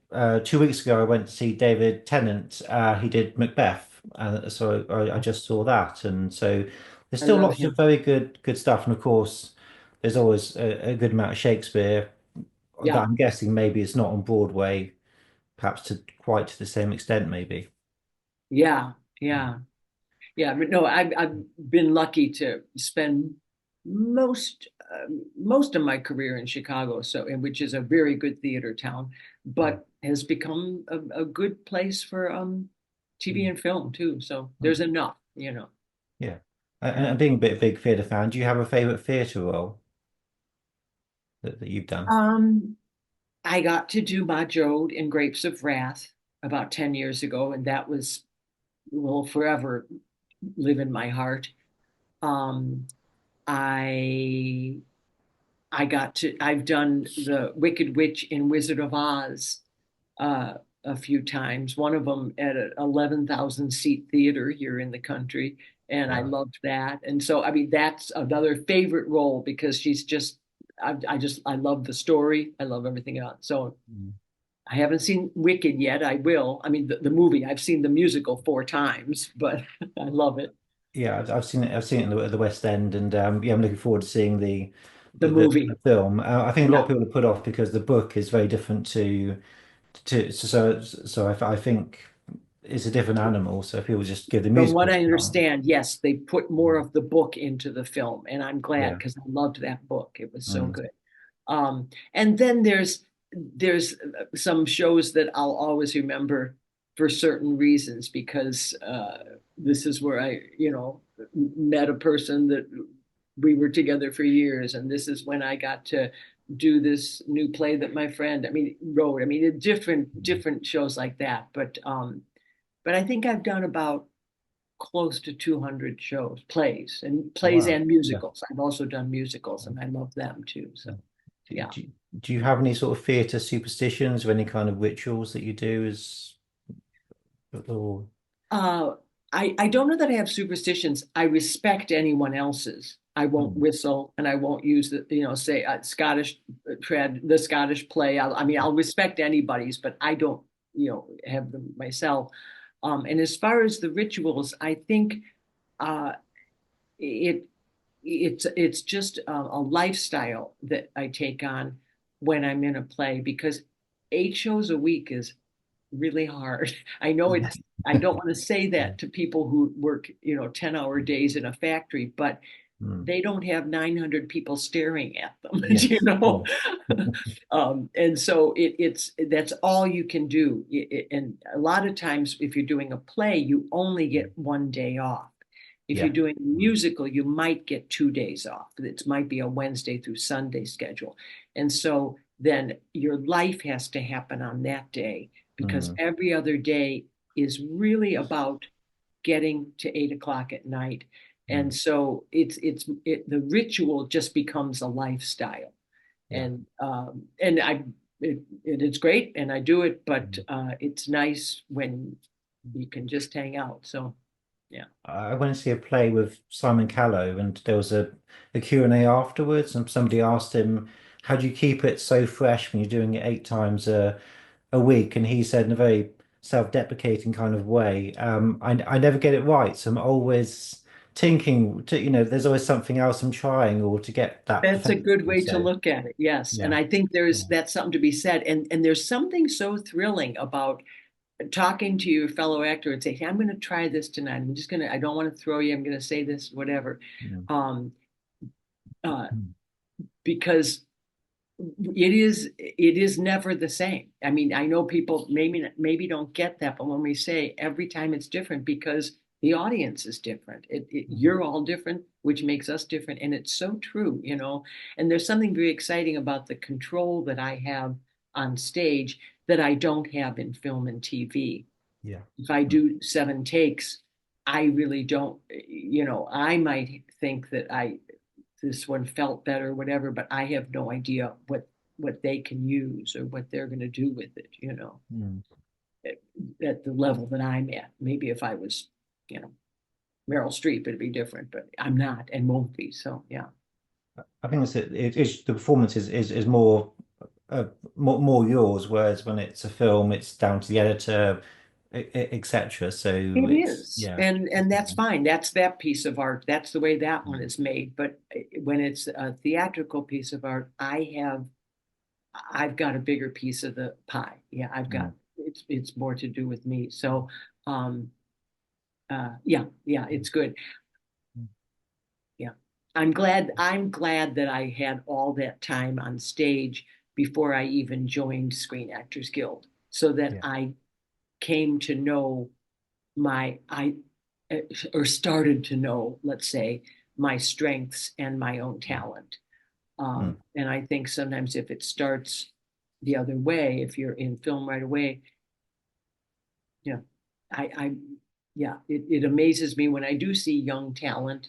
2 weeks ago I went to see David Tennant. He did Macbeth, so I just saw that, and so there's I still love lots of him. very good stuff. And of course, there's always a good amount of Shakespeare that Yeah, I'm guessing maybe it's not on Broadway, perhaps to quite to the same extent, maybe. yeah, yeah. Yeah, but no, I've been lucky to spend most of my career in Chicago, so and which is a very good theater town, Mm, but has become a good place for TV mm, and film too. So mm. there's enough. Yeah. Yeah. And being a big theatre fan, do you have a favourite theatre role that you've done? Um, I got to do Ma Jode in Grapes of Wrath about 10 years ago, and that will forever live in my heart. Um, I I've done the Wicked Witch in Wizard of Oz uh, a few times, one of them at an 11,000 seat theater here in the country. And I Wow. loved that. And so, I mean, that's another favorite role because I love the story. I love everything else. So Mm. I haven't seen Wicked yet. I will. I mean, the movie, I've seen the musical 4 times, but I love it. Yeah, I've seen it. I've seen it in the West End, and yeah, I'm looking forward to seeing The the movie. film. I think a lot Yeah. of people are put off because the book is very different so I think it's a different animal. So if people just give the From musical what a I chance, understand, yes, they put more of the book into the film, and I'm glad yeah. because I loved that book. It was so Mm. good. And then there's some shows that I'll always remember for certain reasons because this is where I met a person that we were together for years, and this is when I got to do this new play that my friend, I mean, wrote. I mean, different shows like that. But I think I've done about close to 200 shows, plays Wow. and Yeah. musicals. I've also done musicals, and I love them too. So Do, yeah. do, do you have any sort of theatre superstitions or any kind of rituals that you do as or Uh, I don't know that I have superstitions. I respect anyone else's. I won't mm, whistle and I won't use say Scottish the Scottish play. I mean, I'll respect anybody's, but I don't have them myself. And as far as the rituals, I think uh, it it's just a lifestyle that I take on when I'm in a play because 8 shows a week is really hard. I know yes. I don't want to say that to people who work 10-hour days in a factory, but Mm, they don't have 900 people staring at them, you yes. know? Yes. And so that's all you can do. And a lot of times, if you're doing a play, you only get one day off. If you're Yeah. doing a Mm, musical, you might get 2 days off. It might be a Wednesday through Sunday schedule. And so then your life has to happen on that day because mm, every other day is really about getting to 8 o'clock at night. mm, And so the ritual just becomes a lifestyle. yeah. And it's great and I do it, but Mm. it's nice when you can just hang out. So yeah. I went to see a play with Simon Callow, and there was a Q&A afterwards, and somebody asked him, "How do you keep it so fresh when you're doing it 8 times a week?" And he said in a very self-deprecating kind of way, I never get it right, so I'm always thinking, there's always something else I'm trying or to get that That's a perfection. good way to So look at it. Yes. And yeah, I think yeah, that's something to be said. And there's something so thrilling about talking to your fellow actor and say, hey, I'm going to try this tonight. I don't want to throw you. I'm going to say this, whatever. mm, Um, uh, mm, because it is never the same. I mean, I know people maybe don't get that, but when we say every time it's different because the audience is different, mm, you're all different, which makes us different, and it's so true. And there's something very exciting about the control that I have on stage that I don't have in film and TV. yeah, If I mm, do 7 takes, I really don't. I might think that I this one felt better, whatever, but I have no idea what they can use or what they're going to do with it. mm. at the level that I'm at. Maybe if I was, you know, Meryl Streep, it'd be different, but I'm not and won't be. So yeah. I think it is the performance is more more yours, whereas when it's a film, it's down to the editor, etc. So It it's is, yeah. and that's fine. That's that piece of art. That's the way that one is made. But when it's a theatrical piece of art, I've got a bigger piece of the pie. Yeah, I've got Mm. it's more to do with me. So yeah, yeah, it's good. Yeah. I'm glad that I had all that time on stage before I even joined Screen Actors Guild, so that Yeah. I came to know my I or started to know, let's say, my strengths and my own talent. Mm. And I think sometimes if it starts the other way, if you're in film right away, yeah, I yeah, it amazes me when I do see young talent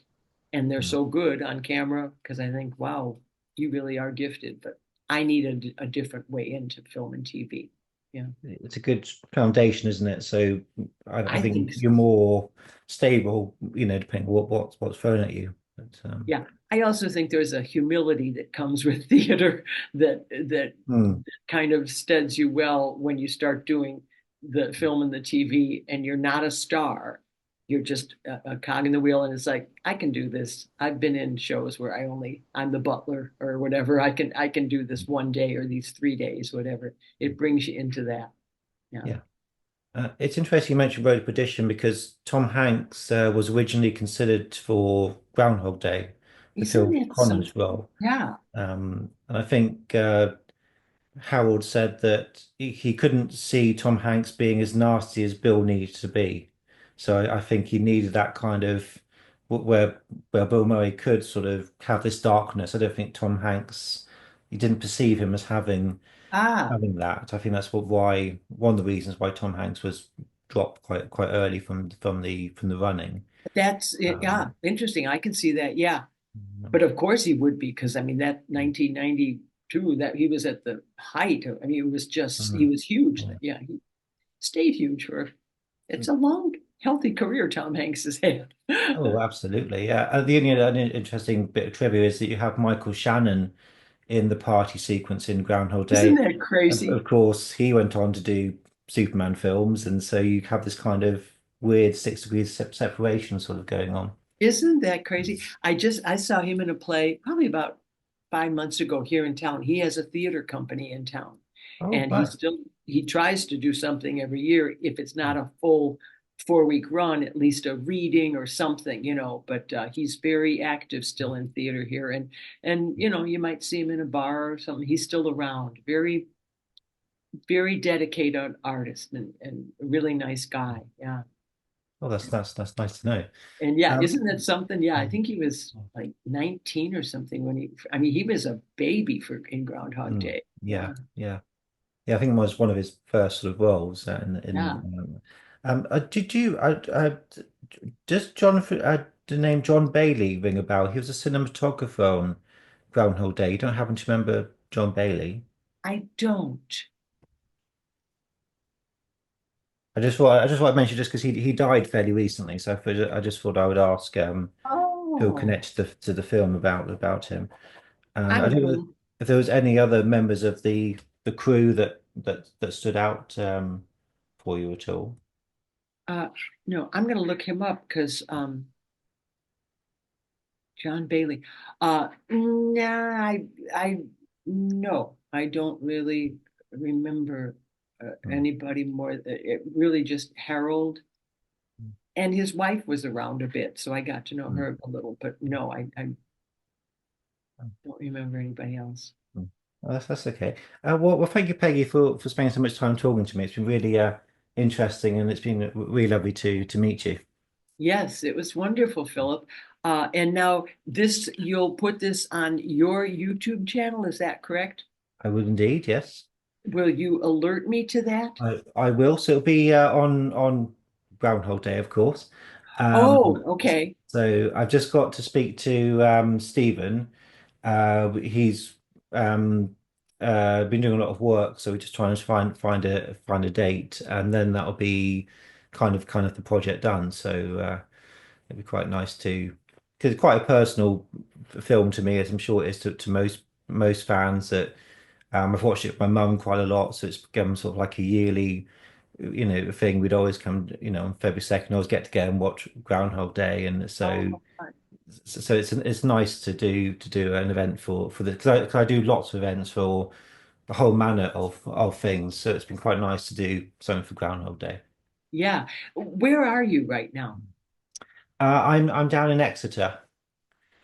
and they're Mm. so good on camera because I think, wow, you really are gifted. But I need a different way into film and TV. Yeah, It's a good foundation, isn't it? So I I think think so. you're more stable, depending on what's thrown at you. But Yeah, I also think there's a humility that comes with theater that mm, kind of steads you well when you start doing the film and the TV, and you're not a star. You're just a cog in the wheel, and it's like I can do this. I've been in shows where I'm the butler or whatever. I can do this one day or these 3 days, whatever. It brings you into that. Yeah, yeah. It's interesting you mentioned Road to Perdition because Tom Hanks was originally considered for Groundhog Day to isn't fill it Connor's something? role. Yeah. And I think Harold said that he couldn't see Tom Hanks being as nasty as Bill needed to be. So I think he needed that kind of where Bill Murray could sort of have this darkness. I don't think Tom Hanks, he didn't perceive him as Ah, having that. I think that's why one of the reasons why Tom Hanks was dropped quite early from the running. that's it. Yeah, Um, interesting. I can see that. Yeah. But of course he would be, because I mean that 1992, that he was at the height of, I mean, it was just he mm, was huge. mm. Yeah, he stayed huge for it's a long, healthy career Tom Hanks has had. Oh, absolutely. Yeah. The only other interesting bit of trivia is that you have Michael Shannon in the party sequence in Groundhog Isn't Day. that Of crazy? course, he went on to do Superman films, and so you have this kind of weird 6 degrees separation sort of going on. Isn't that crazy? I saw him in a play probably about 5 months ago here in town. He has a theater company in town, Oh, and right. he tries to do something every year. If it's not a full 4 week run, at least a reading or something, But he's very active still in theater here, and you might see him in a bar or something. He's still around. Very very dedicated artist and a really nice guy. Yeah. Oh, that's nice to know. And yeah, Um, isn't that something? Yeah, I mm, think he was like 19 or something when I mean, he was a baby for in Groundhog Day. yeah, Yeah. yeah. Yeah, I think it was one of his first sort of roles Yeah. did you does the name John Bailey ring a bell? He was a cinematographer on Groundhog Day. You don't happen to remember John Bailey? I don't. I just want to mention just because he died fairly recently, so I just thought I would ask who Oh, connected to the film about him. I I'm don't know gonna if there was any other members of the crew that stood out for you at all. uh no, I'm gonna look him up because John Bailey. Nah, I no, I don't really remember Hmm. anybody more. It really just Harold, and his wife was around a bit, so I got to know Hmm. her a little. But no, I don't remember anybody else. Hmm. Well, that's okay. Well, thank you, Peggy, for spending so much time talking to me. It's been really interesting, and it's been really lovely to meet you. Yes, it was wonderful, Philip. And now you'll put this on your YouTube channel, is that correct? I would indeed, yes. Will you alert me to that? I will. So it'll be on Groundhog Day, of course. Oh, okay. So I've just got to speak to Stephen. He's um, been doing a lot of work, so we're just trying to find a date, and then that'll be kind of the project done. So it'd be quite nice to, because it's quite a personal film to me, as I'm sure it is to most fans. That I've watched it with my mum quite a lot, so it's become sort of like a yearly, thing. We'd always come, on February 2nd, always get together and watch Groundhog Day, and so it's nice to do an event for the, because I do lots of events for a whole manner of things. So it's been quite nice to do something for Groundhog Day. Yeah. Where are you right now? I'm down in Exeter.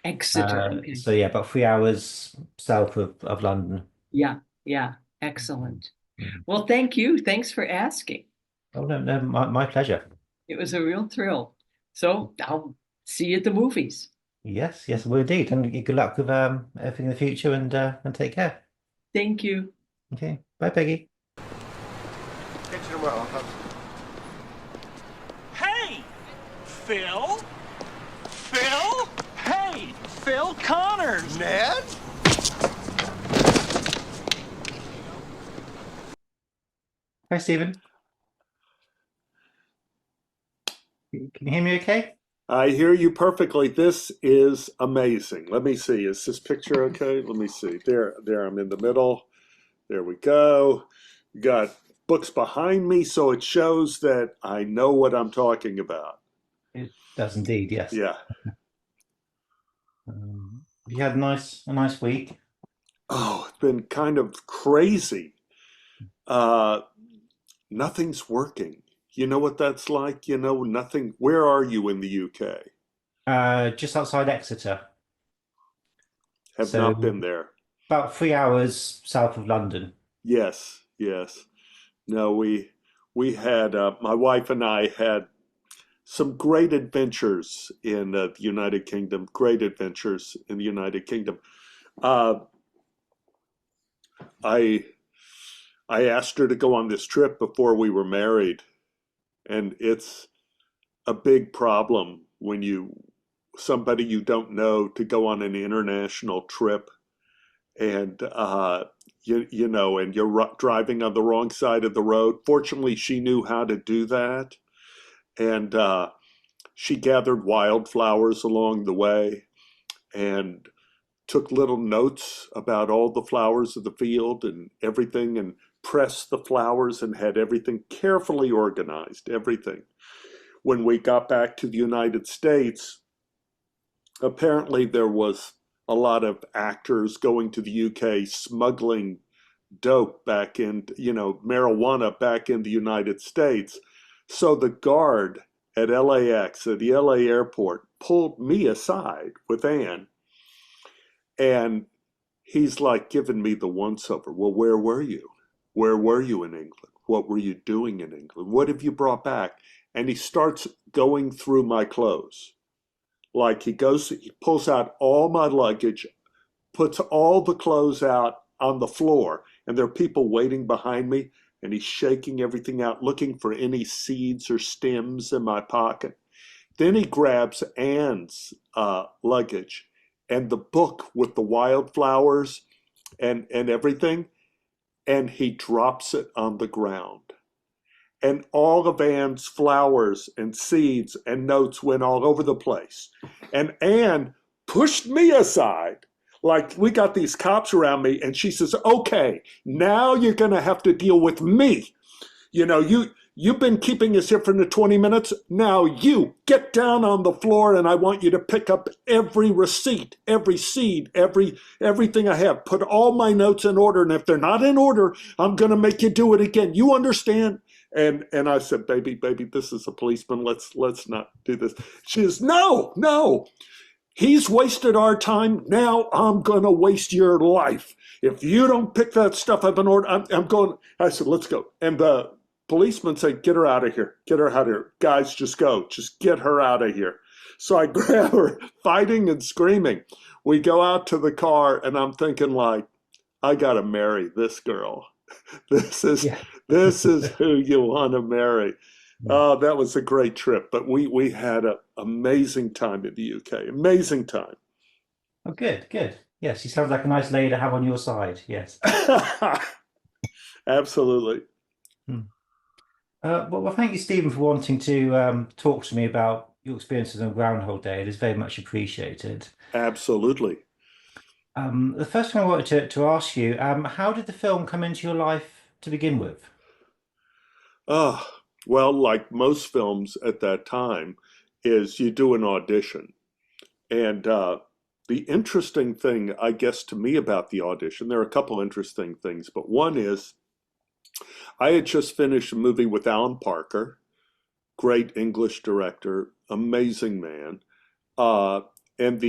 Exeter. Okay. So yeah, about 3 hours south of London. Yeah. Yeah. Excellent. Mhm. Well, thank you. Thanks for asking. Oh no, no, my pleasure. It was a real thrill. So I'll see you at the movies. Yes, yes, well indeed. And good luck with everything in the future, and take care. Thank you. Okay. Bye, Peggy. Catch you tomorrow. Hey, Phil? Phil? Hey, Phil Connors. Ned? Hi, Stephen. Can you hear me okay? I hear you perfectly. This is amazing. Let me see. Is this picture okay? Let me see. There, I'm in the middle. There we go. Got books behind me, so it shows that I know what I'm talking about. It does indeed, yes. Yeah. You had a nice week. Oh, it's been kind of crazy. Nothing's working. You know what that's like? Nothing. Where are you in the UK? Just outside Exeter. Have So not been there. about 3 hours south of London. Yes, yes. No, we had my wife and I had some great adventures in the United Kingdom. Great adventures in the United Kingdom. Uh, I I asked her to go on this trip before we were married, and it's a big problem when somebody you don't know to go on an international trip, and and you're driving on the wrong side of the road. Fortunately, she knew how to do that, and she gathered wildflowers along the way and took little notes about all the flowers of the field and everything, and pressed the flowers and had everything carefully organized, everything. When we got back to the United States, apparently there was a lot of actors going to the UK smuggling dope back in, marijuana back in the United States. So the guard at LAX, at the LA airport, pulled me aside with Anne, and he's like giving me the once over. Well, where were you? Where were you in England? What were you doing in England? What have you brought back? And he starts going through my clothes. Like he pulls out all my luggage, puts all the clothes out on the floor, and there are people waiting behind me, and he's shaking everything out, looking for any seeds or stems in my pocket. Then he grabs Anne's luggage and the book with the wildflowers and everything, and he drops it on the ground. And all of Anne's flowers and seeds and notes went all over the place. And Anne pushed me aside. Like, we got these cops around me, and she says, okay, now you're going to have to deal with me. You've been keeping us here for the 20 minutes. Now you get down on the floor, and I want you to pick up every receipt, every seed, everything I have. Put all my notes in order, and if they're not in order, I'm going to make you do it again. You understand? And I said, baby, this is a policeman. Let's not do this. She says, no. He's wasted our time. Now I'm going to waste your life. If you don't pick that stuff up in order, I'm going. I said, let's go. And the policeman said, get her out of here. Get her out of here. Guys, just go. Just get her out of here. So I grab her, fighting and screaming. We go out to the car, and I'm thinking, like, I got to marry this girl. This is who you want to marry. Oh, that was a great trip. But we had an amazing time in the UK. Amazing time. Oh, good. Yeah, Yes, he sounds like a nice lady to have on your side. Yes. Absolutely. Hmm. Well, thank you, Stephen, for wanting to talk to me about your experiences on Groundhog Day. It is very much appreciated. Absolutely. The first thing I wanted to ask you, how did the film come into your life to begin with? Well, like most films at that time, is you do an audition. And the interesting thing, I guess, to me about the audition, there are a couple interesting things, but one is I had just finished a movie with Alan Parker, great English director, amazing man. Uh, and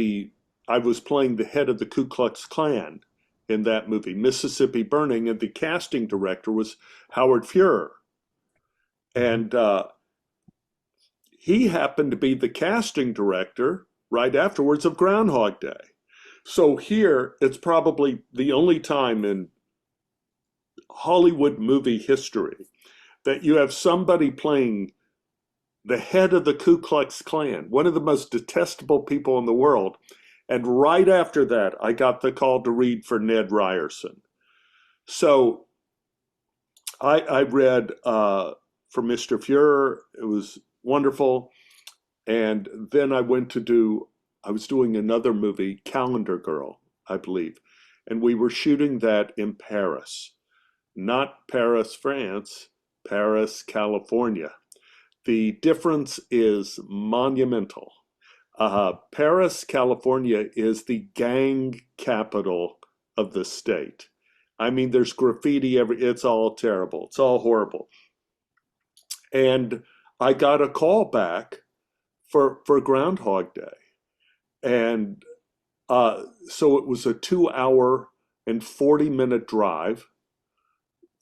I was playing the head of the Ku Klux Klan in that movie, Mississippi Burning, and the casting director was Howard Fuhrer. And he happened to be the casting director right afterwards of Groundhog Day. So here, it's probably the only time in Hollywood movie history that you have somebody playing the head of the Ku Klux Klan, one of the most detestable people in the world. And right after that, I got the call to read for Ned Ryerson. So I read for Mr. Fuhrer. It was wonderful. And then I was doing another movie, Calendar Girl, I believe. And we were shooting that in Paris. Not Paris, France, Paris, California. The difference is monumental. Paris, California is the gang capital of the state. I mean, there's graffiti it's all terrible. It's all horrible. And I got a call back for Groundhog Day. And so it was a 2 hour and 40-minute drive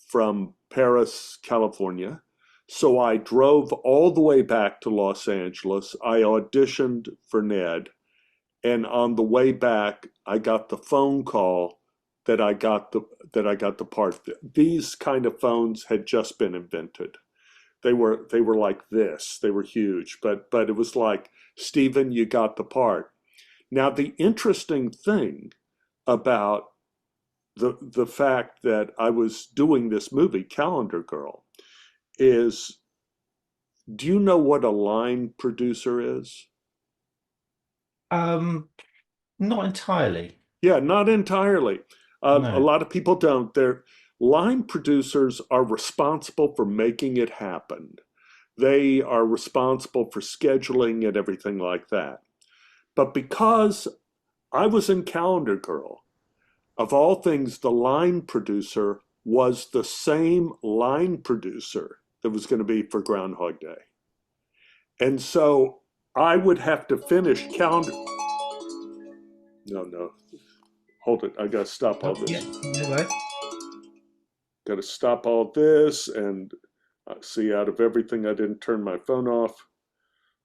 from Paris, California. So I drove all the way back to Los Angeles. I auditioned for Ned. And on the way back, I got the phone call that I got the part. These kind of phones had just been invented. They were like this. They were huge, but it was like, Stephen, you got the part. Now the interesting thing about the fact that I was doing this movie, Calendar Girl, is, do you know what a line producer is? Not entirely. Yeah, not entirely. A No. lot of people don't. Line producers are responsible for making it happen. They are responsible for scheduling and everything like that. But because I was in Calendar Girl, of all things, the line producer was the same line producer that was going to be for Groundhog Day. And so I would have to finish Calendar. No. Hold it. I got to stop all this. Yeah, no worries. Got to stop all this and see, out of everything, I didn't turn my phone off.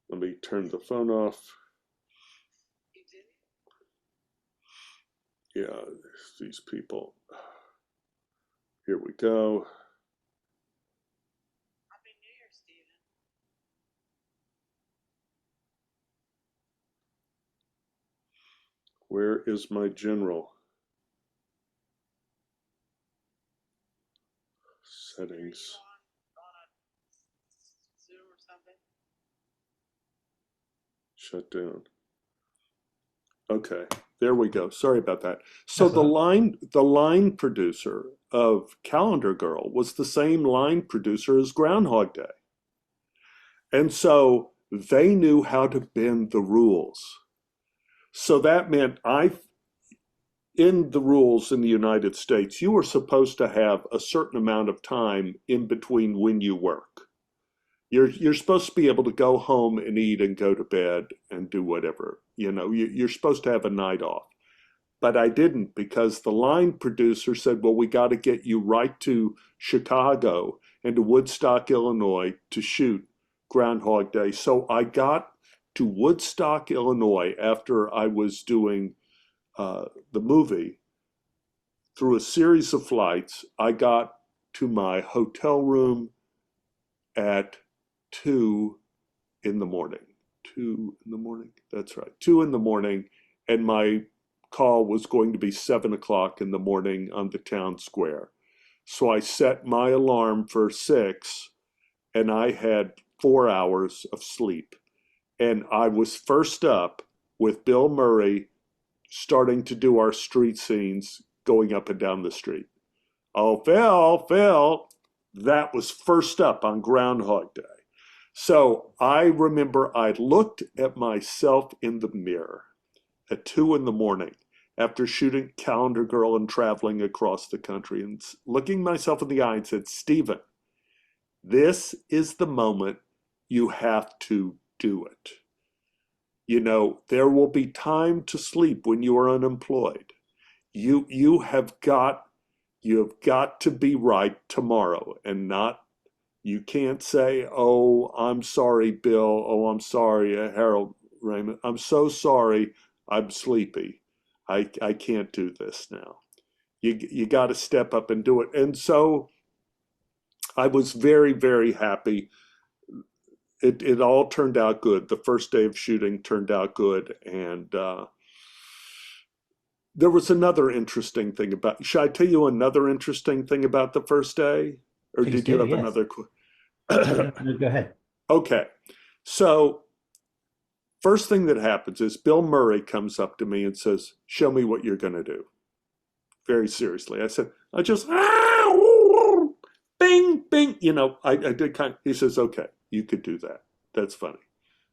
Let me turn the phone off. Yeah, these people. Here we go. Happy New Year, Stephen. Where is my general? Settings. On a Zoom or something? Shut down. Okay, there we go. Sorry about that. So That's all right. the line producer of Calendar Girl was the same line producer as Groundhog Day. And so they knew how to bend the rules. So that meant in the rules in the United States, you were supposed to have a certain amount of time in between when you work. You're supposed to be able to go home and eat and go to bed and do whatever. You're supposed to have a night off. But I didn't, because the line producer said, well, we got to get you right to Chicago and to Woodstock, Illinois to shoot Groundhog Day. So I got to Woodstock, Illinois after I was doing the movie. Through a series of flights, I got to my hotel room at 2 in the morning. 2 in the morning? That's right. 2 in the morning. And my call was going to be 7 o'clock in the morning on the town square. So I set my alarm for 6, and I had 4 hours of sleep. And I was first up with Bill Murray starting to do our street scenes going up and down the street. Oh, Phil, that was first up on Groundhog Day. So I remember I looked at myself in the mirror at 2 in the morning after shooting Calendar Girl and traveling across the country, and looking myself in the eye and said, Stephen, this is the moment you have to do it. You know, there will be time to sleep when you are unemployed. You have got to be right tomorrow, and not, you can't say, oh, I'm sorry, Bill. Oh, I'm sorry, Harold Raymond. I'm so sorry. I'm sleepy. I can't do this now. You got to step up and do it. And so I was very, very happy. It all turned out good. The first day of shooting turned out good. And there was another interesting thing about, should I tell you another interesting thing about the first day? Or Please did you do, have yes. another? No, go ahead. Okay. So first thing that happens is Bill Murray comes up to me and says, show me what you're going to do. Very seriously. I said, I just, bing, bing. You know, I did kind of, he says, okay, you could do that. That's funny.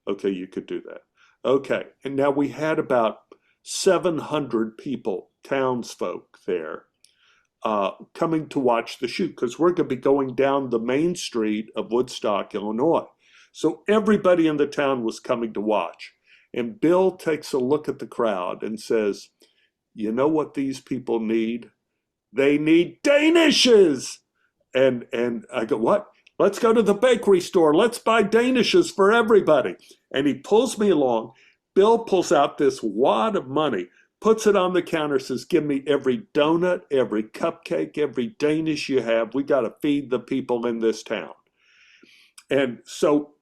Okay, you could do that. Okay. And now we had about 700 people, townsfolk there, coming to watch the shoot, because we're going to be going down the main street of Woodstock, Illinois. So everybody in the town was coming to watch. And Bill takes a look at the crowd and says, you know what these people need? They need Danishes. And I go, what? Let's go to the bakery store. Let's buy Danishes for everybody. And he pulls me along. Bill pulls out this wad of money, puts it on the counter, says, give me every donut, every cupcake, every Danish you have. We got to feed the people in this town. And so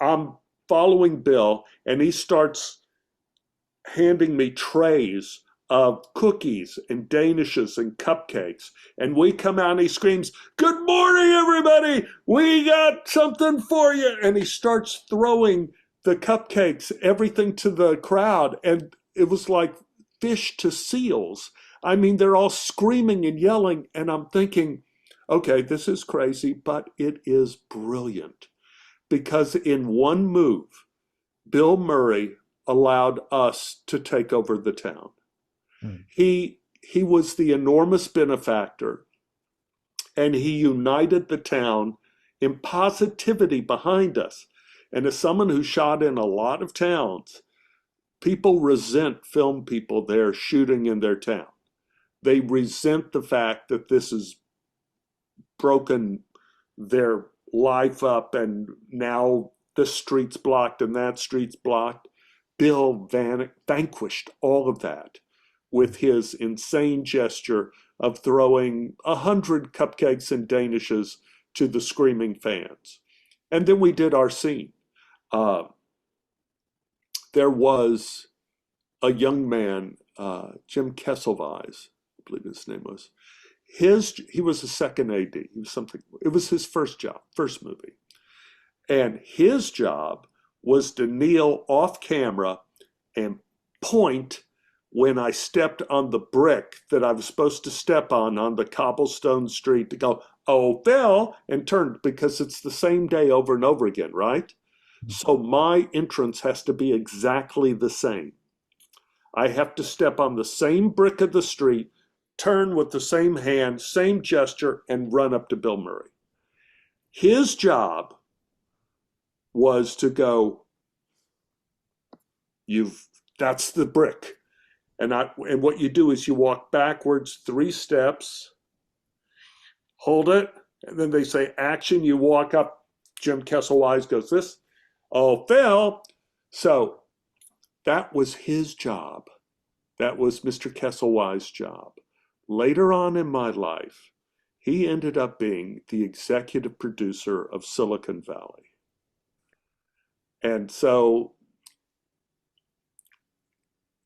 I'm following Bill, and he starts handing me trays of cookies and Danishes and cupcakes. And we come out and he screams, good morning, everybody. We got something for you. And he starts throwing the cupcakes, everything to the crowd. And it was like fish to seals. I mean, they're all screaming and yelling. And I'm thinking, okay, this is crazy, but it is brilliant. Because in one move, Bill Murray allowed us to take over the town. He was the enormous benefactor, and he united the town in positivity behind us. And as someone who shot in a lot of towns, people resent film people there shooting in their town. They resent the fact that this has broken their life up, and now this street's blocked and that street's blocked. Bill vanquished all of that with his insane gesture of throwing 100 cupcakes and Danishes to the screaming fans. And then we did our scene. There was a young man, Jim Kesselweis, I believe his name was. He was a second AD. He was something. It was his first job, first movie. And his job was to kneel off camera and point when I stepped on the brick that I was supposed to step on the cobblestone street, to go, oh, Phil, and turn, because it's the same day over and over again, right? So my entrance has to be exactly the same. I have to step on the same brick of the street, turn with the same hand, same gesture, and run up to Bill Murray. His job was to go, that's the brick. And what you do is you walk backwards 3 steps, hold it, and then they say action, you walk up, Jim Kesselweis goes this, oh, Phil. So that was his job. That was Mr. Kesselweis' job. Later on in my life, he ended up being the executive producer of Silicon Valley. And so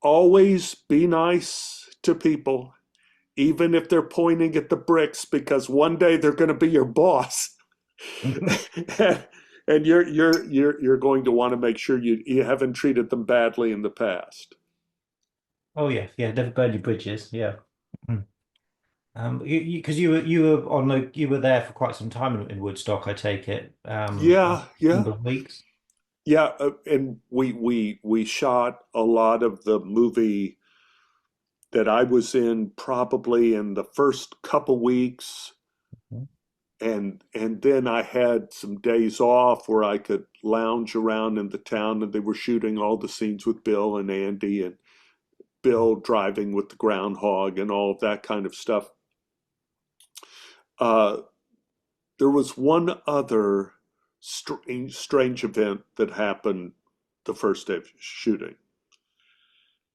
always be nice to people, even if they're pointing at the bricks, because one day they're going to be your boss. And you're going to want to make sure you haven't treated them badly in the past. Oh yeah, yeah. Never burn your bridges. Yeah. Because you were there for quite some time in Woodstock, I take it. Yeah, A yeah, number of weeks. yeah. And we shot a lot of the movie that I was in probably in the first couple weeks, Mhm. and then I had some days off where I could lounge around in the town, and they were shooting all the scenes with Bill and Andy, and Bill driving with the Groundhog and all of that kind of stuff. Uh, there was one other strange event that happened the first day of shooting.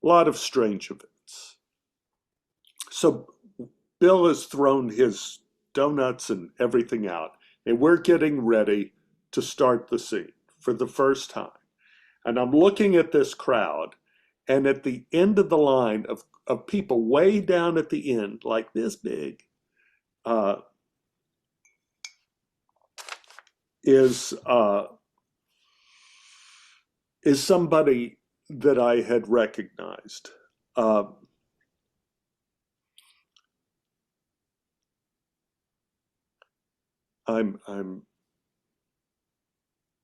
A lot of strange events. So Bill has thrown his donuts and everything out, and we're getting ready to start the scene for the first time. And I'm looking at this crowd, and at the end of the line of people way down at the end, like this big, uh, is somebody that I had recognized. I'm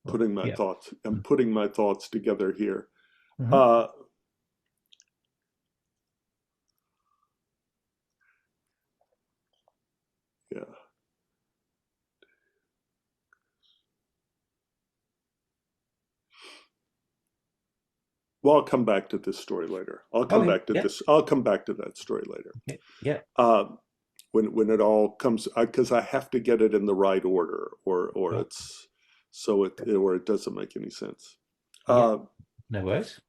putting my Yeah. thoughts. I'm putting my thoughts together here. Mhm. Yeah. Well, I'll come back to this story later. I'll come Okay. back to Yeah. this. I'll come back to that story later. Okay. Yeah. When it all comes, because I have to get it in the right order, or Sure. it's so it doesn't make any sense. Yeah. No worries.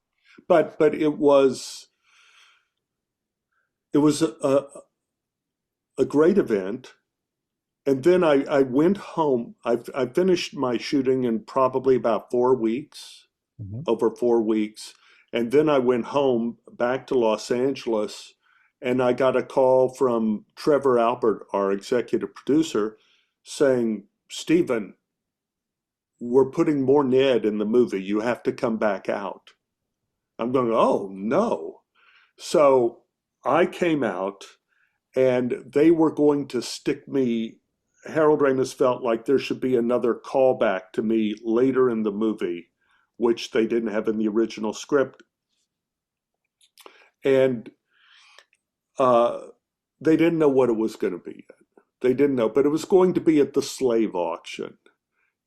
But it was a great event. And then I went home. I finished my shooting in probably about 4 weeks, Mhm. over 4 weeks. And then I went home back to Los Angeles, and I got a call from Trevor Albert, our executive producer, saying, Stephen, we're putting more Ned in the movie. You have to come back out. I'm going, oh, no. So I came out, and they were going to stick me. Harold Ramis felt like there should be another callback to me later in the movie, which they didn't have in the original script. And they didn't know what it was going to be yet. They didn't know, but it was going to be at the slave auction.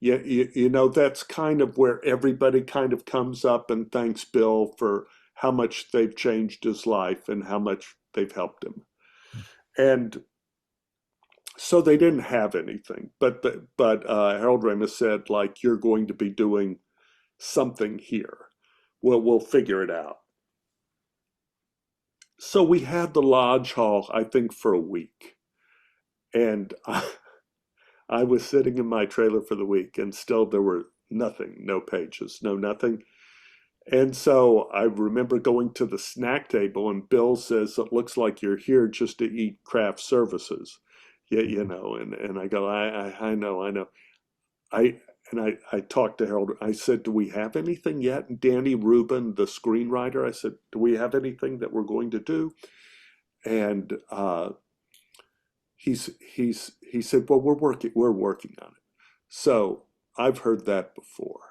You know, that's kind of where everybody kind of comes up and thanks Bill for how much they've changed his life and how much they've helped him. And so they didn't have anything, but Harold Ramis said, like, you're going to be doing something here. We'll figure it out. So we had the lodge hall, I think, for a week, and I was sitting in my trailer for the week, and still there were nothing, no pages, no nothing. And so I remember going to the snack table, and Bill says, it looks like you're here just to eat craft services. Yeah, you know, and I go, I know. I talked to Harold. I said, do we have anything yet? And Danny Rubin, the screenwriter, I said, do we have anything that we're going to do? And he said, well, we're working on it. So I've heard that before.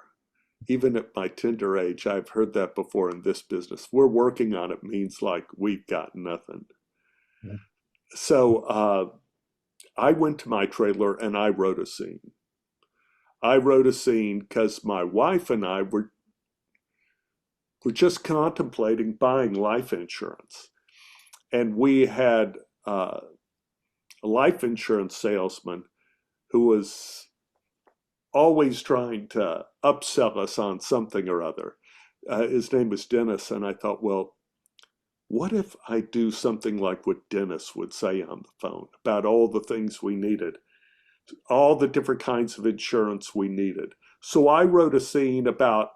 Even at my tender age, I've heard that before in this business. We're working on it means like we've got nothing. Yeah. So I went to my trailer and I wrote a scene. I wrote a scene because my wife and I were just contemplating buying life insurance. And we had a life insurance salesman who was always trying to upsell us on something or other. His name was Dennis, and I thought, well, what if I do something like what Dennis would say on the phone about all the things we needed, all the different kinds of insurance we needed? So I wrote a scene about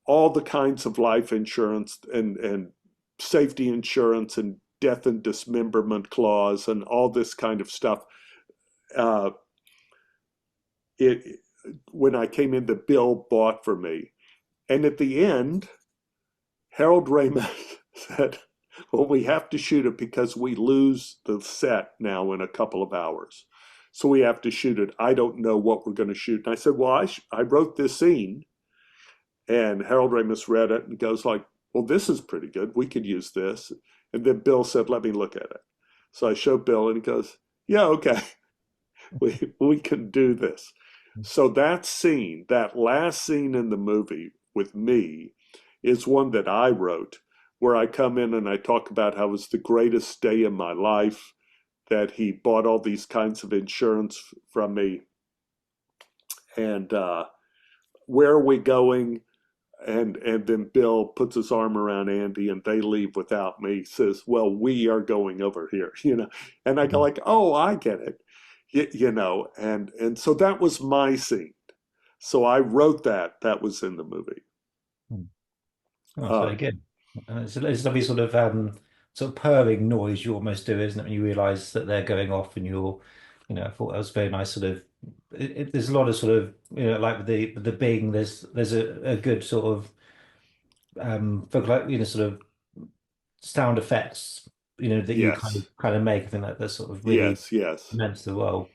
all the kinds of life insurance and safety insurance and death and dismemberment clause and all this kind of stuff. It when I came in, the Bill bought for me. And at the end, Harold Ramis said, well, we have to shoot it because we lose the set now in a couple of hours. So we have to shoot it. I don't know what we're going to shoot. And I said, well, I wrote this scene. And Harold Ramis read it and goes like, well, this is pretty good. We could use this. And then Bill said, let me look at it. So I showed Bill and he goes, yeah, okay. We can do this. So that scene, that last scene in the movie with me, is one that I wrote, where I come in and I talk about how it was the greatest day in my life, that he bought all these kinds of insurance from me, and where are we going? And then Bill puts his arm around Andy and they leave without me, says, well, we are going over here, and I go like, oh, I get it. And so that was my scene. So I wrote that was in the movie. Oh, that's very good. It's a lovely sort of purring noise you almost do, isn't it? When you realise that they're going off, and I thought that was very nice. There's a lot of like with the Bing. There's a good sort of sort of sound effects, that you Yes. kind of make. I think that's sort of really Yes. meant the well.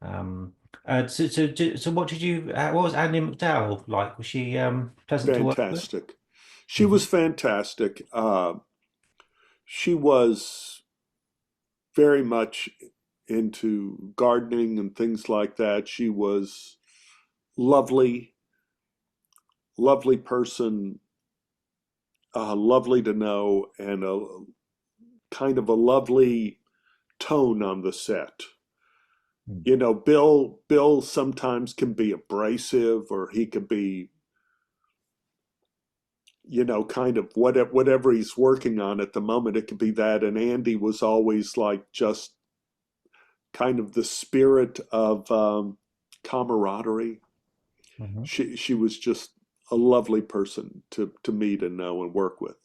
So what did you? What was Andy McDowell like? Was she pleasant to work with? Fantastic. She was fantastic. She was very much into gardening and things like that. She was lovely person, lovely to know, and a kind of a lovely tone on the set. Bill sometimes can be abrasive, or he could be, kind of whatever he's working on at the moment, it could be that. And Andy was always like just kind of the spirit of camaraderie. She was just a lovely person to meet and know and work with.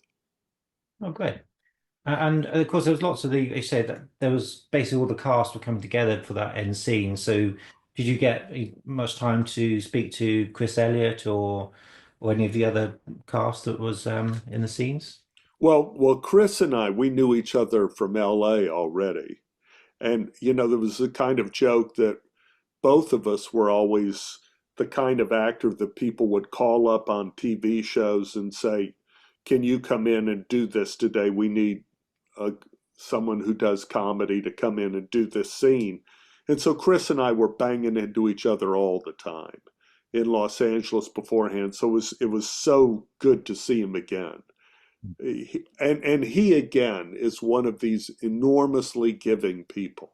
Oh, great. And of course, there was lots of you said that there was basically all the cast were coming together for that end scene. So did you get much time to speak to Chris Elliott or any of the other cast that was in the scenes? Well, Chris and I, we knew each other from LA already. And, there was a kind of joke that both of us were always the kind of actor that people would call up on TV shows and say, can you come in and do this today? We need someone who does comedy to come in and do this scene. And so Chris and I were banging into each other all the time in Los Angeles beforehand. So it was so good to see him again. And he again is one of these enormously giving people.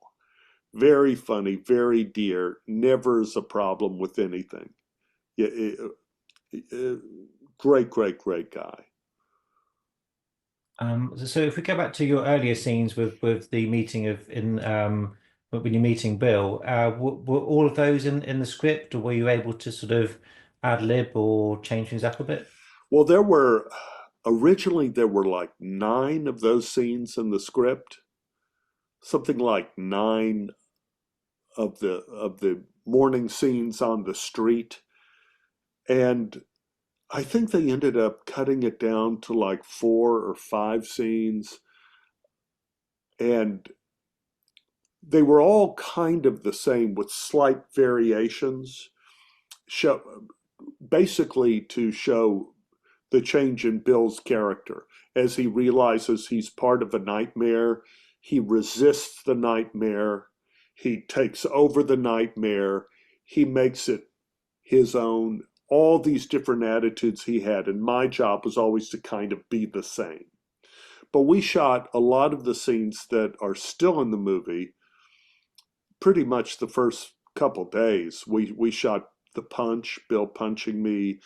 Very funny, very dear, never is a problem with anything. Great guy. So if we go back to your earlier scenes with the meeting when you're meeting Bill, were all of those in the script, or were you able to sort of ad lib or change things up a bit? Well, originally there were like 9 of those scenes in the script, something like 9 of the morning scenes on the street, and I think they ended up cutting it down to like 4 or 5 scenes, and they were all kind of the same with slight variations, basically to show the change in Bill's character. As he realizes he's part of a nightmare, he resists the nightmare, he takes over the nightmare, he makes it his own. All these different attitudes he had, and my job was always to kind of be the same. But we shot a lot of the scenes that are still in the movie pretty much the first couple days. We shot the punch, Bill punching me,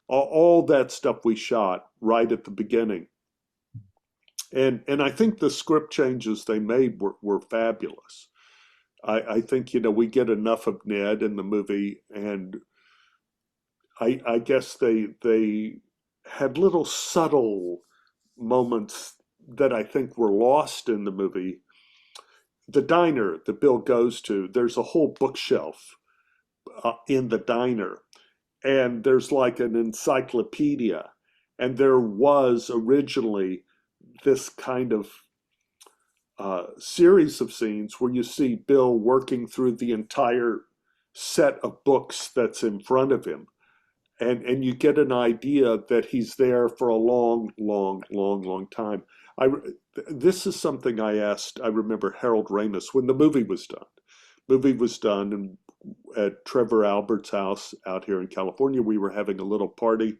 all that stuff we shot right at the beginning. And I think the script changes they made were fabulous. I think, we get enough of Ned in the movie, and I guess they had little subtle moments that I think were lost in the movie. The diner that Bill goes to, there's a whole bookshelf in the diner, and there's like an encyclopedia. And there was originally this kind of series of scenes where you see Bill working through the entire set of books that's in front of him. And you get an idea that he's there for a long, long, long, long time. This is something I asked, I remember Harold Ramis when the movie was done. Movie was done and at Trevor Albert's house out here in California. We were having a little party.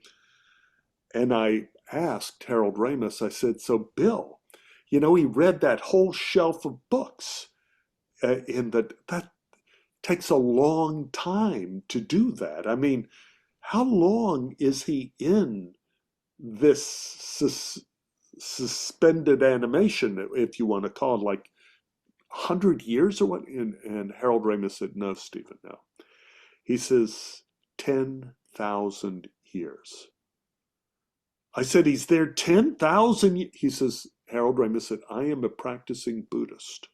And I asked Harold Ramis, I said, so Bill, he read that whole shelf of books that takes a long time to do that. I mean, how long is he in this suspended animation, if you want to call it, like 100 years or what? And Harold Ramis said, no, Stephen, no. He says 10,000 years. I said, he's there 10,000. He says, Harold Ramis said, I am a practicing Buddhist,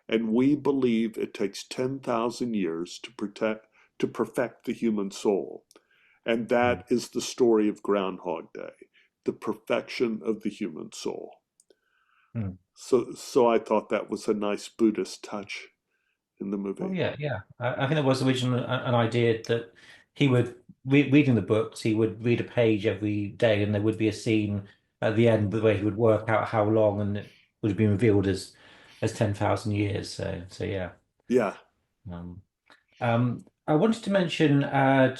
and we believe it takes 10,000 years to perfect the human soul. And that is the story of Groundhog Day, the perfection of the human soul. Mm. So I thought that was a nice Buddhist touch in the movie. Oh yeah, yeah. I think there was originally an idea that he would reading the books, he would read a page every day, and there would be a scene at the end where he would work out how long, and it would have been revealed as 10,000 years. So yeah. Yeah. I wanted to mention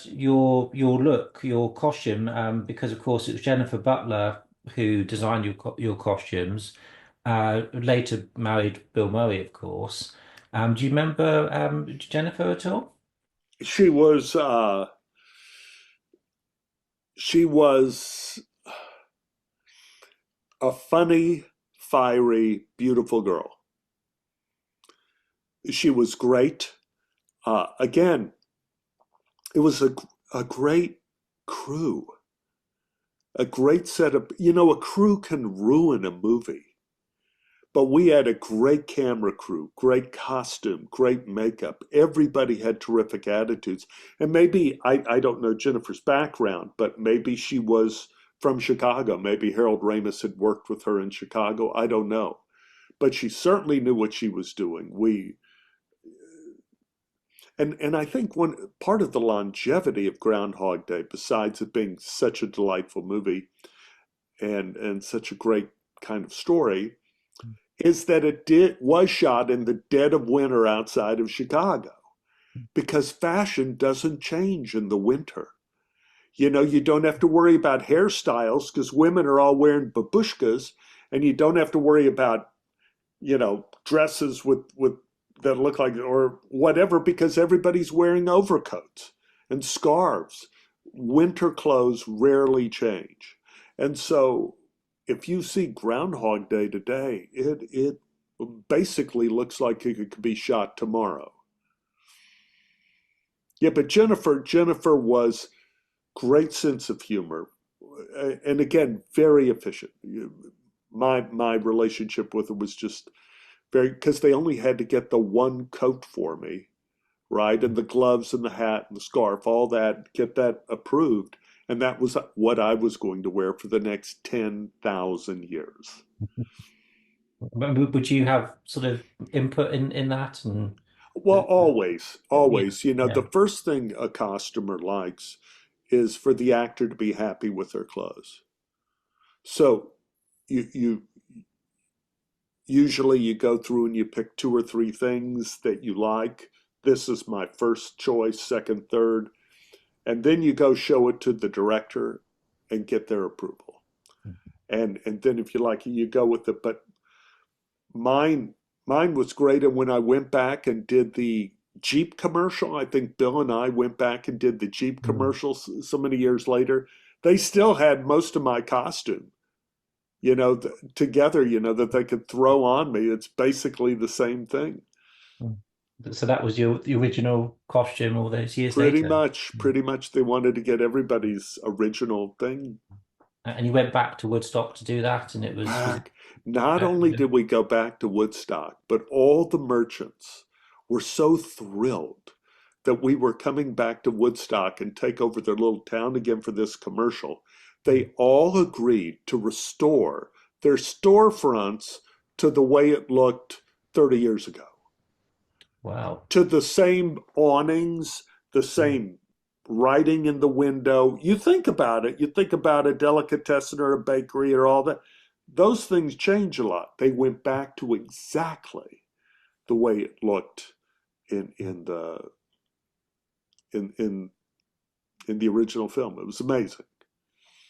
your look, your costume, because of course it was Jennifer Butler who designed your costumes. Later married Bill Murray, of course. Do you remember Jennifer at all? She was a funny, fiery, beautiful girl. She was great. Again, it was a great crew, a great set of, a crew can ruin a movie. But we had a great camera crew, great costume, great makeup. Everybody had terrific attitudes. And maybe, I don't know Jennifer's background, but maybe she was from Chicago. Maybe Harold Ramis had worked with her in Chicago. I don't know. But she certainly knew what she was doing. And I think one part of the longevity of Groundhog Day, besides it being such a delightful movie and such a great kind of story, is that it was shot in the dead of winter outside of Chicago, because fashion doesn't change in the winter. You don't have to worry about hairstyles because women are all wearing babushkas, and you don't have to worry about, dresses with that look like or whatever, because everybody's wearing overcoats and scarves. Winter clothes rarely change. And so if you see Groundhog Day today, it basically looks like it could be shot tomorrow. Yeah, but Jennifer was great sense of humor, and again, very efficient. My relationship with her was just very, because they only had to get the one coat for me, right, and the gloves and the hat and the scarf, all that, get that approved. And that was what I was going to wear for the next 10,000 years. Would you have sort of input in that? And Well, always. Yeah. The first thing a costumer likes is for the actor to be happy with their clothes. So you usually you go through and you pick 2 or 3 things that you like. This is my first choice, second, third. And then you go show it to the director and get their approval. And then if you like it, you go with it. But mine was great. And when I went back and did the Jeep commercial, I think Bill and I went back and did the Jeep commercial so many years later, they still had most of my costume, together, that they could throw on me. It's basically the same thing. So that was your the original costume all those years later. Pretty much they wanted to get everybody's original thing And you went back to Woodstock to do that, and it was back. Not only did we go back to Woodstock, but all the merchants were so thrilled that we were coming back to Woodstock and take over their little town again for this commercial. They all agreed to restore their storefronts to the way it looked 30 years ago, wow. to the same awnings, the same writing in the window. You think about it, you think about a delicatessen or a bakery or all that. Those things change a lot. They went back to exactly the way it looked in the in the original film. It was amazing.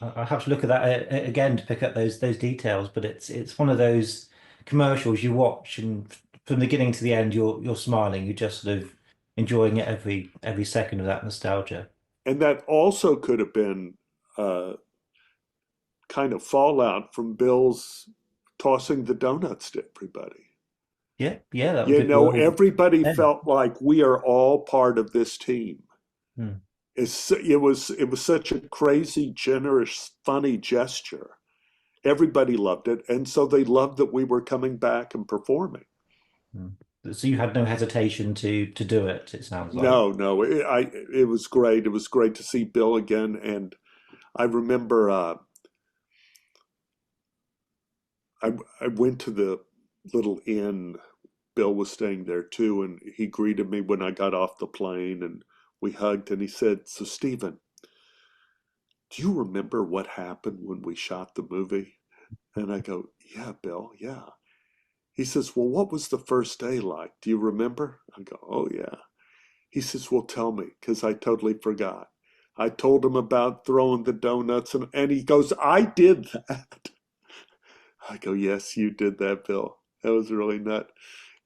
I have to look at that again to pick up those details, but it's one of those commercials you watch, and from the beginning to the end, you're smiling. You're just sort of enjoying it every second of that nostalgia. And that also could have been kind of fallout from Bill's tossing the donuts to everybody. Yeah, that You was know, all everybody then. felt like we are all part of this team. Hmm. It was such a crazy, generous, funny gesture. Everybody loved it, and so they loved that we were coming back and performing. Hmm. So you had no hesitation to do it, it sounds like. No, it was great. It was great to see Bill again, and I remember I went to the little inn. Bill was staying there too, and he greeted me when I got off the plane, and we hugged, and he said, "So, Stephen, do you remember what happened when we shot the movie?" And I go, "Yeah, Bill, yeah." He says, "Well, what was the first day like? Do you remember?" I go, "Oh, yeah." He says, "Well, tell me, because I totally forgot." I told him about throwing the donuts, and he goes, "I did that." I go, "Yes, you did that, Bill. That was really nut."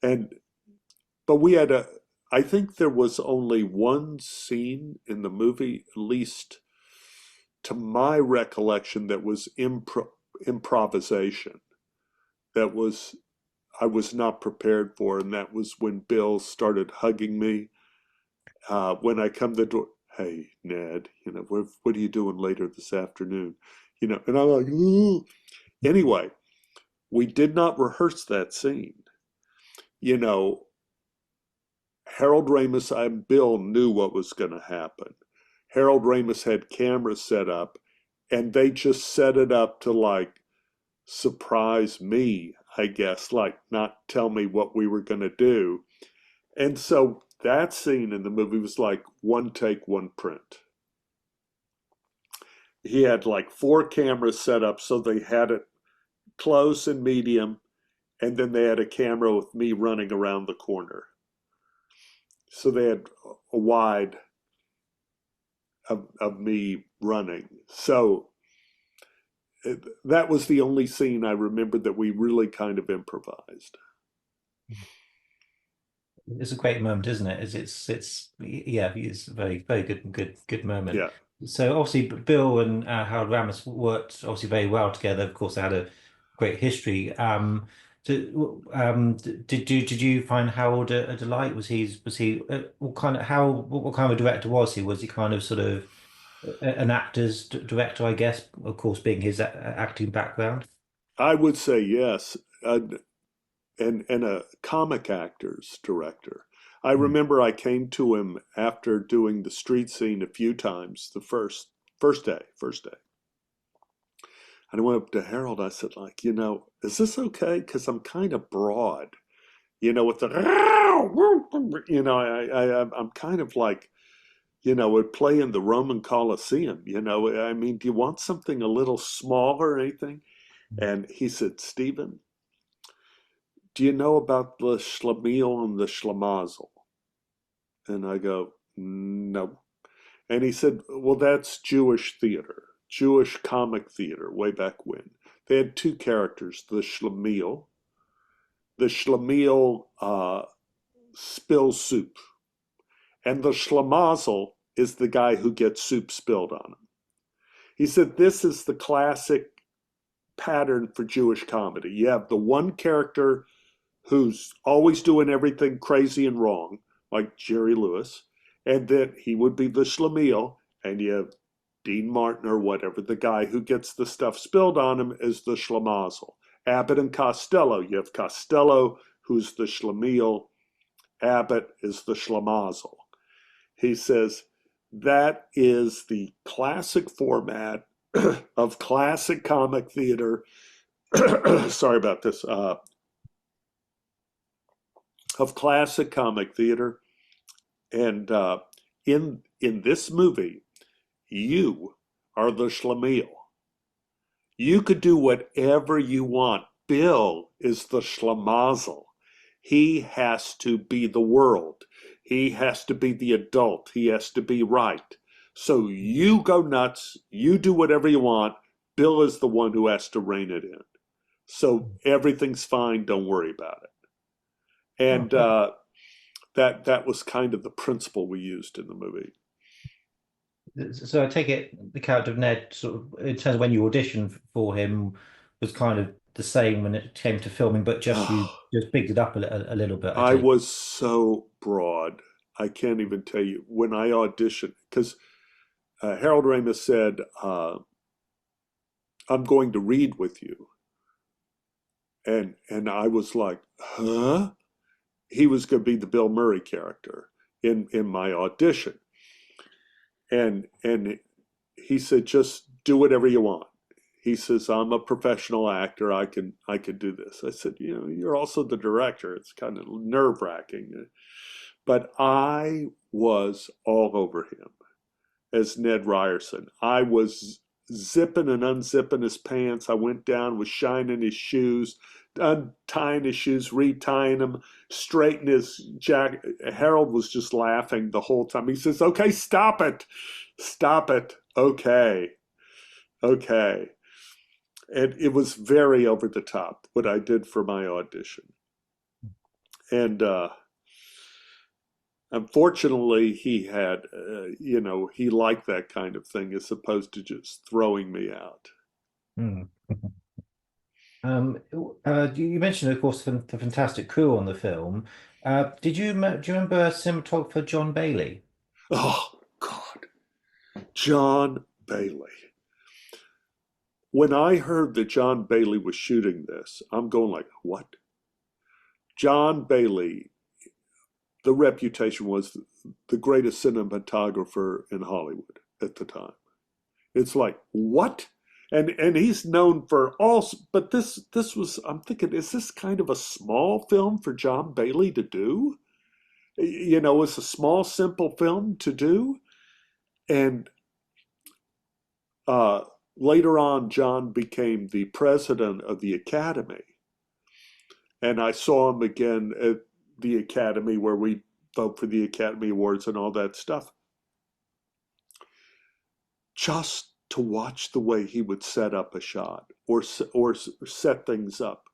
And but we had I think there was only one scene in the movie, at least to my recollection, that was improvisation. That was I was not prepared for, and that was when Bill started hugging me. When I come to the door, "Hey, Ned, what are you doing later this afternoon?" And I'm like, "Ooh." Anyway, we did not rehearse that scene. You know, Harold Ramis and Bill knew what was going to happen. Harold Ramis had cameras set up, and they just set it up to like surprise me, I guess, like not tell me what we were going to do. And so that scene in the movie was like one take, one print. He had like 4 cameras set up, so they had it close and medium, and then they had a camera with me running around the corner. So they had a wide of me running. So that was the only scene I remember that we really kind of improvised. It's a great moment, isn't it? It's yeah, it's a very good moment. Yeah. So obviously, Bill and Harold Ramis worked obviously very well together. Of course, they had a great history. Did you find Harold a delight? Was he what kind of what kind of a director was he? Was he kind of sort of an actor's director, I guess? Of course, being his acting background. I would say yes. And a comic actors director. I Mm. remember I came to him after doing the street scene a few times the first day. And I went up to Harold. I said, like, is this okay? Because I'm kind of broad, with the, I'm kind of like, would play in the Roman Colosseum. I mean, do you want something a little smaller or anything? And he said, "Stephen, do you know about the schlemiel and the schlemazel?" And I go, "No." And he said, "Well, that's Jewish theater, Jewish comic theater way back when. They had 2 characters, the schlemiel. The schlemiel spills soup, and the schlemazel is the guy who gets soup spilled on him." He said, "This is the classic pattern for Jewish comedy. You have the one character who's always doing everything crazy and wrong, like Jerry Lewis, and then he would be the schlemiel, and you have Dean Martin or whatever, the guy who gets the stuff spilled on him, is the schlemazel. Abbott and Costello, you have Costello, who's the schlemiel, Abbott is the schlemazel. He says that is the classic format of classic comic theater. Sorry about this. Of classic comic theater, and in this movie, you are the schlemiel. You could do whatever you want. Bill is the schlemazel. He has to be the world. He has to be the adult. He has to be right. So you go nuts. You do whatever you want. Bill is the one who has to rein it in. So everything's fine. Don't worry about it. And that was kind of the principle we used in the movie. So I take it the character of Ned, sort of, in terms of when you auditioned for him, was kind of the same when it came to filming, but just you just picked it up a little bit. I was so broad. I can't even tell you when I auditioned, because Harold Ramis said, "I'm going to read with you," and I was like, "Huh?" He was going to be the Bill Murray character in my audition. And he said, just do whatever you want. He says, I'm a professional actor. I can do this. I said, you're also the director. It's kind of nerve-wracking. But I was all over him as Ned Ryerson. I was zipping and unzipping his pants. I went down, was shining his shoes, untying his shoes, retying them, straightening his jacket. Harold was just laughing the whole time. He says, okay, stop it. Okay. And it was very over the top what I did for my audition. And unfortunately, he had, he liked that kind of thing as opposed to just throwing me out. You mentioned, of course, the fantastic crew on the film. Do you remember cinematographer John Bailey? Oh, God. John Bailey. When I heard that John Bailey was shooting this, I'm going like, what? John Bailey, the reputation was the greatest cinematographer in Hollywood at the time. It's like, what? And he's known for all, but this was, I'm thinking, is this kind of a small film for John Bailey to do? It's a small, simple film to do. And later on, John became the president of the Academy. And I saw him again at the Academy where we vote for the Academy Awards and all that stuff. Just to watch the way he would set up a shot or set things up.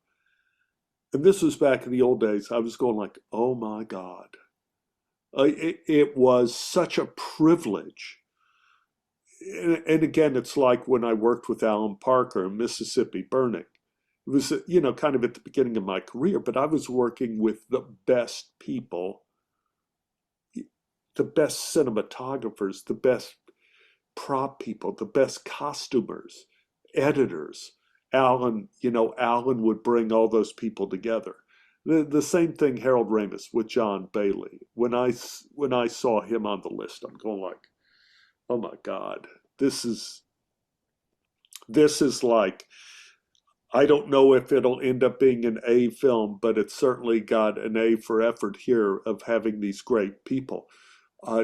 And this was back in the old days. I was going like, oh my God. It was such a privilege. And again, it's like when I worked with Alan Parker in Mississippi Burning. It was, kind of at the beginning of my career, but I was working with the best people, the best cinematographers, the best prop people, the best costumers, editors. Alan would bring all those people together. The same thing Harold Ramis with John Bailey. When I saw him on the list, I'm going like, oh my God, this is like, I don't know if it'll end up being an A film, but it's certainly got an A for effort here of having these great people.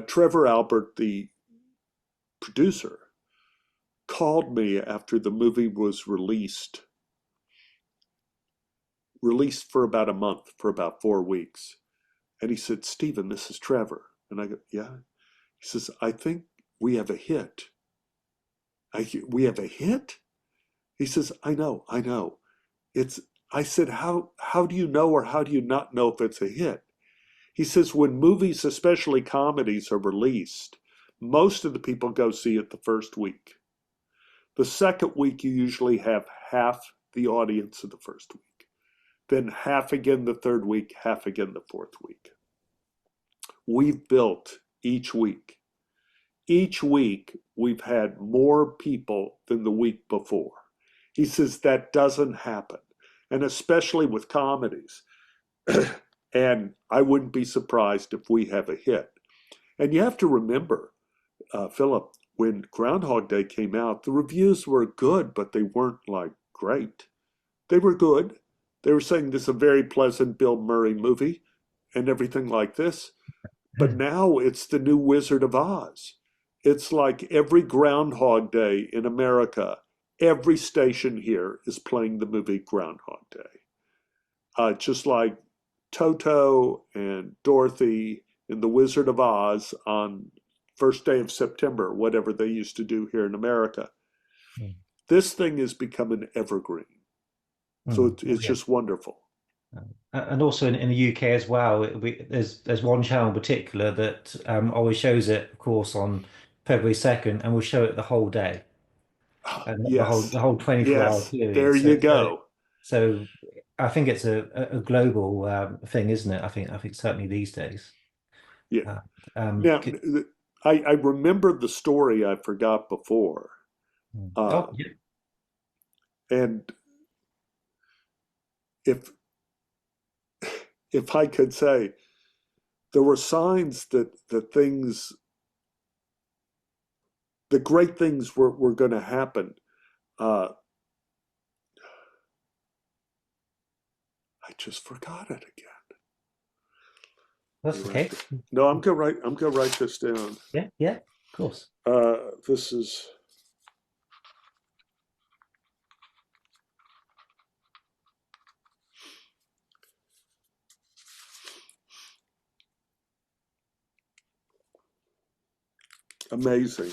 Trevor Albert, the producer, called me after the movie was released for about a month, for about 4 weeks. And he said, Stephen, this is Trevor. And I go, yeah. He says, I think we have a hit. We have a hit? He says, I know. I said, how do you know, or how do you not know if it's a hit? He says, when movies, especially comedies, are released, most of the people go see it the first week. The second week, you usually have half the audience of the first week. then half again the third week, half again the fourth week. We've built each week. Each week, we've had more people than the week before. He says that doesn't happen, and especially with comedies. And I wouldn't be surprised if we have a hit. And you have to remember, Philip, when Groundhog Day came out, the reviews were good, but they weren't like great. They were good. They were saying this is a very pleasant Bill Murray movie and everything like this. But now it's the new Wizard of Oz. It's like every Groundhog Day in America, every station here is playing the movie Groundhog Day. Just like Toto and Dorothy in The Wizard of Oz on first day of September, whatever they used to do here in America. This thing has become an evergreen. So it's just wonderful. And also in the UK as well, there's one channel in particular that always shows it, of course, on February 2nd, and will show it the whole day. And Yes. the whole 24-hour period. There you go. So I think it's a global thing, isn't it? I think certainly these days. Yeah. Now, I remember the story I forgot before. Oh, yeah. And if I could say, there were signs that the great things were going to happen. I just forgot it again. That's okay. No, I'm gonna write this down. Yeah, of course. This is amazing.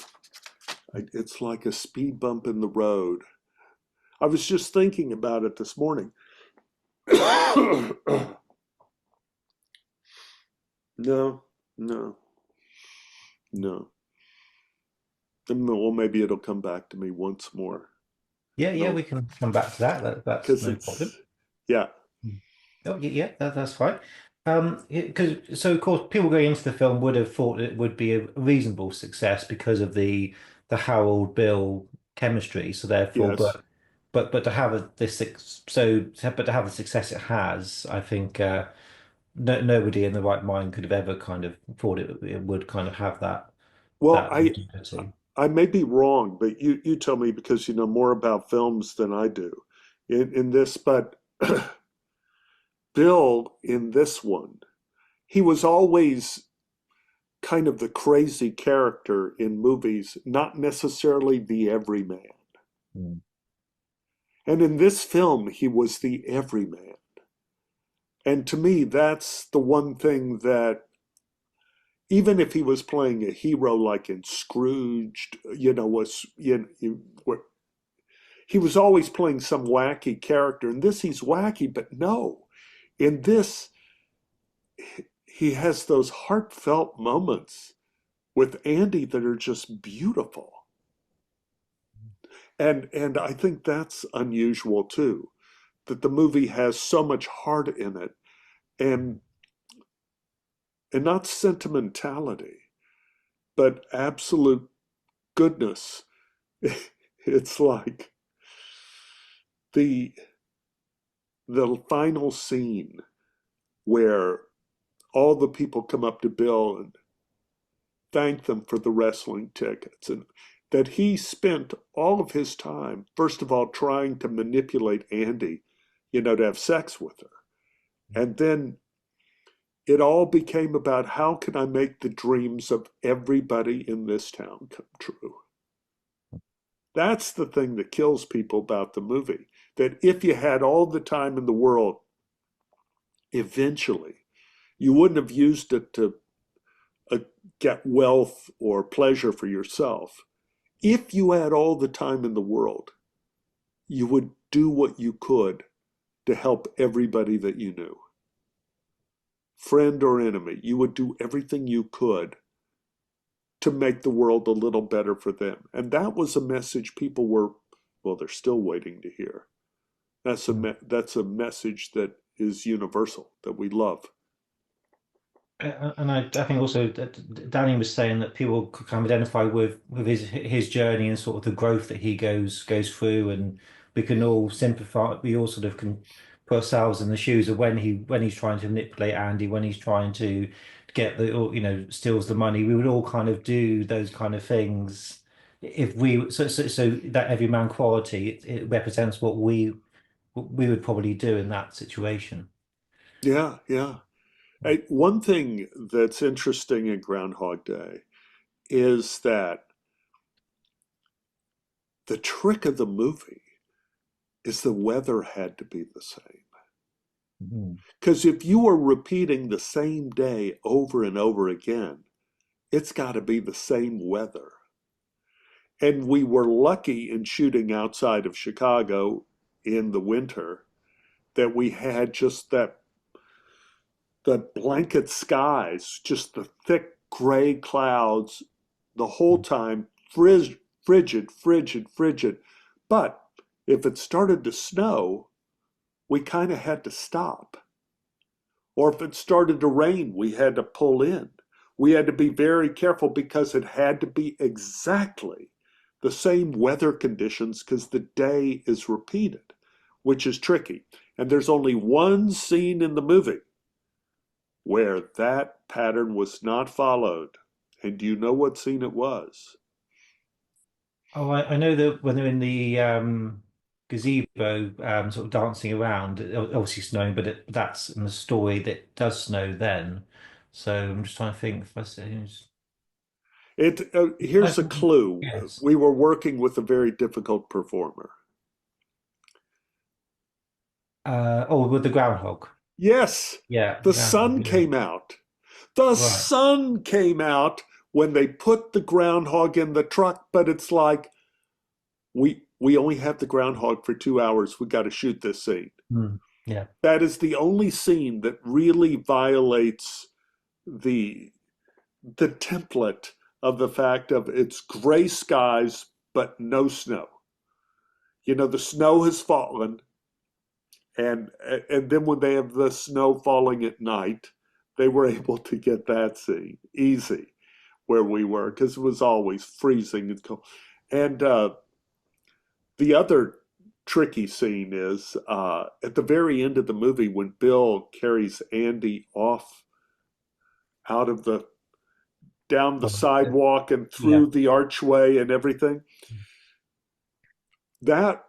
It's like a speed bump in the road. I was just thinking about it this morning. No. Well, maybe it'll come back to me once more. Yeah, we can come back to that. That's no problem. Yeah. Oh, yeah, that's fine. So of course, people going into the film would have thought it would be a reasonable success because of the Harold Bill chemistry. So therefore, Yes. but to have the success it has, I think nobody in the right mind could have ever kind of thought it would kind of have that. Well, that longevity. I may be wrong, but you tell me because you know more about films than I do in this, but Bill in this one, he was always kind of the crazy character in movies, not necessarily the everyman. And in this film, he was the everyman. And to me, that's the one thing that, even if he was playing a hero like in Scrooged, he was always playing some wacky character. In this, he's wacky, but no. In this, he has those heartfelt moments with Andy that are just beautiful. And I think that's unusual too, that the movie has so much heart in it, and not sentimentality, but absolute goodness. It's like the final scene where all the people come up to Bill and thank them for the wrestling tickets, and that he spent all of his time, first of all, trying to manipulate Andy, to have sex with her. And then it all became about how can I make the dreams of everybody in this town come true. That's the thing that kills people about the movie, that if you had all the time in the world, eventually you wouldn't have used it to get wealth or pleasure for yourself. If you had all the time in the world, you would do what you could to help everybody that you knew. Friend or enemy, you would do everything you could to make the world a little better for them. And that was a message people they're still waiting to hear. That's a message that is universal, that we love. And I think also that Danny was saying that people could kind of identify with his journey and sort of the growth that he goes through, and we can all sympathize. We all sort of can put ourselves in the shoes of when he's trying to manipulate Andy, when he's trying to get the, or, steals the money. We would all kind of do those kind of things if we so that everyman quality, it represents what we would probably do in that situation. Yeah, yeah. Hey, one thing that's interesting in Groundhog Day is that the trick of the movie is the weather had to be the same. Mhm. Because if you are repeating the same day over and over again, it's got to be the same weather. And we were lucky in shooting outside of Chicago in the winter that we had just the blanket skies, just the thick gray clouds the whole time, frigid, frigid, frigid. But if it started to snow, we kind of had to stop. Or if it started to rain, we had to pull in. We had to be very careful because it had to be exactly the same weather conditions because the day is repeated, which is tricky. And there's only one scene in the movie where that pattern was not followed. And do you know what scene it was? Oh, I know that when they're in the gazebo, sort of dancing around, obviously snowing, but that's in the story that it does snow then. So I'm just trying to think if I say, Here's a clue. yes. We were working with a very difficult performer. With the groundhog. Yes, Yeah, the groundhog, sun yeah. came out. The Right. sun came out when they put the groundhog in the truck, but it's like we only have the groundhog for 2 hours. We got to shoot this scene. Yeah. That is the only scene that really violates the template of the fact of it's gray skies but no snow. The snow has fallen, and then when they have the snow falling at night, they were able to get that scene easy where we were because it was always freezing and cold. And the other tricky scene is at the very end of the movie when Bill carries Andy off out of down the sidewalk and through the archway and everything. That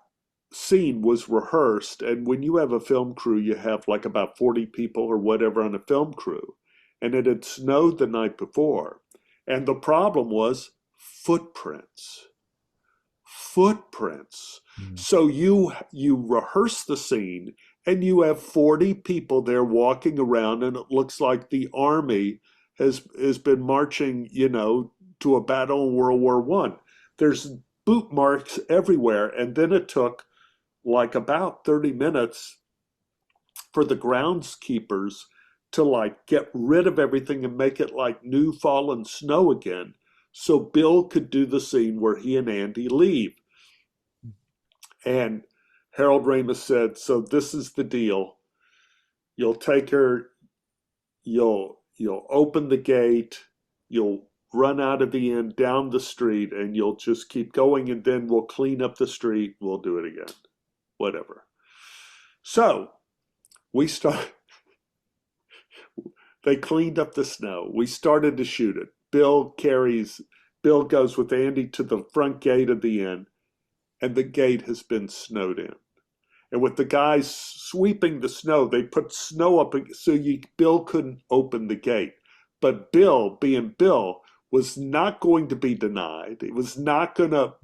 scene was rehearsed, and when you have a film crew, you have like about 40 people or whatever on a film crew, and it had snowed the night before, and the problem was footprints. So you rehearse the scene, and you have 40 people there walking around, and it looks like the army has been marching, to a battle in World War I. There's boot marks everywhere, and then it took like about 30 minutes for the groundskeepers to like get rid of everything and make it like new fallen snow again, so Bill could do the scene where he and Andy leave. And Harold Ramis said, so this is the deal. You'll take her, you'll open the gate, you'll run out of the inn down the street, and you'll just keep going, and then we'll clean up the street, we'll do it again. Whatever. So they cleaned up the snow. We started to shoot it. Bill goes with Andy to the front gate of the inn, and the gate has been snowed in. And with the guys sweeping the snow, they put snow up so Bill couldn't open the gate. But Bill, being Bill, was not going to be denied. It was not going to.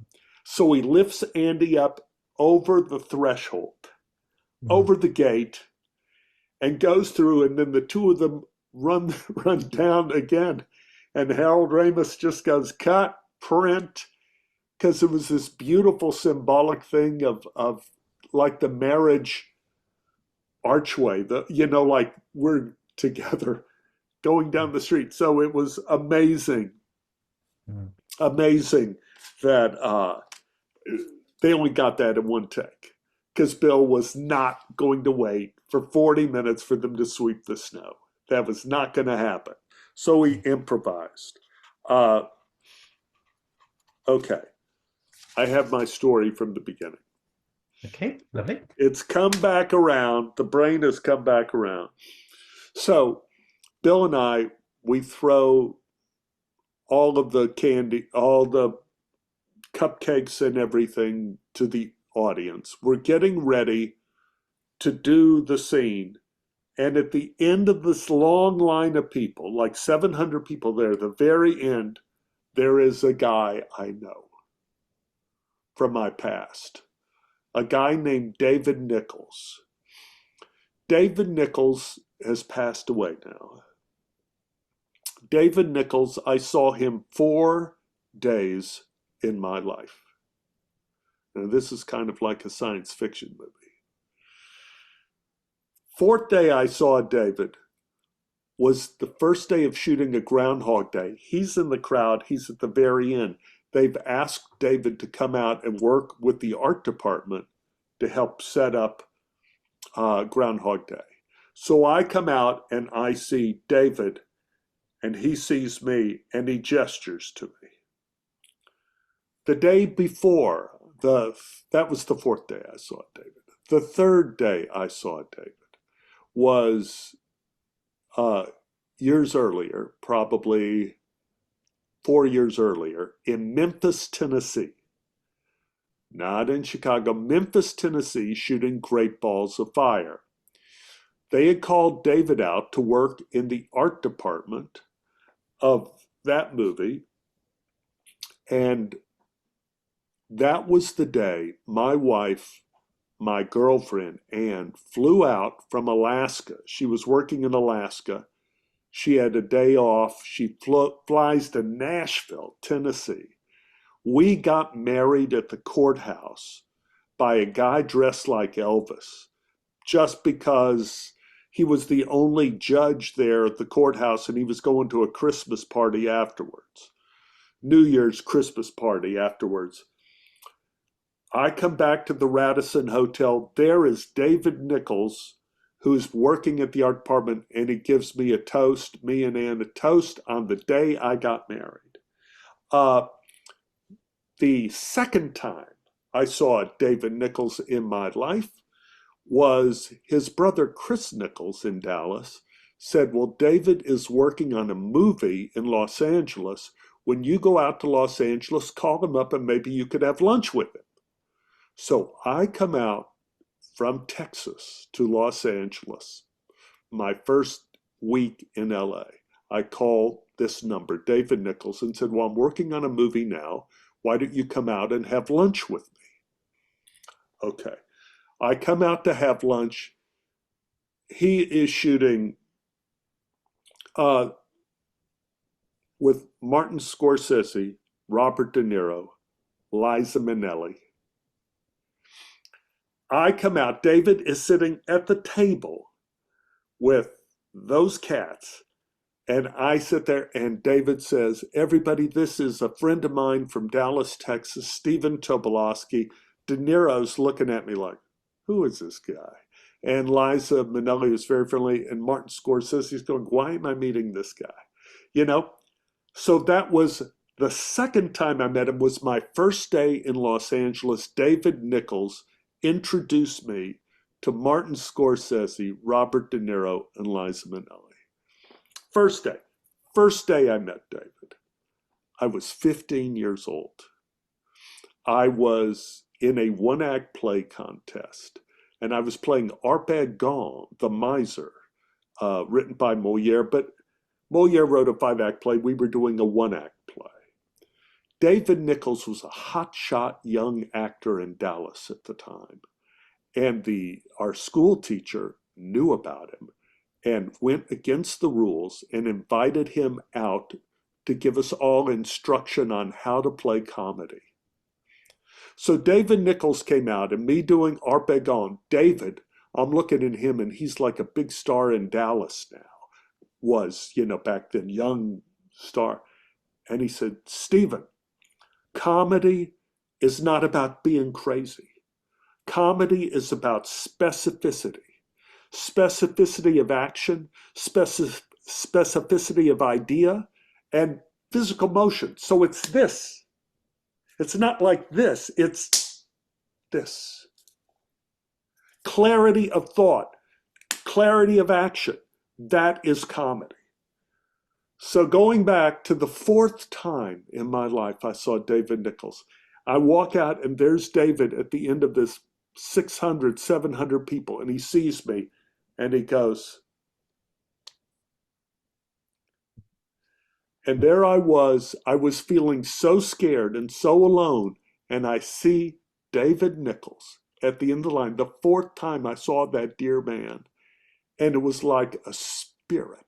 So he lifts Andy up over the threshold, over the gate, and goes through, and then the two of them run down again. And Harold Ramis just goes, cut, print, because it was this beautiful symbolic thing of like the marriage archway, like we're together going down the street. So it was amazing, amazing that they only got that in one take because Bill was not going to wait for 40 minutes for them to sweep the snow. That was not going to happen. So we improvised. Okay. I have my story from the beginning. Okay, lovely. It's come back around. The brain has come back around. So Bill and I, we throw all of the candy, all the cupcakes and everything to the audience. We're getting ready to do the scene. And at the end of this long line of people, like 700 people there, the very end, there is a guy I know from my past, a guy named David Nichols. David Nichols has passed away now. David Nichols, I saw him 4 days in my life. Now, this is kind of like a science fiction movie. 4th day I saw David was the first day of shooting a Groundhog Day. He's in the crowd. He's at the very end. They've asked David to come out and work with the art department to help set up Groundhog Day. So I come out and I see David, and he sees me and he gestures to me. The day before, that was the 4th day I saw David. The 3rd day I saw David was years earlier, probably 4 years earlier, in Memphis, Tennessee. Not in Chicago, Memphis, Tennessee, shooting Great Balls of Fire. They had called David out to work in the art department of that movie, and that was the day my wife, my girlfriend, Ann, flew out from Alaska. She was working in Alaska. She had a day off. She flies to Nashville, Tennessee. We got married at the courthouse by a guy dressed like Elvis, just because he was the only judge there at the courthouse and he was going to a Christmas party afterwards. New Year's Christmas party afterwards. I come back to the Radisson Hotel. There is David Nichols, who's working at the art department, and he gives me a toast, me and Ann, a toast on the day I got married. The second time I saw David Nichols in my life was his brother Chris Nichols in Dallas said, well, David is working on a movie in Los Angeles. When you go out to Los Angeles, call him up and maybe you could have lunch with him. So I come out from Texas to Los Angeles, my first week in LA. I called this number, David Nichols, and said, well, I'm working on a movie now. Why don't you come out and have lunch with me? Okay. I come out to have lunch. He is shooting with Martin Scorsese, Robert De Niro, Liza Minnelli. I come out. David is sitting at the table with those cats. And I sit there and David says, everybody, this is a friend of mine from Dallas, Texas, Stephen Tobolowsky. De Niro's looking at me like, who is this guy? And Liza Minnelli was very friendly, and Martin Scorsese's going, why am I meeting this guy? You know, so that was the second time I met him, was my first day in Los Angeles. David Nichols introduced me to Martin Scorsese, Robert De Niro, and Liza Minnelli. First day I met David, I was 15 years old. I was in a one-act play contest, and I was playing Arpagon, the Miser, written by Moliere, but Moliere wrote a 5-act play. We were doing a 1-act play. David Nichols was a hotshot young actor in Dallas at the time, and our school teacher knew about him and went against the rules and invited him out to give us all instruction on how to play comedy. So David Nichols came out, and me doing Arpagon. David, I'm looking at him and he's like a big star in Dallas now. Was, back then, young star. And he said, Stephen, comedy is not about being crazy. Comedy is about specificity. specificity of action, specificity of idea, and physical motion. So it's this. It's not like this, it's this. Clarity of thought, clarity of action. That is comedy. So going back to the fourth time in my life I saw David Nichols, I walk out and there's David at the end of this 600, 700 people, and he sees me and he goes, and there I was feeling so scared and so alone, and I see David Nichols at the end of the line, the fourth time I saw that dear man, and it was like a spirit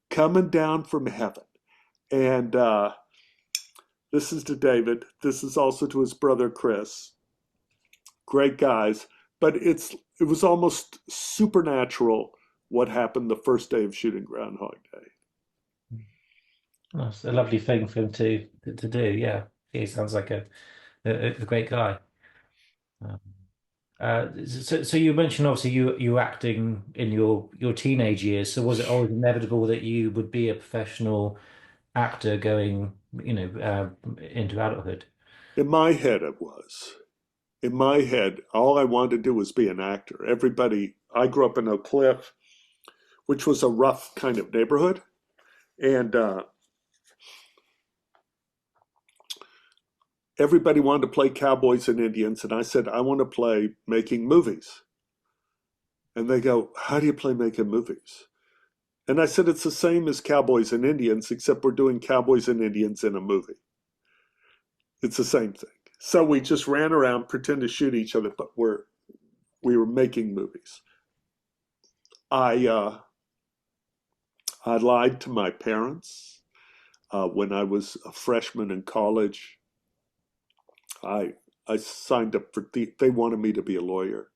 coming down from heaven. And this is to David. This is also to his brother Chris. Great guys, but it was almost supernatural what happened the first day of shooting Groundhog Day. That's a lovely thing for him to do. Yeah, he sounds like a great guy. So you mentioned obviously you were acting in your teenage years. So was it always inevitable that you would be a professional actor going, into adulthood? In my head, it was. In my head, all I wanted to do was be an actor. I grew up in Oak Cliff, which was a rough kind of neighborhood. And everybody wanted to play cowboys and Indians. And I said, I want to play making movies. And they go, how do you play making movies? And I said, it's the same as cowboys and Indians, except we're doing cowboys and Indians in a movie. It's the same thing. So we just ran around, pretend to shoot each other, but we were making movies. I lied to my parents when I was a freshman in college. I signed up for they wanted me to be a lawyer.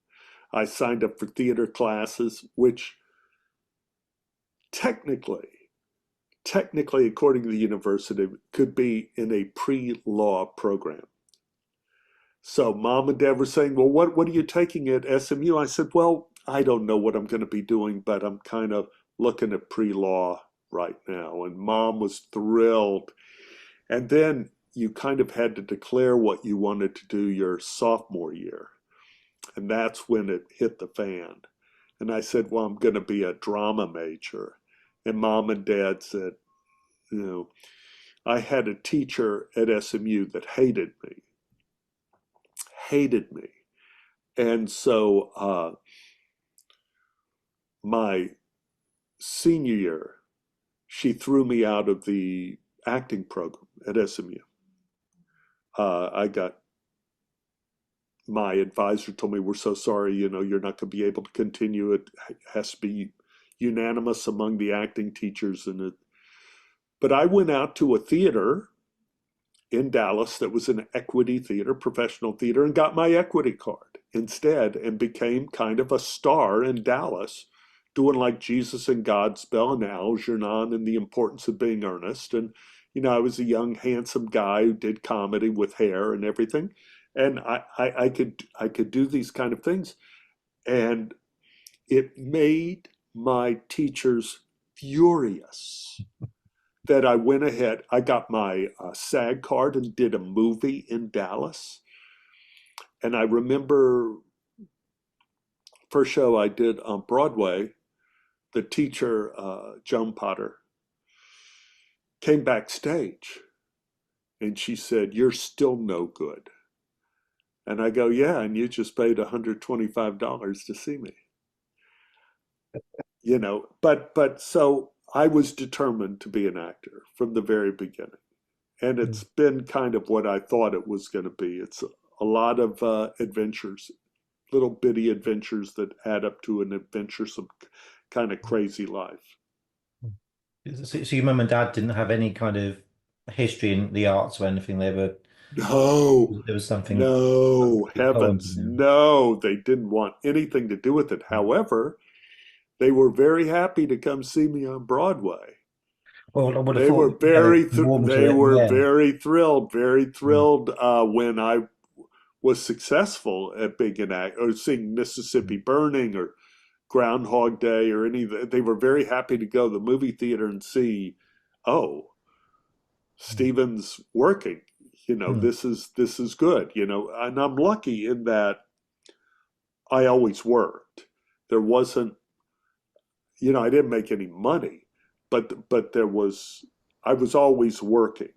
I signed up for theater classes, which technically, according to the university, could be in a pre-law program. So mom and dad were saying, well, what are you taking at SMU? I said, well, I don't know what I'm going to be doing, but I'm kind of looking at pre-law right now. And mom was thrilled. And then you kind of had to declare what you wanted to do your sophomore year. And that's when it hit the fan. And I said, well, I'm going to be a drama major. And mom and dad said, I had a teacher at SMU that hated me. And so my senior year, she threw me out of the acting program at SMU. My advisor told me, we're so sorry, you're not going to be able to continue. It has to be unanimous among the acting teachers. But I went out to a theater in Dallas that was an equity theater, professional theater, and got my equity card instead and became kind of a star in Dallas, doing like Jesus and Godspell and Algernon and The Importance of Being Earnest. And, I was a young, handsome guy who did comedy with hair and everything. And I could do these kind of things. And it made my teachers furious that I went ahead. I got my SAG card and did a movie in Dallas. And I remember first show I did on Broadway, the teacher, Joan Potter, came backstage and she said, you're still no good. And I go, yeah, and you just paid $125 to see me. But so I was determined to be an actor from the very beginning. And it's been kind of what I thought it was going to be. It's a lot of adventures, little bitty adventures that add up to an adventuresome kind of crazy life. So your mum and dad didn't have any kind of history in the arts or anything? There was something. No, heavens, no, they didn't want anything to do with it. However, they were very happy to come see me on Broadway. Well, they were very thrilled when I was successful at being an actor, or seeing Mississippi Burning or Groundhog Day or they were very happy to go to the movie theater and see, oh, Stephen's working. This is good. And I'm lucky in that I always worked. There wasn't, I didn't make any money, but I was always working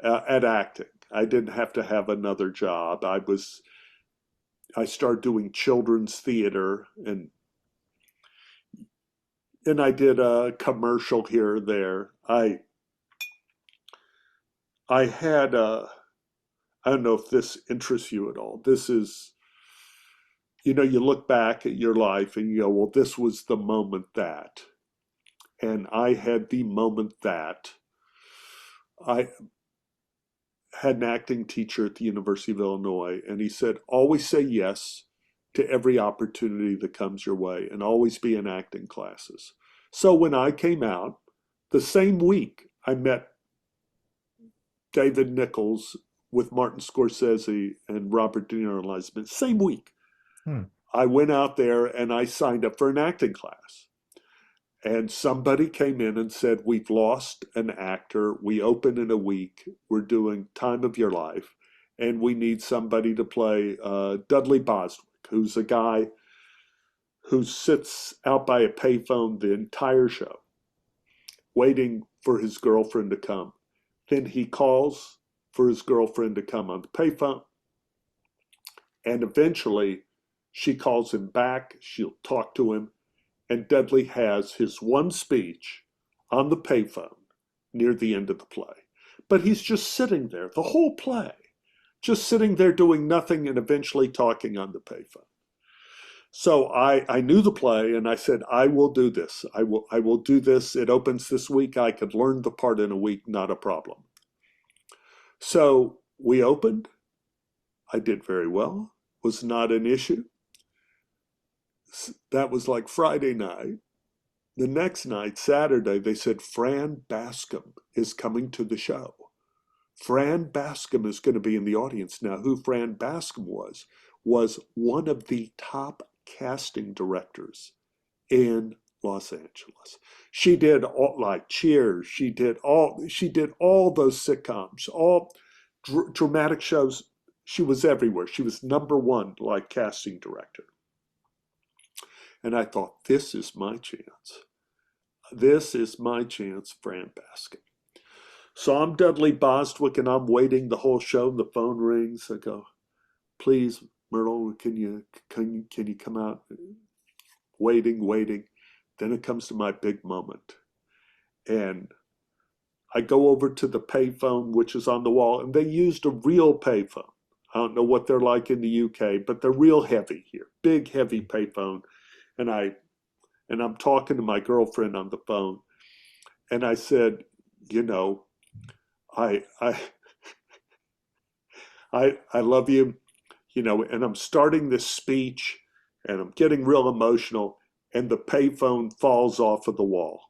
at acting. I didn't have to have another job. I started doing children's theater, and I did a commercial here or there. I had I don't know if this interests you at all. This is, you look back at your life and you go, well, this was the moment that. And I had the moment that I had an acting teacher at the University of Illinois, and he said, always say yes to every opportunity that comes your way and always be in acting classes. So when I came out, the same week I met David Nichols with Martin Scorsese and Robert De Niro and Liza Minnelli. Same week. I went out there and I signed up for an acting class. And somebody came in and said, we've lost an actor. We open in a week. We're doing Time of Your Life. And we need somebody to play Dudley Boswick, who's a guy who sits out by a payphone the entire show, waiting for his girlfriend to come. Then he calls for his girlfriend to come on the payphone. And eventually she calls him back. She'll talk to him. And Dudley has his one speech on the payphone near the end of the play. But he's just sitting there, the whole play, just sitting there doing nothing and eventually talking on the payphone. So I knew the play and I said, I will do this. I will do this. It opens this week. I could learn the part in a week, not a problem. So we opened. I did very well. Was not an issue. That was like Friday night. The next night, Saturday, they said, Fran Bascom is coming to the show. Fran Bascom is going to be in the audience. Now, who Fran Bascom was one of the top casting directors in Los Angeles. She did all, like Cheers. She did all those sitcoms, all dramatic shows. She was everywhere. She was #1, like, casting director. And I thought, this is my chance. This is my chance, Fran Bascom. So I'm Dudley Bostwick, and I'm waiting the whole show. The phone rings. I go, please, Myrtle, can you come out? Waiting. Then it comes to my big moment. And I go over to the payphone, which is on the wall, and they used a real payphone. I don't know what they're like in the UK, but they're real heavy here. Big, heavy payphone. And I'm talking to my girlfriend on the phone, and I said, I love you, and I'm starting this speech, and I'm getting real emotional, and the payphone falls off of the wall.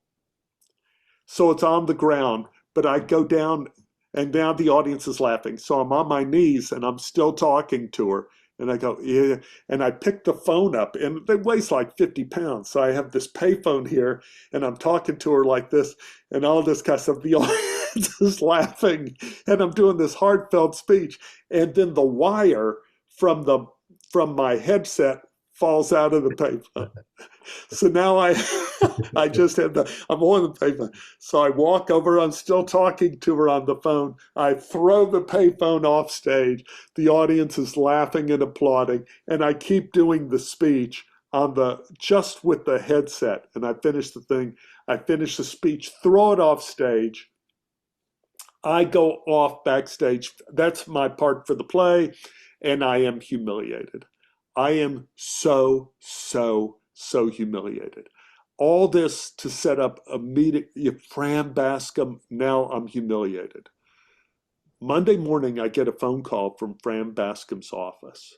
So it's on the ground, but I go down, and now the audience is laughing. So I'm on my knees, and I'm still talking to her. And I go, yeah. And I pick the phone up, and it weighs like 50 pounds. So I have this payphone here, and I'm talking to her like this, and all this kind of stuff. The audience is laughing, and I'm doing this heartfelt speech. And then the wire from my headset falls out of the payphone. So now I just have I'm on the payphone. So I walk over, I'm still talking to her on the phone. I throw the payphone off stage. The audience is laughing and applauding. And I keep doing the speech just with the headset. And I finish the thing. I finish the speech, throw it off stage. I go off backstage. That's my part for the play. And I am humiliated. I am so humiliated. All this to set up a meeting. Fran Bascom, now I'm humiliated. Monday morning, I get a phone call from Fran Bascom's office.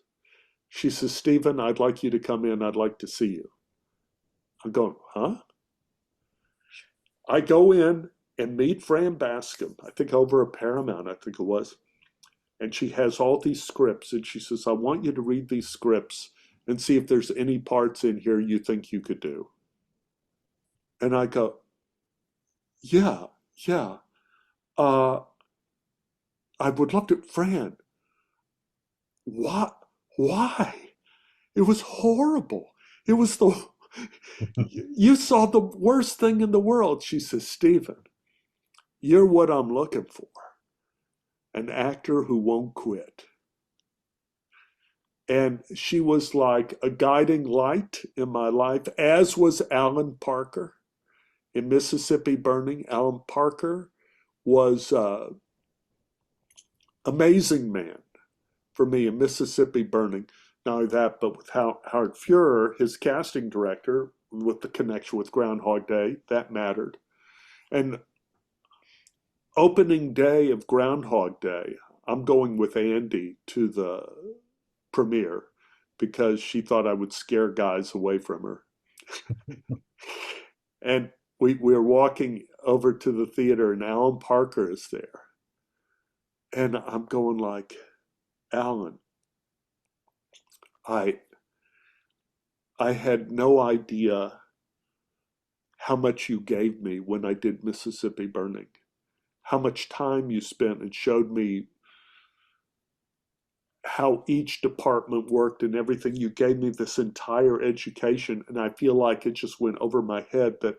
She says, Stephen, I'd like you to come in. I'd like to see you. I'm going, huh? I go in and meet Fran Bascom, I think over a Paramount, I think it was. And she has all these scripts, and she says, I want you to read these scripts and see if there's any parts in here you think you could do. And I go, yeah, yeah. I would love to. Fran, what? Why? It was horrible. It was you saw the worst thing in the world. She says, Stephen, you're what I'm looking for. An actor who won't quit. And she was like a guiding light in my life, as was Alan Parker in Mississippi Burning. Alan Parker was an amazing man for me in Mississippi Burning. Not only that, but with Howard Fuhrer, his casting director, with the connection with Groundhog Day, that mattered. And opening day of Groundhog Day, I'm going with Andy to the premiere because she thought I would scare guys away from her. And we were walking over to the theater, and Alan Parker is there. And I'm going like, Alan, I had no idea how much you gave me when I did Mississippi Burning, how much time you spent and showed me how each department worked and everything. You gave me this entire education, and I feel like it just went over my head that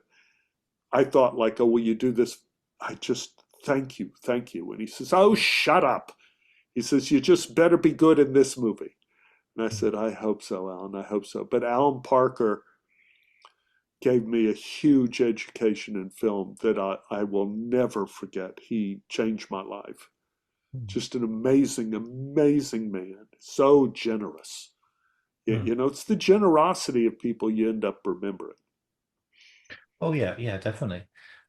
I thought like, oh, will you do this? I just, thank you, thank you. And he says, oh, shut up. He says, you just better be good in this movie. And I said, I hope so, Alan, I hope so. But Alan Parker gave me a huge education in film that I will never forget. He changed my life. Just an amazing, amazing man. So generous. You know, it's the generosity of people you end up remembering. Oh yeah, yeah, definitely.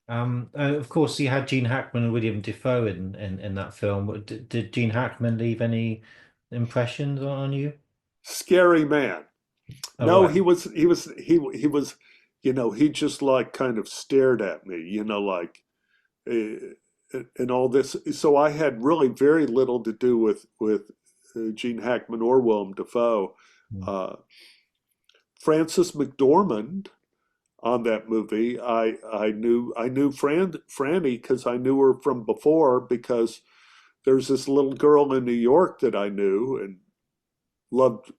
Of course, you had Gene Hackman and William Defoe in that film. Did Gene Hackman leave any impressions on you? Scary man. Oh, No, right. he was, you know, he just like kind of stared at me, you know, like, and all this. So I had really very little to do with Gene Hackman or Willem Dafoe. Uh, Frances McDormand on that movie, I knew Franny because I knew her from before, because there's this little girl in New York that I knew and loved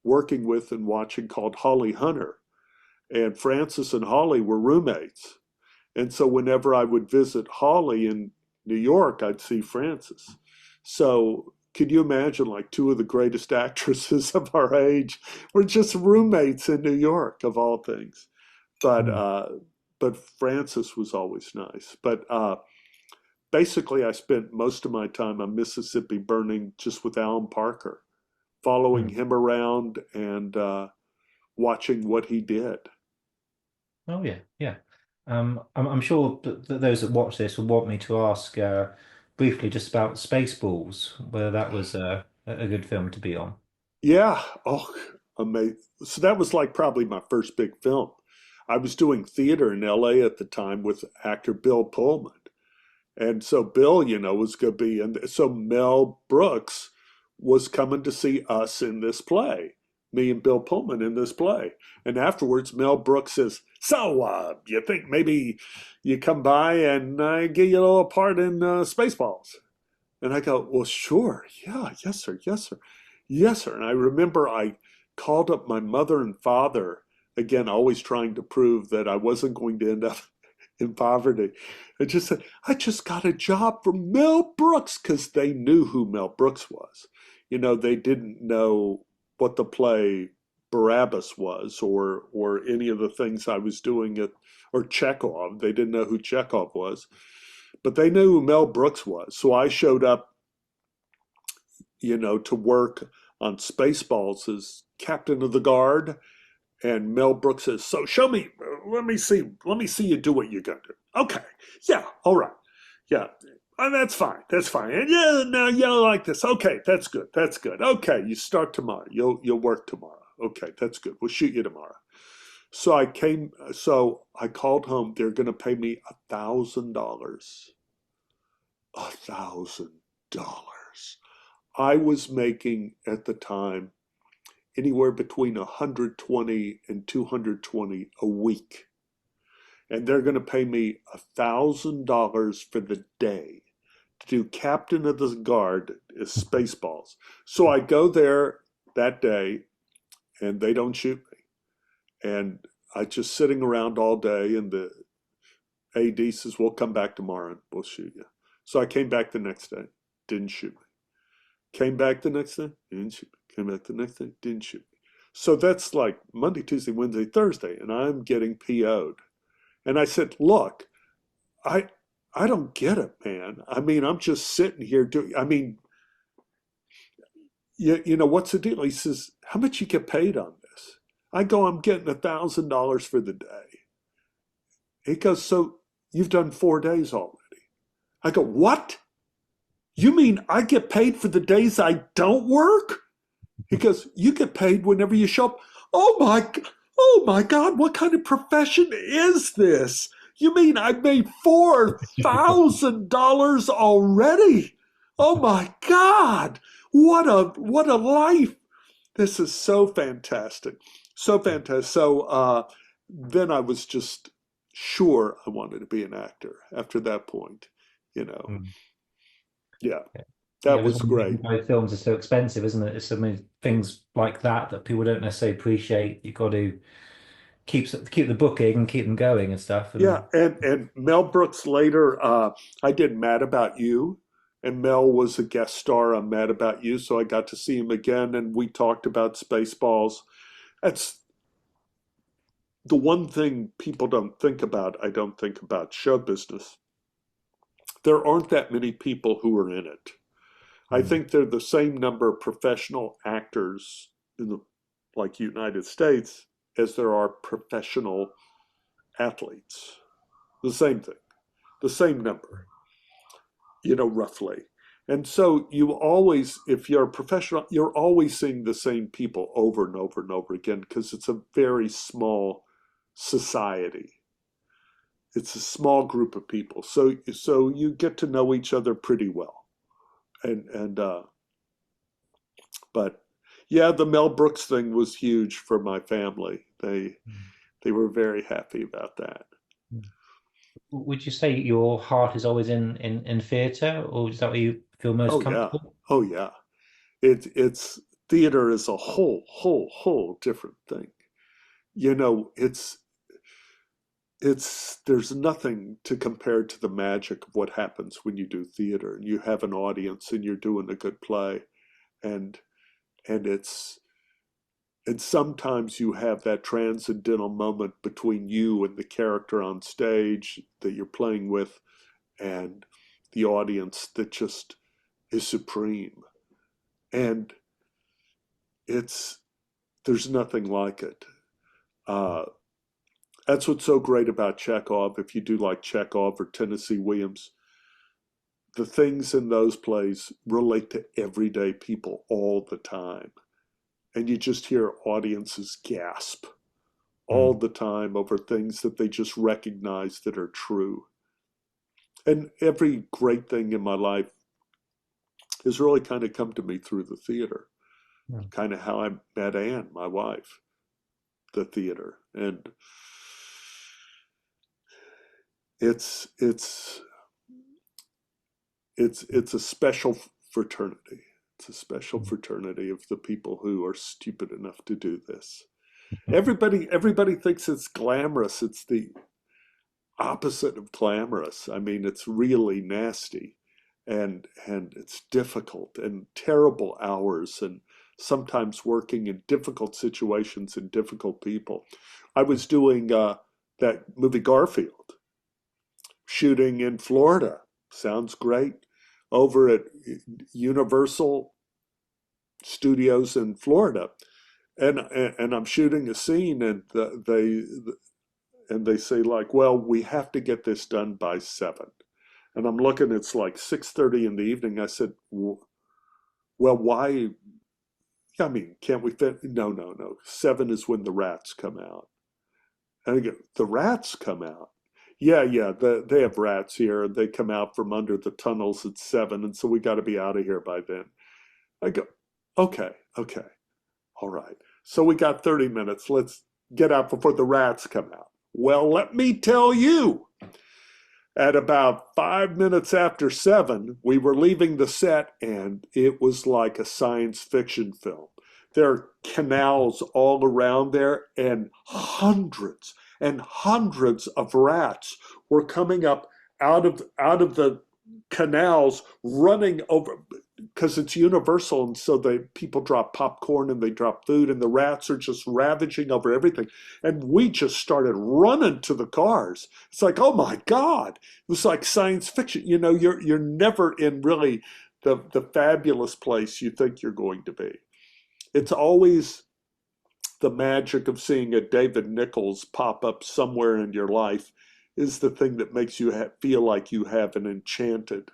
working with and watching called Holly Hunter. And Frances and Holly were roommates. And so whenever I would visit Holly in New York, I'd see Frances. So could you imagine, like, two of the greatest actresses of our age were just roommates in New York, of all things. But Frances was always nice. But basically, I spent most of my time on Mississippi Burning just with Alan Parker, following him around and watching what he did. Oh yeah, yeah. I'm sure that those that watch this will want me to ask briefly just about Spaceballs, whether that was a good film to be on. Yeah. Oh, amazing. So that was like probably my first big film. I was doing theater in LA at the time with actor Bill Pullman. And so Bill, you know, was going to be, and so Mel Brooks was coming to see us in this play, me and Bill Pullman in this play. And afterwards, Mel Brooks says, so, you think maybe you come by and get you a little part in Spaceballs? And I go, well, sure. Yeah, yes, sir. Yes, sir. Yes, sir. And I remember I called up my mother and father, again, always trying to prove that I wasn't going to end up in poverty. I just said, I just got a job from Mel Brooks, because they knew who Mel Brooks was. You know, they didn't know what the play Barabbas was, or any of the things I was doing or Chekhov. They didn't know who Chekhov was, but they knew who Mel Brooks was. So I showed up, you know, to work on Spaceballs as captain of the guard. And Mel Brooks says, so show me, let me see you do what you're going to do. Okay, yeah, all right, yeah, that's fine, that's fine. And yeah, no, you like this. Okay, that's good, that's good. Okay, you start tomorrow. You'll work tomorrow. Okay, that's good. We'll shoot you tomorrow. So I called home. They're going to pay me $1,000. $1,000. I was making at the time anywhere between 120 and 220 a week. And they're going to pay me $1,000 for the day to do captain of the guard as Spaceballs. So I go there that day and they don't shoot me. And I just sitting around all day, and the AD says, we'll come back tomorrow and we'll shoot you. So I came back the next day, didn't shoot me. Came back the next day, didn't shoot me. Came back the next day, didn't shoot me. So that's like Monday, Tuesday, Wednesday, Thursday, and I'm getting PO'd. And I said, look, I don't get it, man. I mean, I'm just sitting here doing, I mean, you know, what's the deal? He says, how much you get paid on this? I go, I'm getting $1,000 for the day. He goes, so you've done 4 days already. I go, what? You mean I get paid for the days I don't work? He goes, you get paid whenever you show up. Oh my God, what kind of profession is this? You mean I made $4,000 already? Oh my God, what a life. This is so fantastic. So fantastic. So then I was just sure I wanted to be an actor after that point, you know. Yeah. That was great. Films are so expensive, isn't it? It's so many things like that people don't necessarily appreciate. You've got to keep the booking and keep them going and stuff. Yeah, and Mel Brooks later, I did Mad About You, and Mel was a guest star on Mad About You, so I got to see him again, and we talked about Spaceballs. That's the one thing people don't think about, I don't think about show business. There aren't that many people who are in it. I think they're the same number of professional actors in the like United States as there are professional athletes. The same thing, the same number, you know, roughly. And so you always, if you're a professional, you're always seeing the same people over and over and over again because it's a very small society. It's a small group of people. So you get to know each other pretty well. But yeah, the Mel Brooks thing was huge for my family. They were very happy about that. Would you say your heart is always in theatre, or is that where you feel most comfortable? Oh yeah. It's theater is a whole different thing. You know, there's nothing to compare to the magic of what happens when you do theater and you have an audience and you're doing a good play, and sometimes you have that transcendental moment between you and the character on stage that you're playing with and the audience that just is supreme, and there's nothing like it. That's what's so great about Chekhov. If you do like Chekhov or Tennessee Williams, the things in those plays relate to everyday people all the time. And you just hear audiences gasp all the time over things that they just recognize that are true. And every great thing in my life has really kind of come to me through the theater. Kind of how I met Anne, my wife, the theater. And it's a special fraternity. It's a special fraternity of the people who are stupid enough to do this. Everybody thinks it's glamorous. It's the opposite of glamorous. I mean, it's really nasty, and it's difficult and terrible hours, and sometimes working in difficult situations and difficult people. I was doing that movie Garfield, shooting in Florida. Sounds great. Over at Universal Studios in Florida, and I'm shooting a scene, and they say like, well, we have to get this done by 7, and I'm looking, it's like 6:30 in the evening. I said, well, why? I mean, can't we fit? No. 7 is when the rats come out. And I go, the rats come out? Yeah, they have rats here, and they come out from under the tunnels at 7, and so we got to be out of here by then. I go, okay, all right. So we got 30 minutes. Let's get out before the rats come out. Well, let me tell you, at about 5 minutes after 7, we were leaving the set, and it was like a science fiction film. There are canals all around there, and hundreds of rats were coming up out of the canals, running over, because it's Universal, and so people drop popcorn and they drop food, and the rats are just ravaging over everything. And we just started running to the cars. It's like, oh my God, it was like science fiction. You know, you're never in really the fabulous place you think you're going to be. It's always the magic of seeing a David Nichols pop up somewhere in your life is the thing that makes you feel like you have an enchanted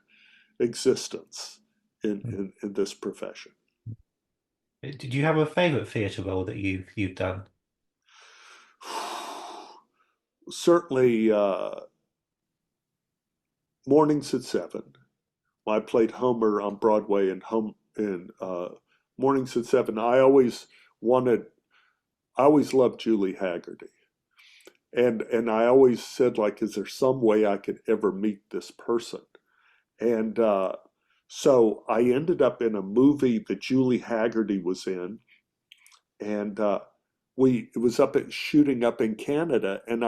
existence in this profession. Did you have a favorite theatre role that you've done? Certainly, Mornings at 7. I played Homer on Broadway in Mornings at 7. I always loved Julie Haggerty. And I always said, like, is there some way I could ever meet this person? And so I ended up in a movie that Julie Haggerty was in, and it was shooting up in Canada, and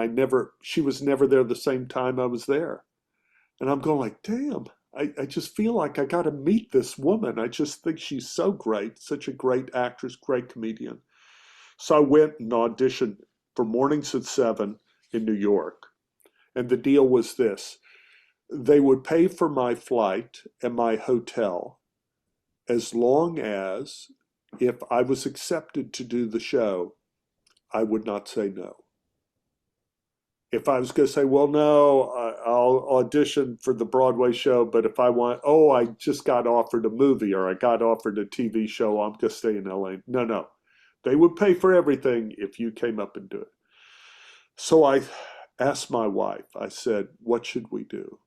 she was never there the same time I was there. And I'm going like, damn, I just feel like I got to meet this woman. I just think she's so great, such a great actress, great comedian. So I went and auditioned for Mornings at 7 in New York. And the deal was this: they would pay for my flight and my hotel as long as, if I was accepted to do the show, I would not say no. If I was going to say, well, no, I'll audition for the Broadway show, but if I just got offered a movie or I got offered a TV show, I'm going to stay in LA. No. They would pay for everything if you came up and do it. So I asked my wife, I said, what should we do?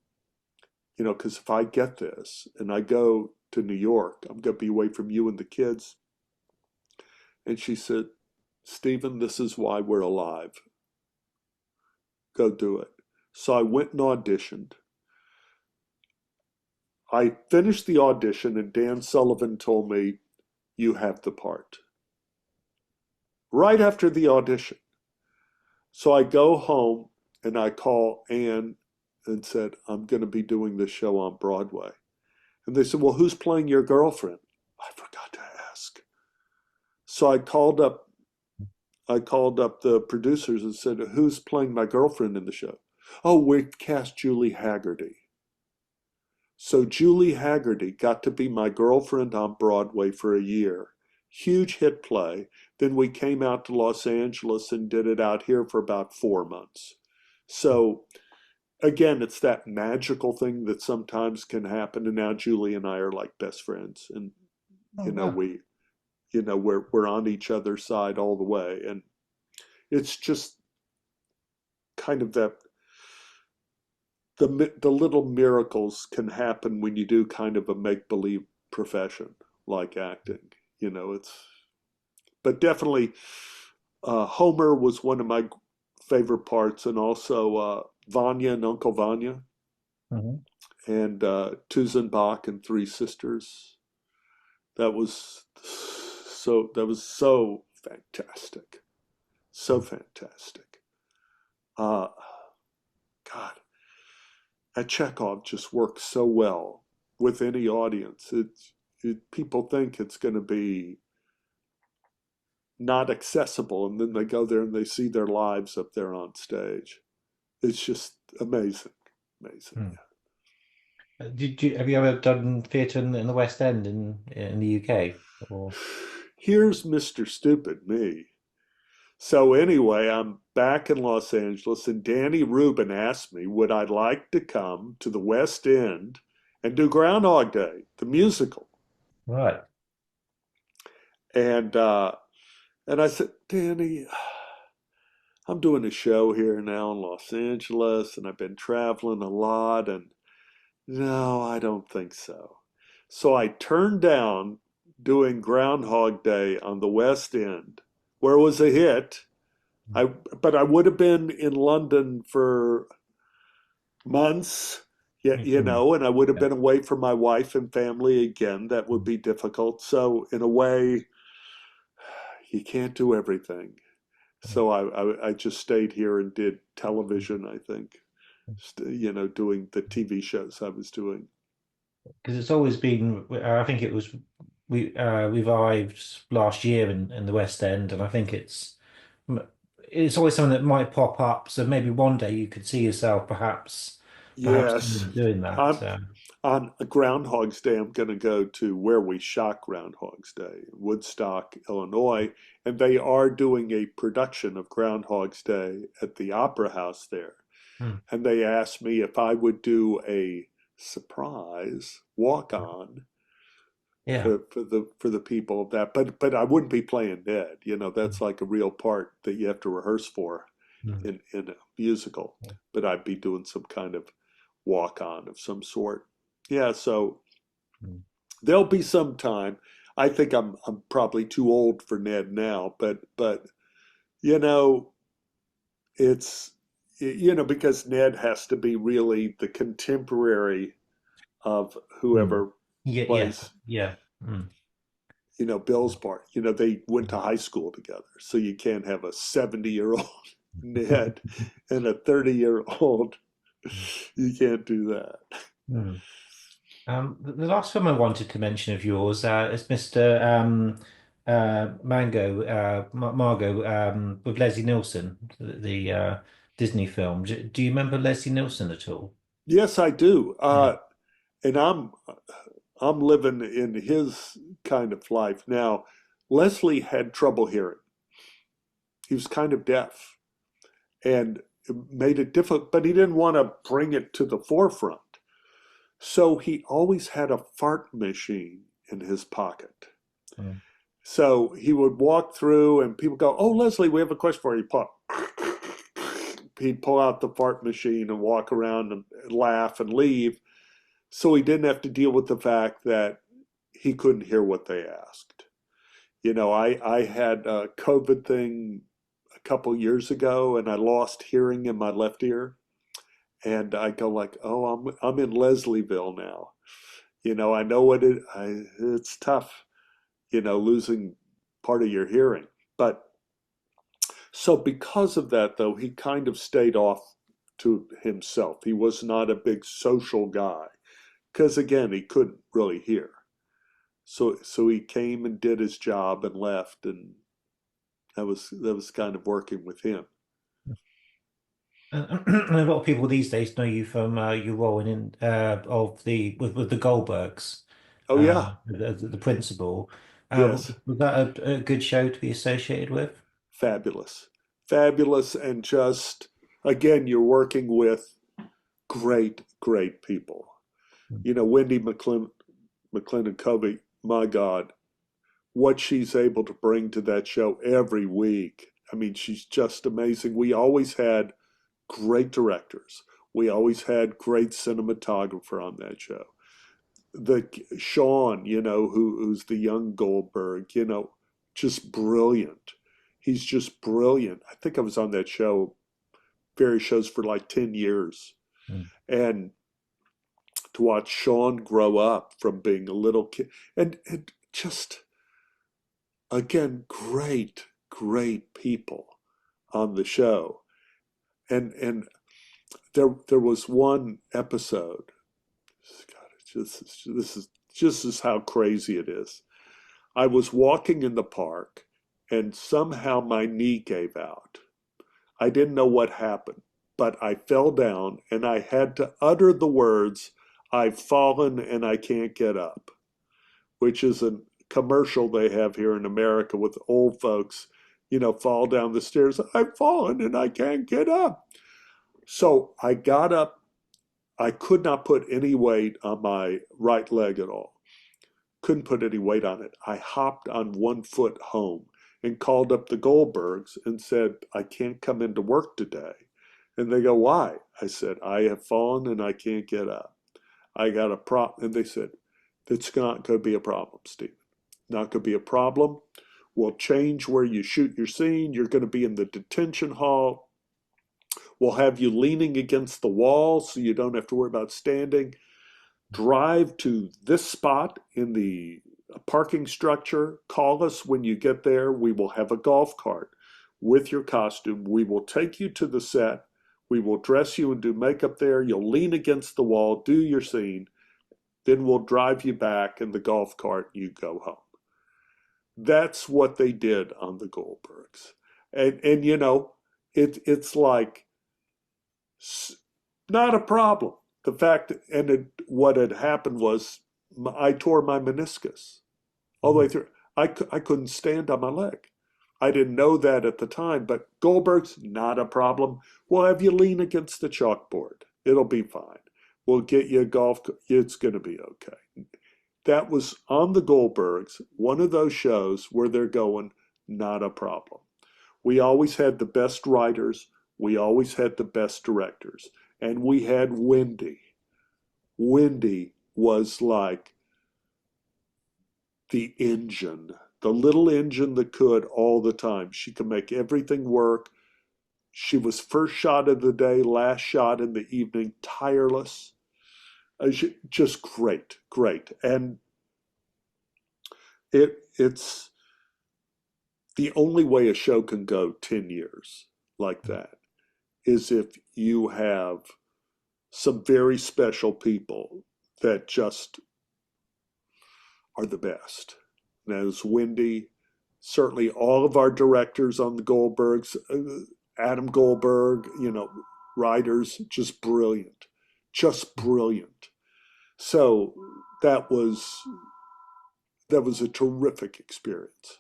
You know, because if I get this and I go to New York, I'm going to be away from you and the kids. And she said, Stephen, this is why we're alive. Go do it. So I went and auditioned. I finished the audition, and Dan Sullivan told me, you have the part. Right after the audition. So I go home and I call Ann and said, I'm going to be doing this show on Broadway. And they said, well, who's playing your girlfriend? I forgot to ask. So I called up the producers and said, who's playing my girlfriend in the show? Oh, we've cast Julie Haggerty. So Julie Haggerty got to be my girlfriend on Broadway for a year. Huge hit play. Then we came out to Los Angeles and did it out here for about 4 months. So again, it's that magical thing that sometimes can happen. And now Julie and I are like best friends. And, we're on each other's side all the way. And it's just kind of that the little miracles can happen when you do kind of a make-believe profession like acting. You know, but definitely Homer was one of my favorite parts, and also Vanya and Uncle Vanya, and Tuzenbach and Three Sisters. That was so fantastic. So fantastic. God, that Chekhov just works so well with any audience. People think it's going to be not accessible, and then they go there and they see their lives up there on stage. It's just amazing. Have you ever done theatre in the West End in the UK? Or? Here's Mr. Stupid Me. So anyway, I'm back in Los Angeles, and Danny Rubin asked me, would I like to come to the West End and do Groundhog Day, the musical? Right. And I said, Danny, I'm doing a show here now in Los Angeles, and I've been traveling a lot, and no, I don't think so. So I turned down doing Groundhog Day on the West End where it was a hit. But I would have been in London for months, and I would have been away from my wife and family again. That would be difficult. So in a way, you can't do everything. So I just stayed here and did television, I think, doing the TV shows I was doing. Because it's always been, I think it was, we arrived last year in the West End, and I think it's always something that might pop up. So maybe one day you could see yourself perhaps Yes, doing that. on Groundhog's Day, I'm going to go to where we shot Groundhog's Day, Woodstock, Illinois, and they are doing a production of Groundhog's Day at the Opera House there. And they asked me if I would do a surprise walk-on for the people of that, but I wouldn't be playing Ned. That's like a real part that you have to rehearse for in a musical. But I'd be doing some kind of walk-on of some sort. Yeah, so there'll be some time. I think I'm probably too old for Ned now, but it's because Ned has to be really the contemporary of whoever plays. Bill's part. They went to high school together, so you can't have a 70-year-old Ned and a 30-year-old. You can't do that. The last film I wanted to mention of yours is Mr. Margot with Leslie Nielsen, the Disney film. Do you remember Leslie Nielsen at all? Yes, I do. And I'm living in his kind of life now. Leslie had trouble hearing. He was kind of deaf, and it made it difficult, but he didn't want to bring it to the forefront. So he always had a fart machine in his pocket. So he would walk through and people go, "Oh, Leslie, we have a question for you." He'd pull out the fart machine and walk around and laugh and leave. So he didn't have to deal with the fact that he couldn't hear what they asked. I had a COVID thing a couple years ago, and I lost hearing in my left ear. And I go like, "Oh, I'm in Leslieville now." I know it's tough, losing part of your hearing. But so because of that, though, he kind of stayed off to himself. He was not a big social guy because, again, he couldn't really hear. So he came and did his job and left, and that was kind of working with him. And a lot of people these days know you from your role in with the Goldbergs. Oh yeah, the principal. yes, Was that a good show to be associated with? fabulous, fabulous, and just again, you're working with great people. Wendy McClendon Covey, my God, what she's able to bring to that show every week. I mean, she's just amazing. We always had great directors. We always had great cinematographer on that show. Sean, who's the young Goldberg, just brilliant. He's just brilliant. I think I was on that show, various shows for like 10 years. And to watch Sean grow up from being a little kid and just, again, great people on the show. And there was one episode. God, this is how crazy it is. I was walking in the park, and somehow my knee gave out. I didn't know what happened, but I fell down, and I had to utter the words, "I've fallen and I can't get up," which is a commercial they have here in America with old folks, fall down the stairs. "I've fallen and I can't get up." So I got up. I could not put any weight on my right leg at all. Couldn't put any weight on it. I hopped on 1 foot home and called up the Goldbergs and said, "I can't come into work today." And they go, "Why?" I said, "I have fallen and I can't get up. I got a problem." And they said, "That's not going to be a problem, Stephen. Not going to be a problem. We'll change where you shoot your scene. You're going to be in the detention hall. We'll have you leaning against the wall so you don't have to worry about standing. Drive to this spot in the parking structure. Call us when you get there. We will have a golf cart with your costume. We will take you to the set. We will dress you and do makeup there. You'll lean against the wall, do your scene. Then we'll drive you back in the golf cart. You go home. That's what they did on the Goldbergs. And you know, it's like not a problem. The fact, what had happened was I tore my meniscus all the way through. I couldn't stand on my leg. I didn't know that at the time, but Goldberg's not a problem. We'll have you lean against the chalkboard. It'll be fine. We'll get you a golf. It's going to be okay. That was on the Goldbergs, one of those shows where they're going, not a problem. We always had the best writers. We always had the best directors. And we had Wendy. Wendy was like the engine, the little engine that could all the time. She could make everything work. She was first shot of the day, last shot in the evening, tireless. Just great, great. And it's the only way a show can go 10 years like that is if you have some very special people that just are the best. And as Wendy, certainly all of our directors on the Goldbergs, Adam Goldberg, you know, writers, just brilliant, just brilliant. So that was a terrific experience.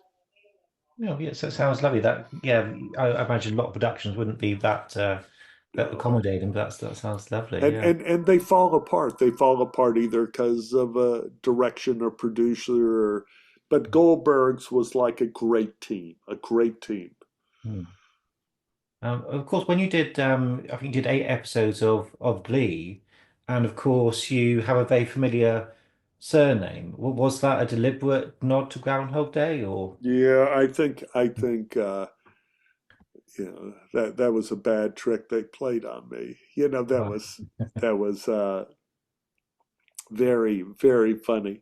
No, yes, that sounds lovely. That, yeah, I imagine a lot of productions wouldn't be that that accommodating, but that sounds lovely. And, Yeah. and they fall apart. They fall apart either because of a direction or producer, but Goldberg's was like a great team, a great team. Hmm. Of course, when you did, I think you did 8 episodes of Glee, and of course you have a very familiar surname. Was that a deliberate nod to Groundhog Day, or? Yeah, I think you know, that was a bad trick they played on me. You know, that was very, very funny.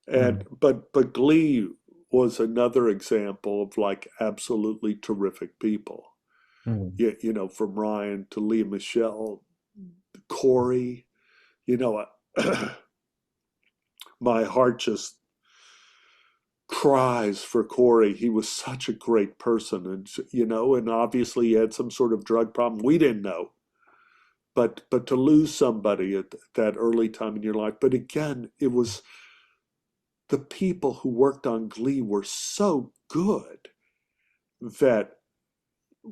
And but Glee was another example of like absolutely terrific people. You know, from Ryan to Leah Michelle, Corey, you know, my heart just cries for Corey. He was such a great person, and you know, and obviously he had some sort of drug problem. We didn't know, but to lose somebody at that early time in your life. But again, it was the people who worked on Glee were so good that,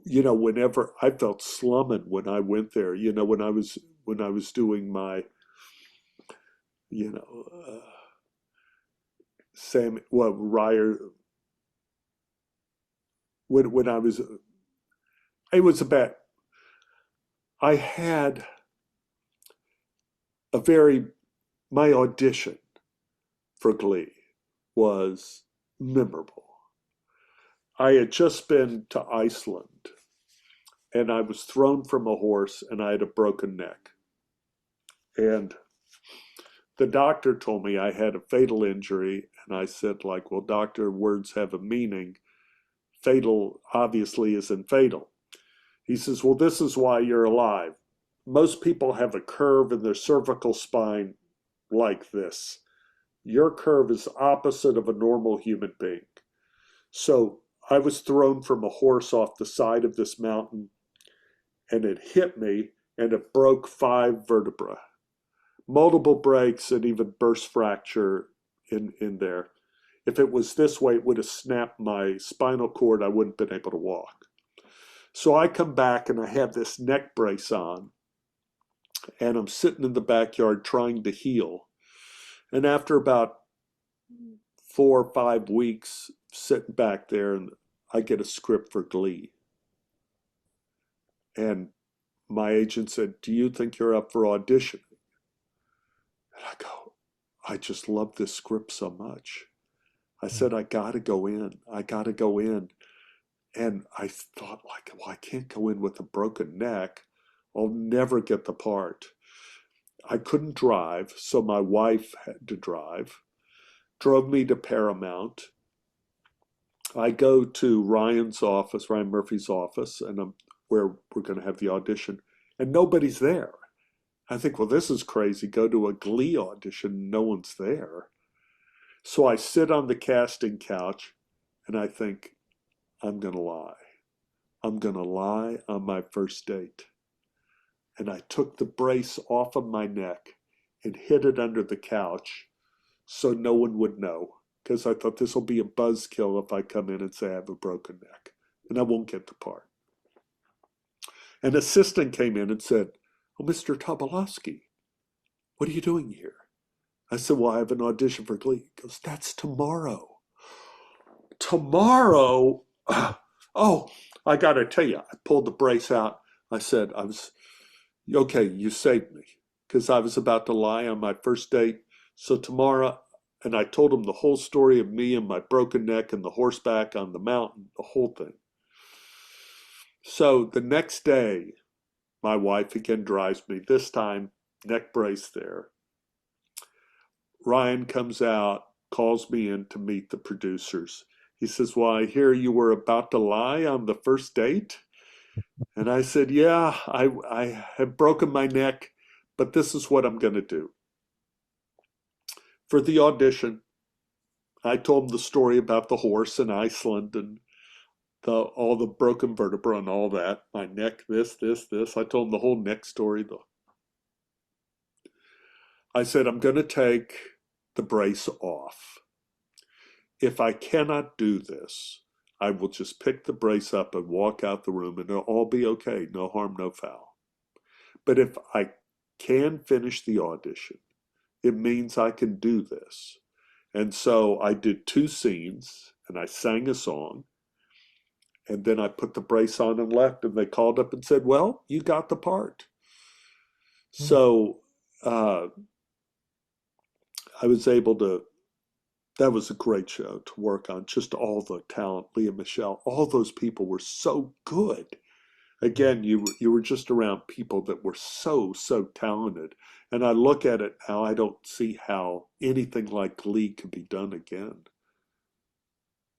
you know, whenever I felt slumming when I went there, you know, when I was doing my, you know, Ryer, when I was, it was about, I had my audition for Glee was memorable. I had just been to Iceland and I was thrown from a horse and I had a broken neck. And the doctor told me I had a fatal injury. And I said, like, well, doctor, words have a meaning. Fatal obviously isn't fatal. He says, well, this is why you're alive. Most people have a curve in their cervical spine like this. Your curve is opposite of a normal human being. So I was thrown from a horse off the side of this mountain and it hit me and it broke 5 vertebrae. Multiple breaks and even burst fracture in there. If it was this way, it would have snapped my spinal cord. I wouldn't have been able to walk. So I come back and I have this neck brace on and I'm sitting in the backyard trying to heal. And after about 4 or 5 weeks sitting back there, and I get a script for Glee. And my agent said, do you think you're up for auditioning? And I go, I just love this script so much. I said, I gotta go in. I gotta go in. And I thought, like, well, I can't go in with a broken neck. I'll never get the part. I couldn't drive, so my wife had to drive. Drove me to Paramount. I go to Ryan's office, Ryan Murphy's office, and where we're going to have the audition, and nobody's there. I think, well, this is crazy. Go to a Glee audition, no one's there. So I sit on the casting couch, and I think, I'm going to lie. I'm going to lie on my first date. And I took the brace off of my neck and hid it under the couch so no one would know. Because I thought this will be a buzzkill if I come in and say I have a broken neck. And I won't get the part. An assistant came in and said, oh, Mr. Tobolowsky, what are you doing here? I said, well, I have an audition for Glee. He goes, that's tomorrow. Tomorrow? Oh, I got to tell you, I pulled the brace out. I said, okay, you saved me. Because I was about to lie on my first date. So tomorrow, and I told him the whole story of me and my broken neck and the horseback on the mountain, the whole thing. So the next day, my wife again drives me, this time neck brace there. Ryan comes out, calls me in to meet the producers. He says, well, I hear you were about to lie on the first date. And I said, yeah, I have broken my neck, but this is what I'm going to do. For the audition, I told him the story about the horse in Iceland and all the broken vertebra and all that. My neck, this. I told him the whole neck story. I said, I'm going to take the brace off. If I cannot do this, I will just pick the brace up and walk out the room and it'll all be okay. No harm, no foul. But if I can finish the audition, it means I can do this. And so I did 2 scenes and I sang a song. And then I put the brace on and left, and they called up and said, well, you got the part. So I was able to, that was a great show to work on, just all the talent, Leah Michelle, all those people were so good. Again, you were just around people that were so talented. And I look at it now, I don't see how anything like Glee could be done again.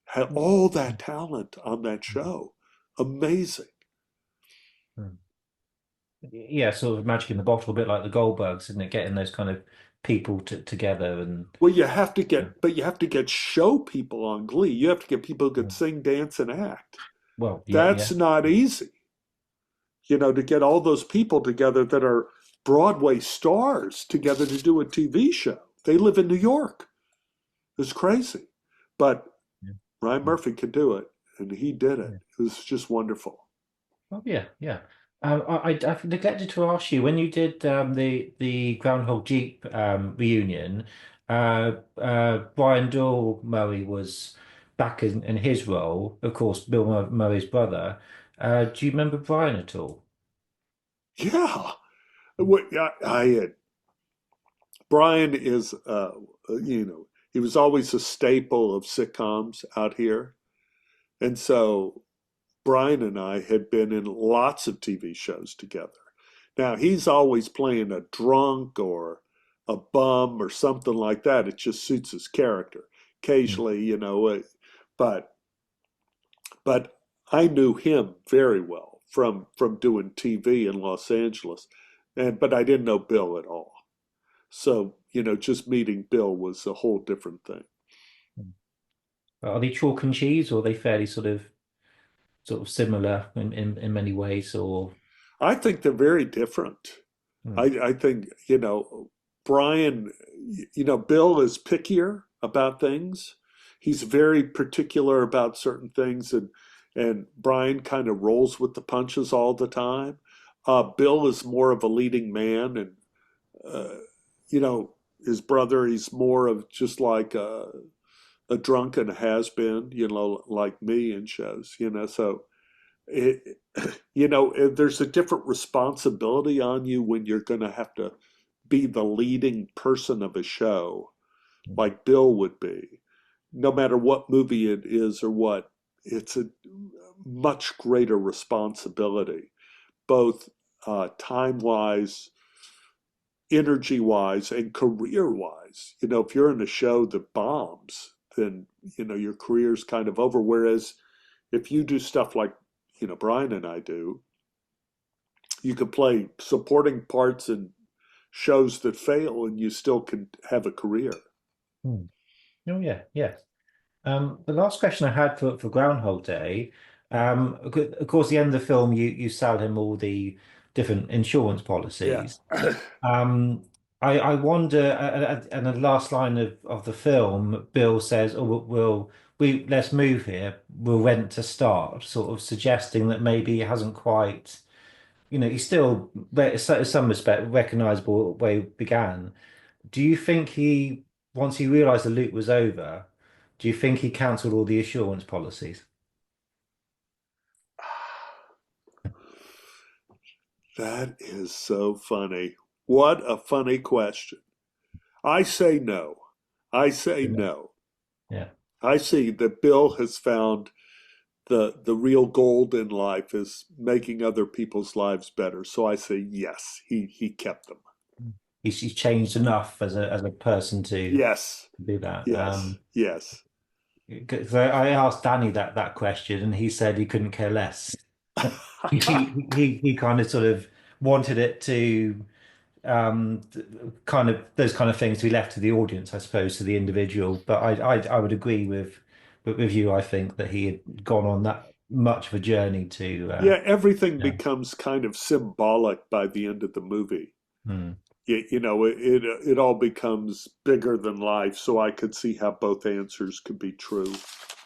Had all that talent on that show. Amazing. Yeah, sort of magic in the bottle, a bit like the Goldbergs, isn't it? Getting those kind of people together and Well, you have to get show people on Glee. You have to get people who can sing, dance, and act. Well, yeah, That's not easy. You know, to get all those people together that are Broadway stars together to do a TV show. They live in New York. It's crazy. But Ryan Murphy could do it, and he did it. It was just wonderful. Oh yeah. I've neglected to ask you when you did the Groundhog Jeep reunion. Brian Doyle Murray was back in his role, of course, Bill Murray's brother. Do you remember Brian at all? Yeah, Brian is, he was always a staple of sitcoms out here. And so Brian and I had been in lots of TV shows together. Now, he's always playing a drunk or a bum or something like that. It just suits his character. Occasionally, but I knew him very well from doing TV in Los Angeles. But I didn't know Bill at all. So, just meeting Bill was a whole different thing. Are they chalk and cheese, or are they fairly sort of similar in many ways? Or I think they're very different. I think, Brian, Bill is pickier about things. He's very particular about certain things, and Brian kind of rolls with the punches all the time. Bill is more of a leading man, and his brother, he's more of just like a drunk and has-been, like me in shows, so there's a different responsibility on you when you're going to have to be the leading person of a show, like Bill would be. no matter what movie it is or what, it's a much greater responsibility, both time-wise, energy-wise, and career-wise. You know, if you're in a show that bombs, then, you know, your career's kind of over. Whereas if you do stuff like, you know, Brian and I do, you can play supporting parts in shows that fail and you still can have a career. Oh yeah, yeah. The last question I had for Groundhog Day, of course, the end of the film, you sell him all the different insurance Yeah. policies. Um, I wonder, and the last line of the film, Bill says, "Oh, we let's move here. We'll rent to start," sort of suggesting that maybe he hasn't quite, you know, he's still, in some respect, recognizable where he began. Do you think once he realized the loop was over, do you think he cancelled all the insurance policies? That is so funny. What a funny question. I say no. I say Yeah. no. Yeah. I see that Bill has found the real gold in life is making other people's lives better. So I say yes, he kept them. He's changed enough as a person to Yes, do that. yes, yes. 'Cause I asked Danny that question, and he said he couldn't care less. He kind of sort of wanted it to kind of those kind of things to be left to the audience, I suppose, to the individual. But I would agree with you. I think that he had gone on that much of a journey to Yeah, everything yeah. becomes kind of symbolic by the end of the movie. Hmm. You know, it all becomes bigger than life. So I could see how both answers could be true.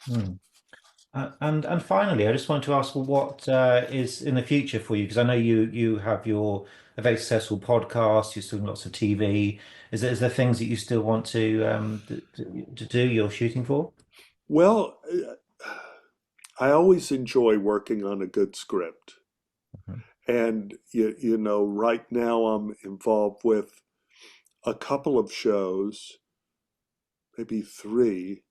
Hmm. And finally, I just want to ask, well, what is in the future for you? Because I know you have a very successful podcast. You're doing lots of TV. Is there things that you still want to do? You're shooting for? Well, I always enjoy working on a good script. Mhm. And you know, right now I'm involved with a couple of shows, maybe three,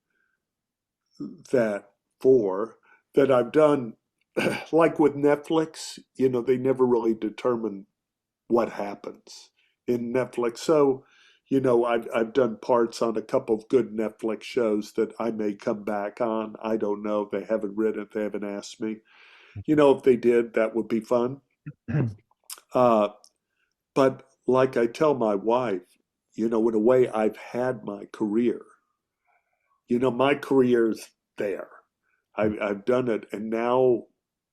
that four that I've done. Like with Netflix, you know, they never really determine what happens in Netflix. So, you know, I've done parts on a couple of good Netflix shows that I may come back on. I don't know. They haven't written it. They haven't asked me. You know, if they did, that would be fun. Uh, but like I tell my wife, you know, in a way, I've had my career. You know, my career's there. I've done it, and now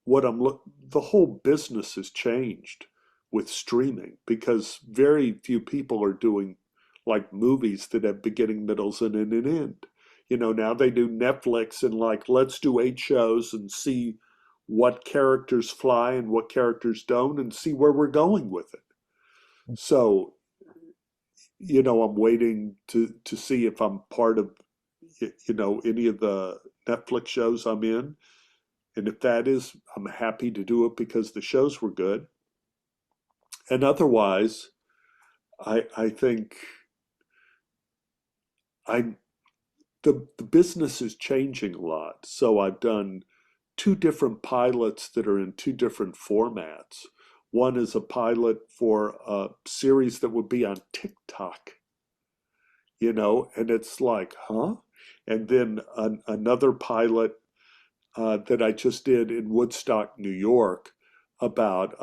the whole business has changed with streaming because very few people are doing like movies that have beginning, middles, and an end. You know, now they do Netflix and like let's do 8 shows and see what characters fly and what characters don't, and see where we're going with it. So, you know, I'm waiting to see if I'm part of, you know, any of the Netflix shows I'm in. And if that is, I'm happy to do it because the shows were good. And otherwise, I think I the business is changing a lot. So I've done 2 different pilots that are in 2 different formats. One is a pilot for a series that would be on TikTok, you know, and it's like, huh? And then another pilot that I just did in Woodstock, New York, about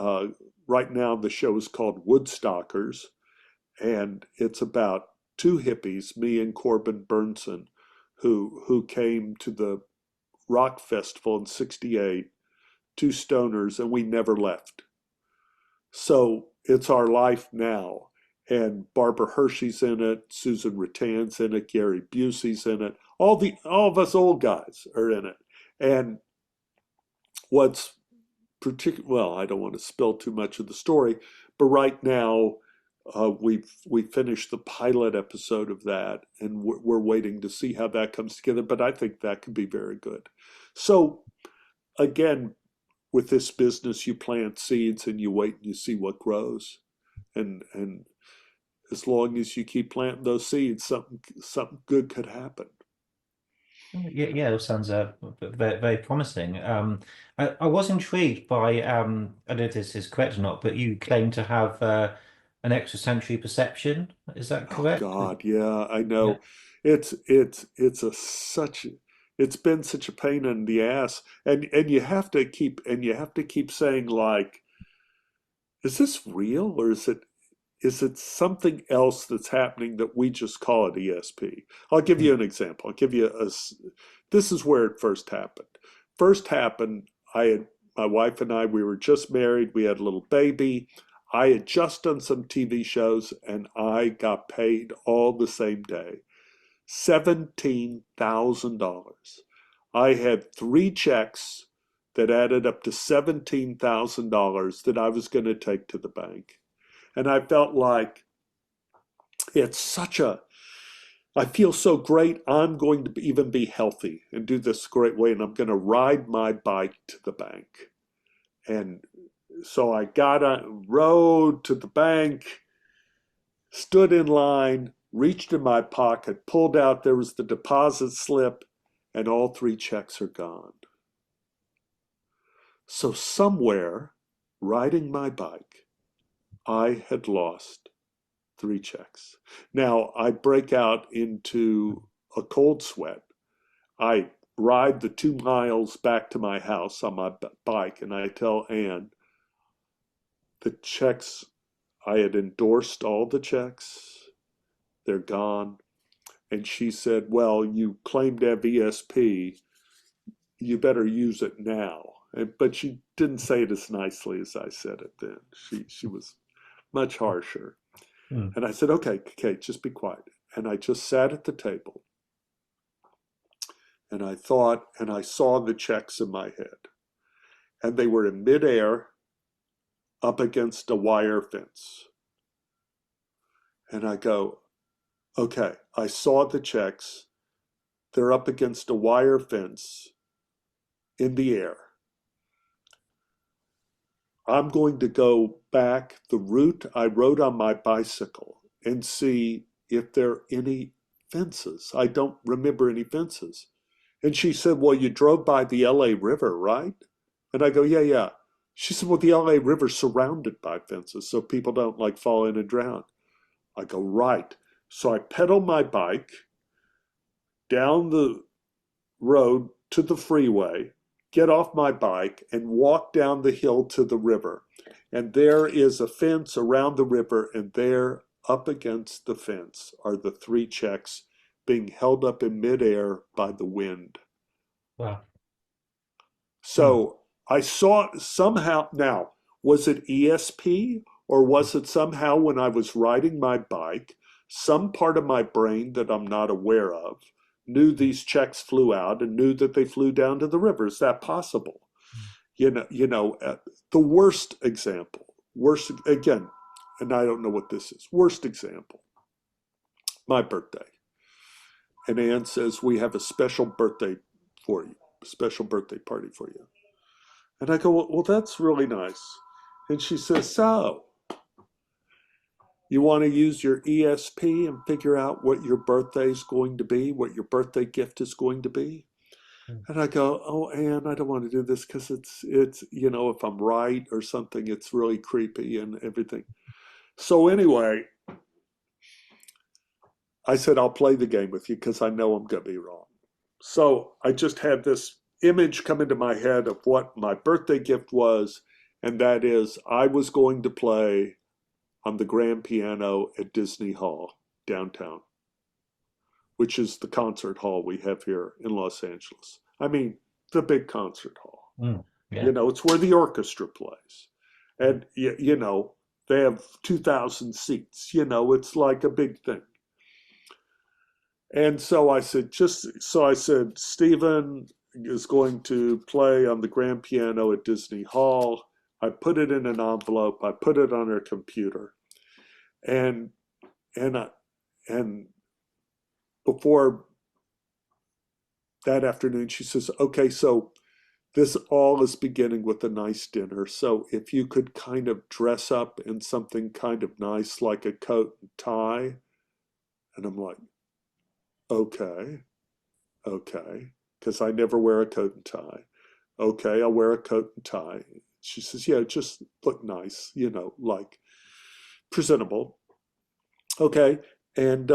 right now the show is called Woodstockers, and it's about 2 hippies, me and Corbin Burnson, who came to the rock festival in '68, 2 stoners, and we never left. So it's our life now. And Barbara Hershey's in it, Susan Rattan's in it, Gary Busey's in it. All of us old guys are in it. And what's well, I don't want to spill too much of the story, but right now we finished the pilot episode of that, and we're waiting to see how that comes together. But I think that could be very good. So again, with this business, you plant seeds and you wait and you see what grows, and as long as you keep planting those seeds, something good could happen. Yeah, yeah, it sounds very, very promising. I was intrigued by I don't know if this is correct or not, but you claim to have an extrasensory perception. Is that Oh correct? God, yeah, I Yeah. know. It's a such it's been such a pain in the ass, and you have to keep saying like, is this real or is it something else that's happening that we just call it ESP? I'll give you Mm. an example. I'll give you this is where it first happened. First happened, I had my wife and I, we were just married, we had a little baby. I had just done some TV shows and I got paid all the same day. $17,000. I had three checks that added up to $17,000 that I was going to take to the bank. And I felt like it's such a, I feel so great. I'm going to even be healthy and do this great way. And I'm going to ride my bike to the bank. And so I got on, rode to the bank, stood in line, reached in my pocket, pulled out, there was the deposit slip, and all three checks are gone. So somewhere, riding my bike, I had lost three checks. Now I break out into a cold sweat. I ride the 2 miles back to my house on my bike, and I tell Anne the checks, I had endorsed all the checks, they're gone. And she said, well, you claimed to have ESP, you better use it now. But she didn't say it as nicely as I said it then. She was much harsher. Mm. And I said, okay, just be quiet. And I just sat at the table and I thought, and I saw the checks in my head. And they were in midair up against a wire fence. And I go, okay, I saw the checks. They're up against a wire fence in the air. I'm going to go back the route I rode on my bicycle and see if there are any fences. I don't remember any fences. And she said, well, you drove by the LA River, right? And I go, yeah, yeah. She said, well, the LA River's surrounded by fences, so people don't like fall in and drown. I go, right. So I pedal my bike down the road to the freeway, get off my bike, and walk down the hill to the river. And there is a fence around the river, and there, up against the fence, are the three checks being held up in midair by the wind. Wow. Mm. So I saw somehow, now, was it ESP or was it somehow when I was riding my bike, some part of my brain that I'm not aware of knew these checks flew out and knew that they flew down to the river? Is that possible? The worst example, worst again, and I don't know what this is. Worst example, my birthday. And Anne says, we have a special birthday for you, a special birthday party for you. And I go, well, that's really nice. And she says, so, you want to use your ESP and figure out what your birthday is going to be, what your birthday gift is going to be? Mm. And I go, oh, Anne, I don't want to do this because it's if I'm right or something, it's really creepy and everything. So anyway, I said, I'll play the game with you because I know I'm going to be wrong. So I just had this image come into my head of what my birthday gift was, and that is I was going to play on the grand piano at Disney Hall downtown, which is the concert hall we have here in Los Angeles. I mean, the big concert hall. Mm. Yeah. It's where the orchestra plays. And, they have 2,000 seats. It's like a big thing. And so I said, Stephen is going to play on the grand piano at Disney Hall. I put it in an envelope. I put it on her computer. And before that afternoon, she says, okay, so this all is beginning with a nice dinner. So if you could kind of dress up in something kind of nice, like a coat and tie. And I'm like, okay. Okay, because I never wear a coat and tie. Okay, I'll wear a coat and tie. She says, yeah, just look nice, like presentable. Okay, and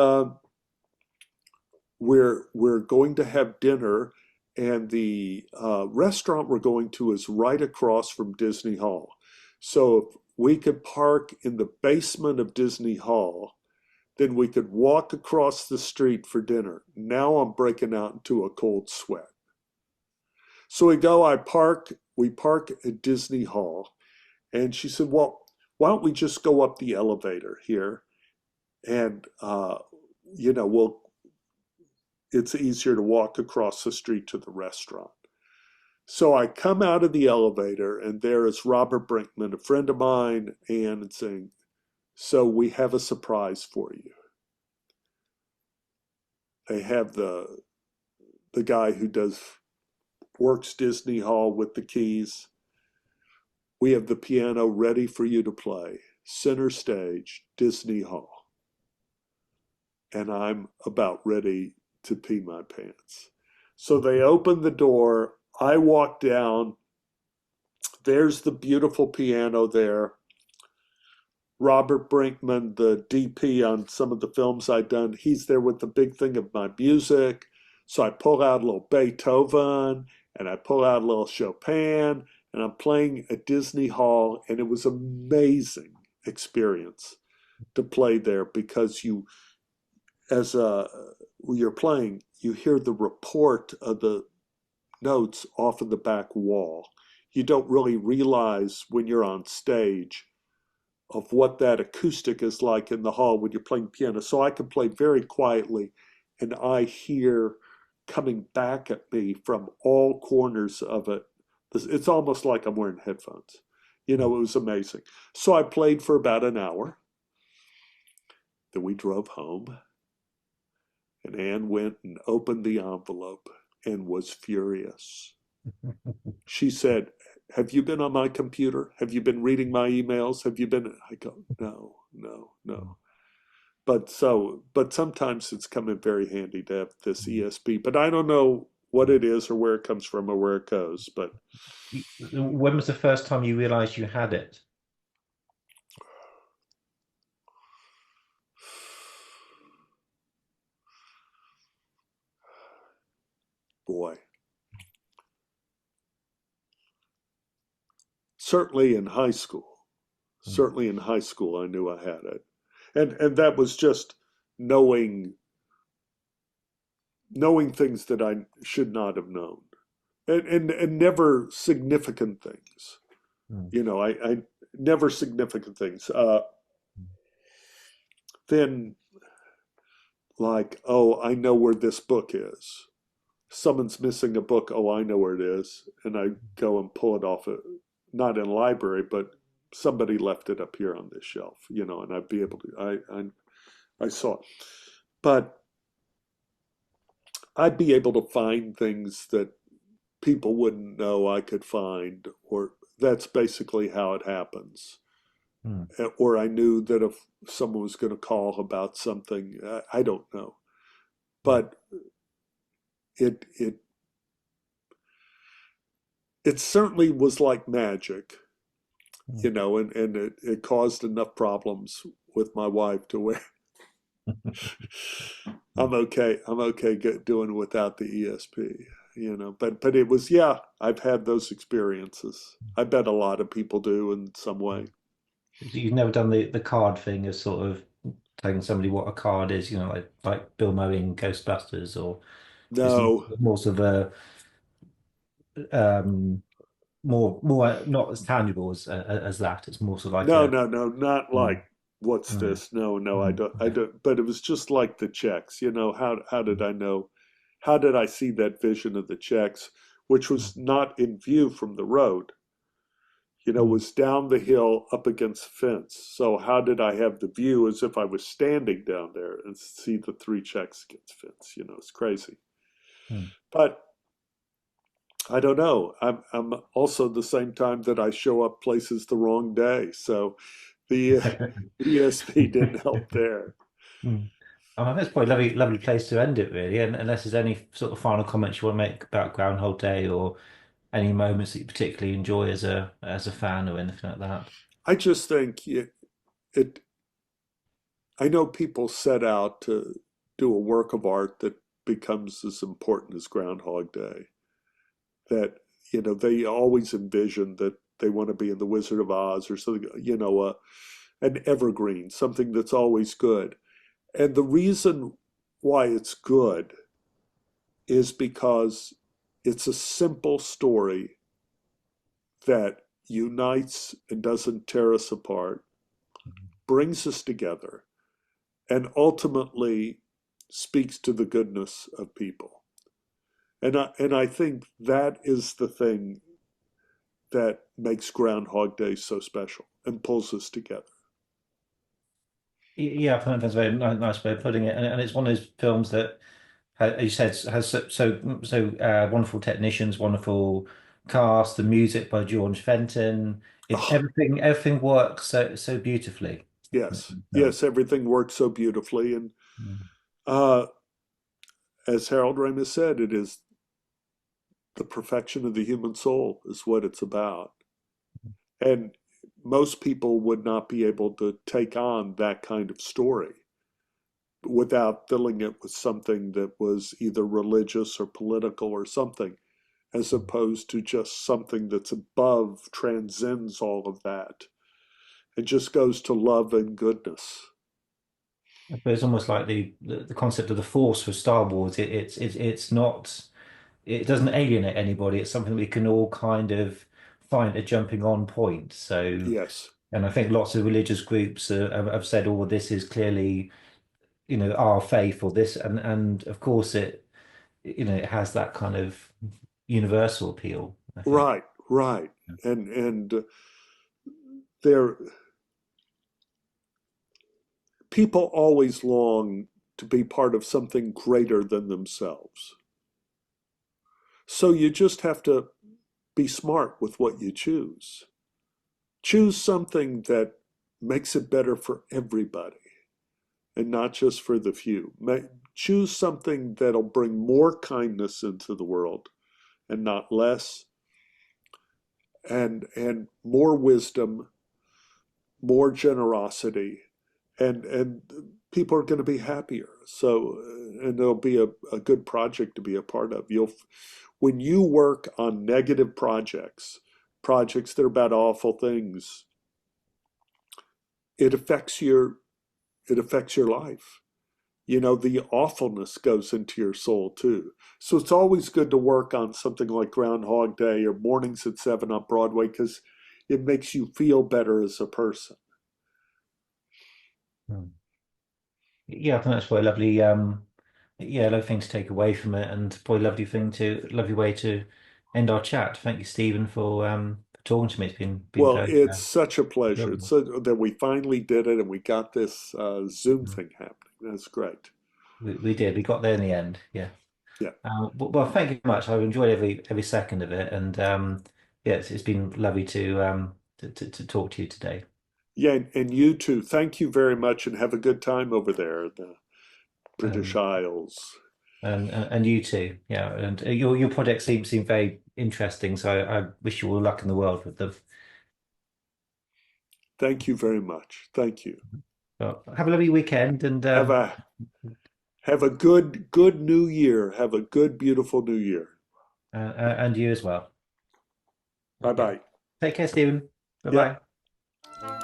we're going to have dinner, and the restaurant we're going to is right across from Disney Hall. So if we could park in the basement of Disney Hall, then we could walk across the street for dinner. Now I'm breaking out into a cold sweat. So we park at Disney Hall, and she said, well, why don't we just go up the elevator here, and it's easier to walk across the street to the restaurant. So I come out of the elevator, and there is Robert Brinkman, a friend of mine, and saying, so we have a surprise for you. They have the guy who works Disney Hall with the keys. We have the piano ready for you to play. Center stage, Disney Hall. And I'm about ready to pee my pants. So they open the door. I walk down. There's the beautiful piano there. Robert Brinkman, the DP on some of the films I've done, he's there with the big thing of my music. So I pull out a little Beethoven, and I pull out a little Chopin, and I'm playing at Disney Hall, and it was an amazing experience to play there, because you're playing, you hear the report of the notes off of the back wall. You don't really realize when you're on stage of what that acoustic is like in the hall when you're playing piano. So I can play very quietly, and I hear coming back at me from all corners of it. It's almost like I'm wearing headphones. It was amazing. So I played for about an hour. Then we drove home, and Anne went and opened the envelope and was furious. She said, have you been on my computer? Have you been reading my emails? Have you been? I go, no. But sometimes it's come in very handy to have this ESP. But I don't know what it is or where it comes from or where it goes. But when was the first time you realized you had it? Boy. Certainly in high school. Certainly in high school, I knew I had it. And that was just knowing things that I should not have known. And never significant things. I never significant things. Then, like, oh, I know where this book is. Someone's missing a book. Oh, I know where it is. And I go and pull it off, not in a library, but somebody left it up here on this shelf, and I'd be able to, I saw it. But I'd be able to find things that people wouldn't know I could find, or that's basically how it happens. Or I knew that if someone was going to call about something, I don't know. But it certainly was like magic, and it caused enough problems with my wife to where I'm okay doing without the ESP, but it was, I've had those experiences. I bet a lot of people do in some way. You've never done the card thing of sort of telling somebody what a card is, like Bill Murray in Ghostbusters, or No, more sort of more not as tangible as that. It's more sort of like no, not like what's Mm. this? No, I don't. But it was just like the checks. How did I know? How did I see that vision of the checks, which was not in view from the road? Was down the hill up against the fence. So how did I have the view as if I was standing down there and see the 3 checks against the fence? It's crazy. But I don't know. I'm also the same time that I show up places the wrong day. So the ESP didn't help there. I think it's probably a lovely place to end it, really. And unless there's any sort of final comments you want to make about Groundhog Day or any moments that you particularly enjoy as a fan or anything like that. I just think it I know people set out to do a work of art that becomes as important as Groundhog Day. That, they always envision that they want to be in The Wizard of Oz or something, an evergreen, something that's always good. And the reason why it's good is because it's a simple story that unites and doesn't tear us apart, brings us together, and ultimately speaks to the goodness of people. And I think that is the thing that makes Groundhog Day so special and pulls us together. Yeah, I think that's a very nice way of putting it. And it's one of those films that, as you said, has so wonderful technicians, wonderful cast, the music by George Fenton. Oh, Everything works so beautifully. yes, No. yes, everything works so beautifully. And uh, as Harold Ramis said, it is the perfection of the human soul is what it's about. And most people would not be able to take on that kind of story without filling it with something that was either religious or political or something, as opposed to just something that's above, transcends all of that, and just goes to love and goodness. But it's almost like the concept of the Force for Star Wars. It's not. It doesn't alienate anybody. It's something we can all kind of find a jumping on point. So, Yes, and I think lots of religious groups have said, "Oh, this is clearly, our faith or this," and of course it has that kind of universal appeal, I think. right, right. And there, people always long to be part of something greater than themselves. So you just have to be smart with what you choose. Choose something that makes it better for everybody and not just for the few. Choose something that'll bring more kindness into the world and not less, and more wisdom, more generosity, and people are going to be happier. So, and it'll be a good project to be a part of. When you work on negative projects that are about awful things, it affects your life. The awfulness goes into your soul too. So it's always good to work on something like Groundhog Day or Mornings at 7 on Broadway because it makes you feel better as a person. Hmm. Yeah, I think that's quite a lovely, yeah, lovely thing to take away from it, and probably lovely way to end our chat. Thank you, Stephen, for talking to me. It's been Well, very it's such a pleasure. It's enjoyable. so that we finally did it and we got this Zoom Mm. thing happening. That's great. We did. We got there in the end. Yeah. Yeah. Well, thank you very much. I've enjoyed every second of it, and yeah, it's been lovely to talk to you today. Yeah, and you too. Thank you very much and have a good time over there in the British Um, Isles. and you too. Yeah, and your projects seem very interesting. So I wish you all luck in the world with them. Thank you very much. Thank you. Well, have a lovely weekend, and Have a have a good new year. Have a good beautiful new year. and you as well. Bye Okay. bye. Take care, Stephen. Bye Yeah. bye.